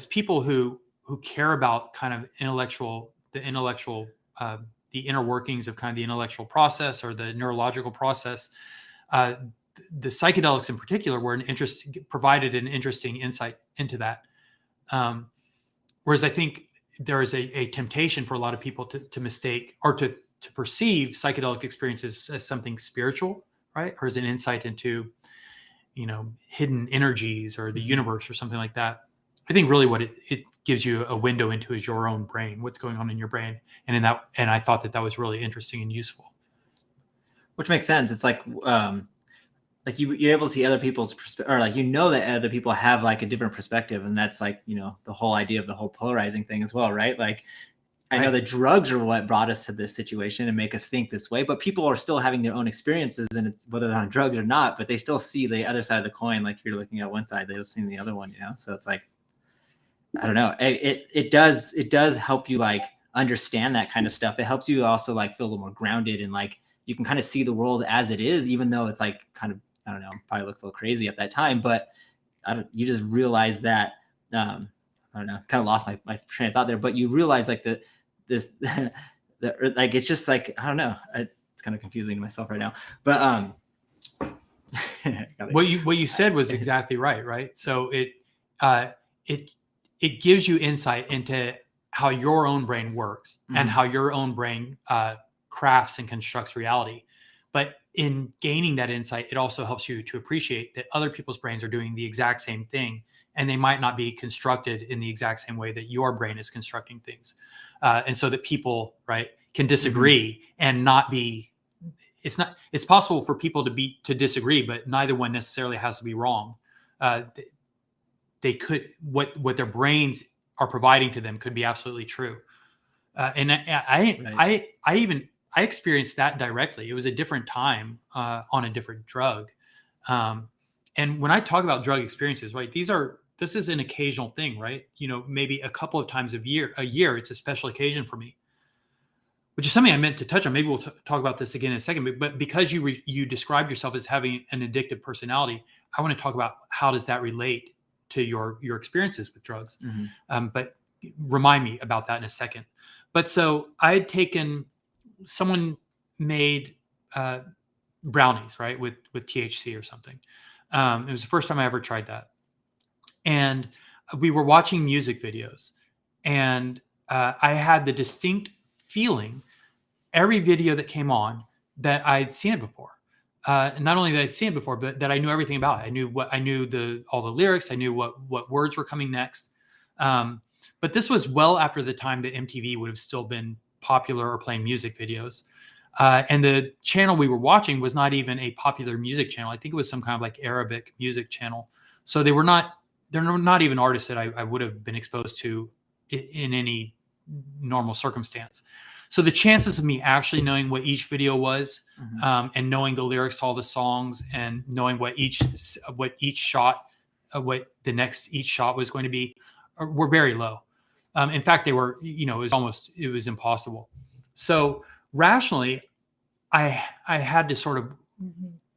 people who care about kind of the inner workings of kind of the intellectual process or the neurological process, the psychedelics in particular provided an interesting insight into that. Whereas I think there is a temptation for a lot of people to mistake or to perceive psychedelic experiences as something spiritual, right? Or as an insight into, hidden energies or the universe or something like that. I think really what it gives you a window into is your own brain, what's going on in your brain. And I thought that was really interesting and useful. Which makes sense. It's like you're able to see other people's perspective, or that other people have like a different perspective. And that's like, the whole idea of the whole polarizing thing as well, right? Like, I know that drugs are what brought us to this situation and make us think this way, but people are still having their own experiences, and it's whether they're on drugs or not, but they still see the other side of the coin. Like if you're looking at one side, they'll see the other one, So it's like, I don't know. It does help you like understand that kind of stuff. It helps you also like feel a little more grounded, and like you can kind of see the world as it is, even though it's like kind of, I don't know, probably looks a little crazy at that time, but you just realize that, I don't know, kind of lost my train of thought there, but you realize like like, it's just like, I don't know, it's kind of confusing to myself right now, but what you said was exactly right. So it gives you insight into how your own brain works and how your own brain crafts and constructs reality. But in gaining that insight, it also helps you to appreciate that other people's brains are doing the exact same thing, and they might not be constructed in the exact same way that your brain is constructing things. And so that people, right, can disagree and not be, it's possible for people to disagree, but neither one necessarily has to be wrong. They could, what their brains are providing to them could be absolutely true. And I experienced that directly. It was a different time on a different drug. And when I talk about drug experiences, right, this is an occasional thing, right? Maybe a couple of times a year, it's a special occasion for me, which is something I meant to touch on. Maybe we'll talk about this again in a second, but because you described yourself as having an addictive personality, I want to talk about how does that relate to your experiences with drugs. But remind me about that in a second. But so I had someone made brownies, right, with THC or something. It was the first time I ever tried that. And we were watching music videos, and I had the distinct feeling every video that came on that I'd seen it before. Not only that I'd seen it before, but that I knew everything about it. I knew all the lyrics. I knew what words were coming next. But this was well after the time that MTV would have still been popular or playing music videos. And the channel we were watching was not even a popular music channel. I think it was some kind of like Arabic music channel. So they're not even artists that I would have been exposed to in any normal circumstance. So the chances of me actually knowing what each video was, and knowing the lyrics to all the songs, and knowing what each shot was going to be, were very low. In fact, they were, it was impossible. So rationally, I had to sort of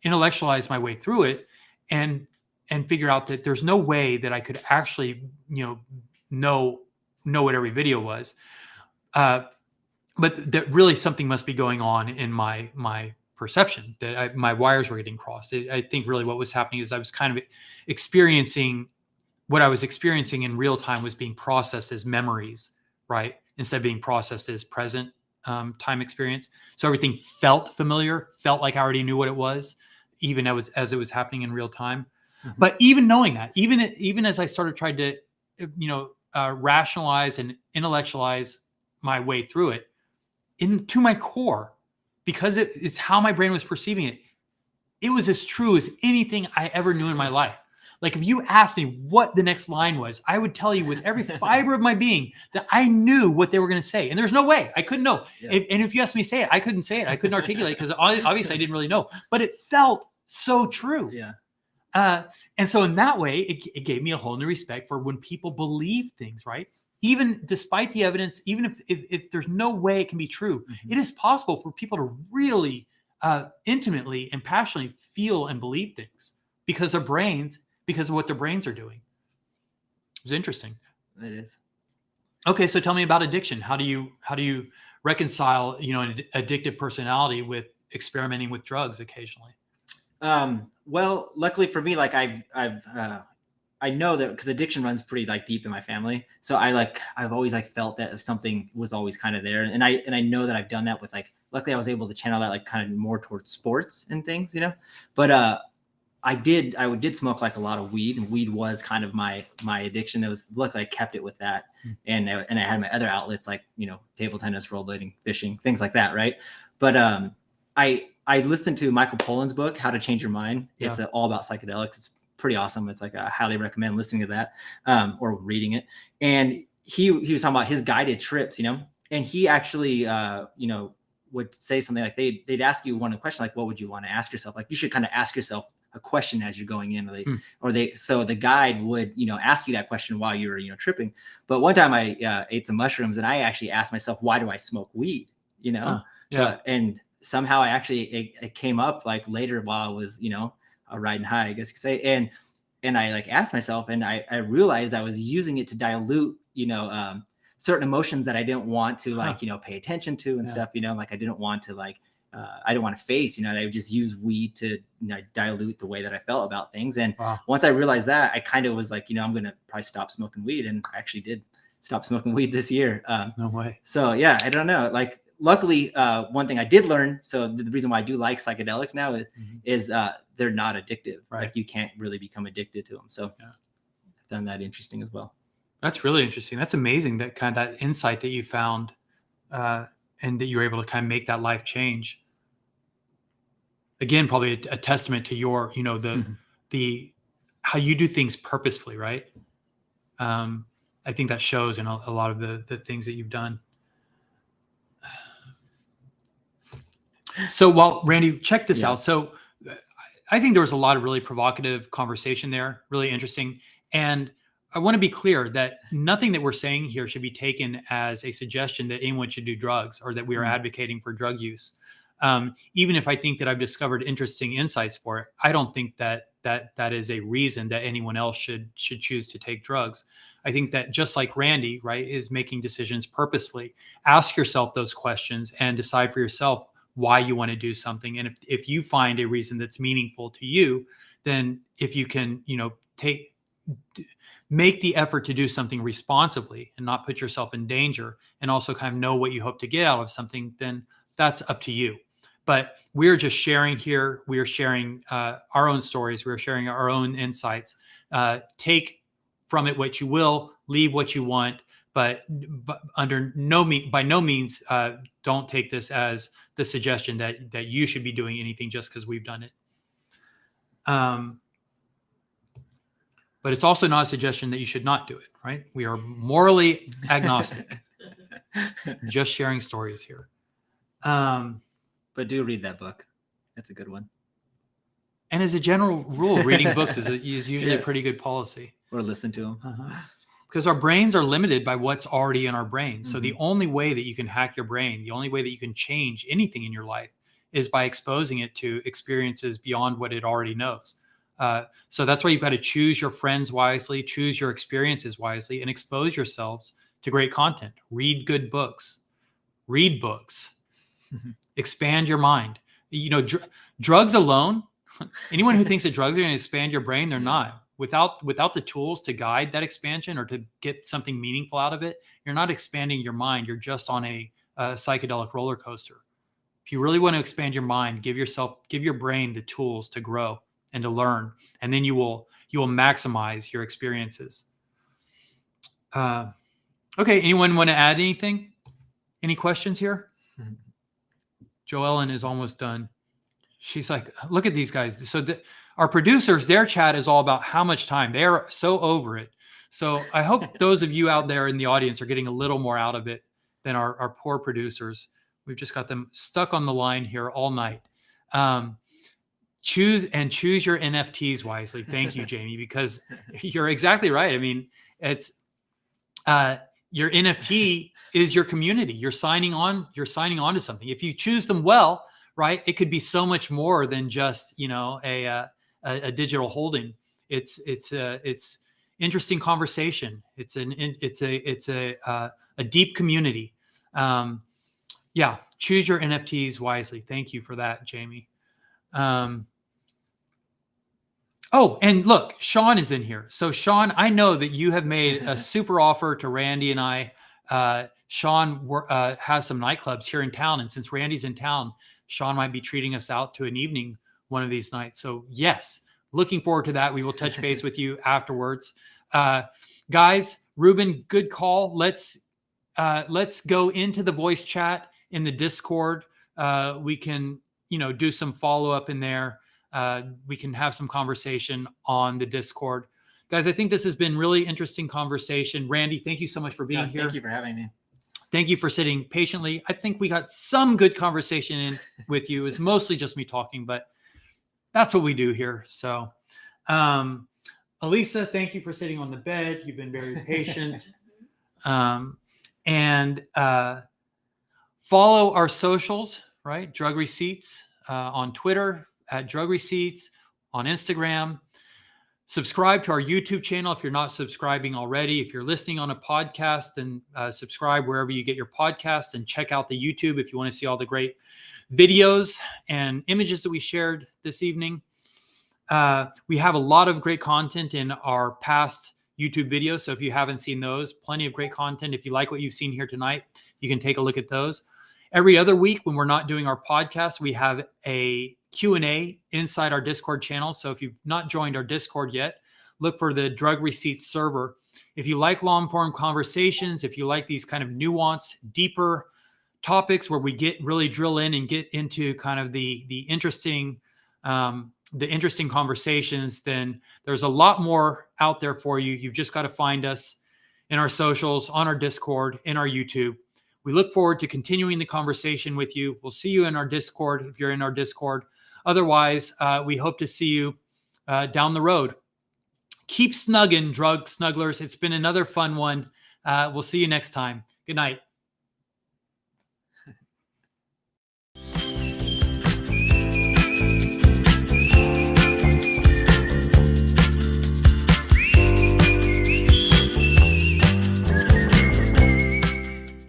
intellectualize my way through it and figure out that there's no way that I could actually, know what every video was. But that really something must be going on in my perception, that my wires were getting crossed. I think really what was happening is I was kind of experiencing what I was experiencing in real time was being processed as memories, right? Instead of being processed as present time experience. So everything felt familiar, felt like I already knew what it was, even as it was happening in real time. But even knowing that, even as I started trying to, rationalize and intellectualize my way through it, into my core, because it's how my brain was perceiving it, it was as true as anything I ever knew in my life. Like if you asked me what the next line was, I would tell you with every fiber of my being that I knew what they were going to say. And there's no way I couldn't know. Yeah. And if you asked me to say it, I couldn't say it. I couldn't articulate it because obviously I didn't really know, but it felt so true. Yeah. And so in that way, it gave me a whole new respect for when people believe things, right? Even despite the evidence, even if there's no way it can be true, it is possible for people to really intimately and passionately feel and believe things because of what their brains are doing. It was interesting. It is. Okay, so tell me about addiction. How do you reconcile, an addictive personality with experimenting with drugs occasionally? Well, luckily for me, like I know that because addiction runs pretty like deep in my family. So I've always like felt that something was always kind of there. And I know that I've done that with like, luckily I was able to channel that like kind of more towards sports and things, but, I did smoke like a lot of weed, and weed was kind of my addiction. It was, luckily I kept it with that. And I had my other outlets like, table tennis, rollerblading, fishing, things like that. Right. But, I listened to Michael Pollan's book, How to Change Your Mind. Yeah. It's all about psychedelics. It's pretty awesome. It's like, I highly recommend listening to that, or reading it. And he was talking about his guided trips, and he actually, would say something like they'd ask you one question, like, what would you want to ask yourself? Like, you should kind of ask yourself a question as you're going in, so the guide would, ask you that question while you were, tripping. But one time I ate some mushrooms, and I actually asked myself, why do I smoke weed? So, and somehow it came up like later while I was, riding high, I guess you could say. And I like asked myself, and I realized I was using it to dilute, certain emotions that I didn't want to like, pay attention to and stuff, like I didn't want to like, I didn't want to face, I would just use weed to dilute the way that I felt about things. And once I realized that, I kind of was like, I'm going to probably stop smoking weed. And I actually did stop smoking weed this year. No way. So yeah, I don't know. Like, luckily, one thing I did learn, so the reason why I do like psychedelics now is they're not addictive. Right. Like you can't really become addicted to them. So I've done that interesting as well. That's really interesting. That's amazing, that kind of that insight that you found and that you were able to kind of make that life change. Again, probably a testament to your, the how you do things purposefully, right? I think that shows in a lot of the things that you've done. So, well, Randy, check this out. So I think there was a lot of really provocative conversation there, really interesting. And I want to be clear that nothing that we're saying here should be taken as a suggestion that anyone should do drugs or that we are advocating for drug use. Even if I think that I've discovered interesting insights for it, I don't think that is a reason that anyone else should choose to take drugs. I think that just like Randy, right, is making decisions purposefully. Ask yourself those questions and decide for yourself why you want to do something. And if you find a reason that's meaningful to you, then if you can, make the effort to do something responsibly and not put yourself in danger, and also kind of know what you hope to get out of something, then that's up to you. But we're just sharing here. We are sharing our own stories. We're sharing our own insights. Take from it what you will, leave what you want, but by no means don't take this as the suggestion that you should be doing anything just because we've done it. But it's also not a suggestion that you should not do it, right? We are morally agnostic, just sharing stories here. But do read that book. That's a good one. And as a general rule, reading books is usually a pretty good policy. Or listen to them. Because our brains are limited by what's already in our brains. So the only way that you can hack your brain, the only way that you can change anything in your life is by exposing it to experiences beyond what it already knows. So that's why you've got to choose your friends wisely, choose your experiences wisely, and expose yourselves to great content. Read good books. Read books. Expand your mind. Drugs alone, anyone who thinks that drugs are going to expand your brain, they're not. Without the tools to guide that expansion or to get something meaningful out of it, you're not expanding your mind. You're just on a psychedelic roller coaster. If you really want to expand your mind, give your brain the tools to grow and to learn, and then you will maximize your experiences. Okay, anyone want to add anything? Any questions here? Joellen is almost done. She's like, look at these guys. So Our producers, their chat is all about how much time. They are so over it. So I hope those of you out there in the audience are getting a little more out of it than our poor producers. We've just got them stuck on the line here all night. Choose your NFTs wisely. Thank you, Jamie, because you're exactly right. I mean, it's your NFT is your community. You're signing on to something. If you choose them well, right, it could be so much more than just, a digital holding. It's interesting conversation. It's a deep community. Choose your NFTs wisely. Thank you for that, Jamie. And look, Sean is in here. So Sean, I know that you have made a super offer to Randy and I. Sean has some nightclubs here in town. And since Randy's in town, Sean might be treating us out to an evening one of these nights. So yes, looking forward to that. We will touch base with you afterwards. Guys, Ruben, good call. Let's go into the voice chat in the Discord. We can, do some follow-up in there. We can have some conversation on the Discord. Guys, I think this has been really interesting conversation. Randy, thank you so much for being here. Thank you for having me. Thank you for sitting patiently. I think we got some good conversation in with you. It's mostly just me talking, but that's what we do here. So, Elisa, thank you for sitting on the bed. You've been very patient. And follow our socials, right? Drug Receipts on Twitter, at Drug Receipts, on Instagram. Subscribe to our YouTube channel if you're not subscribing already. If you're listening on a podcast, then subscribe wherever you get your podcasts, and check out the YouTube if you want to see all the great videos and images that we shared this evening. We have a lot of great content in our past YouTube videos. So if you haven't seen those, plenty of great content. If you like what you've seen here tonight, you can take a look at those. Every other week when we're not doing our podcast, we have a Q&A inside our Discord channel. So if you've not joined our Discord yet, look for the Drug Receipts server. If you like long-form conversations, if you like these kind of nuanced, deeper topics where we really drill in and get into kind of the interesting conversations, then there's a lot more out there for you. You've just got to find us in our socials, on our Discord, in our YouTube. We look forward to continuing the conversation with you. We'll see you in our Discord if you're in our Discord. Otherwise, we hope to see you down the road. Keep snugging, drug snugglers. It's been another fun one. We'll see you next time. Good night.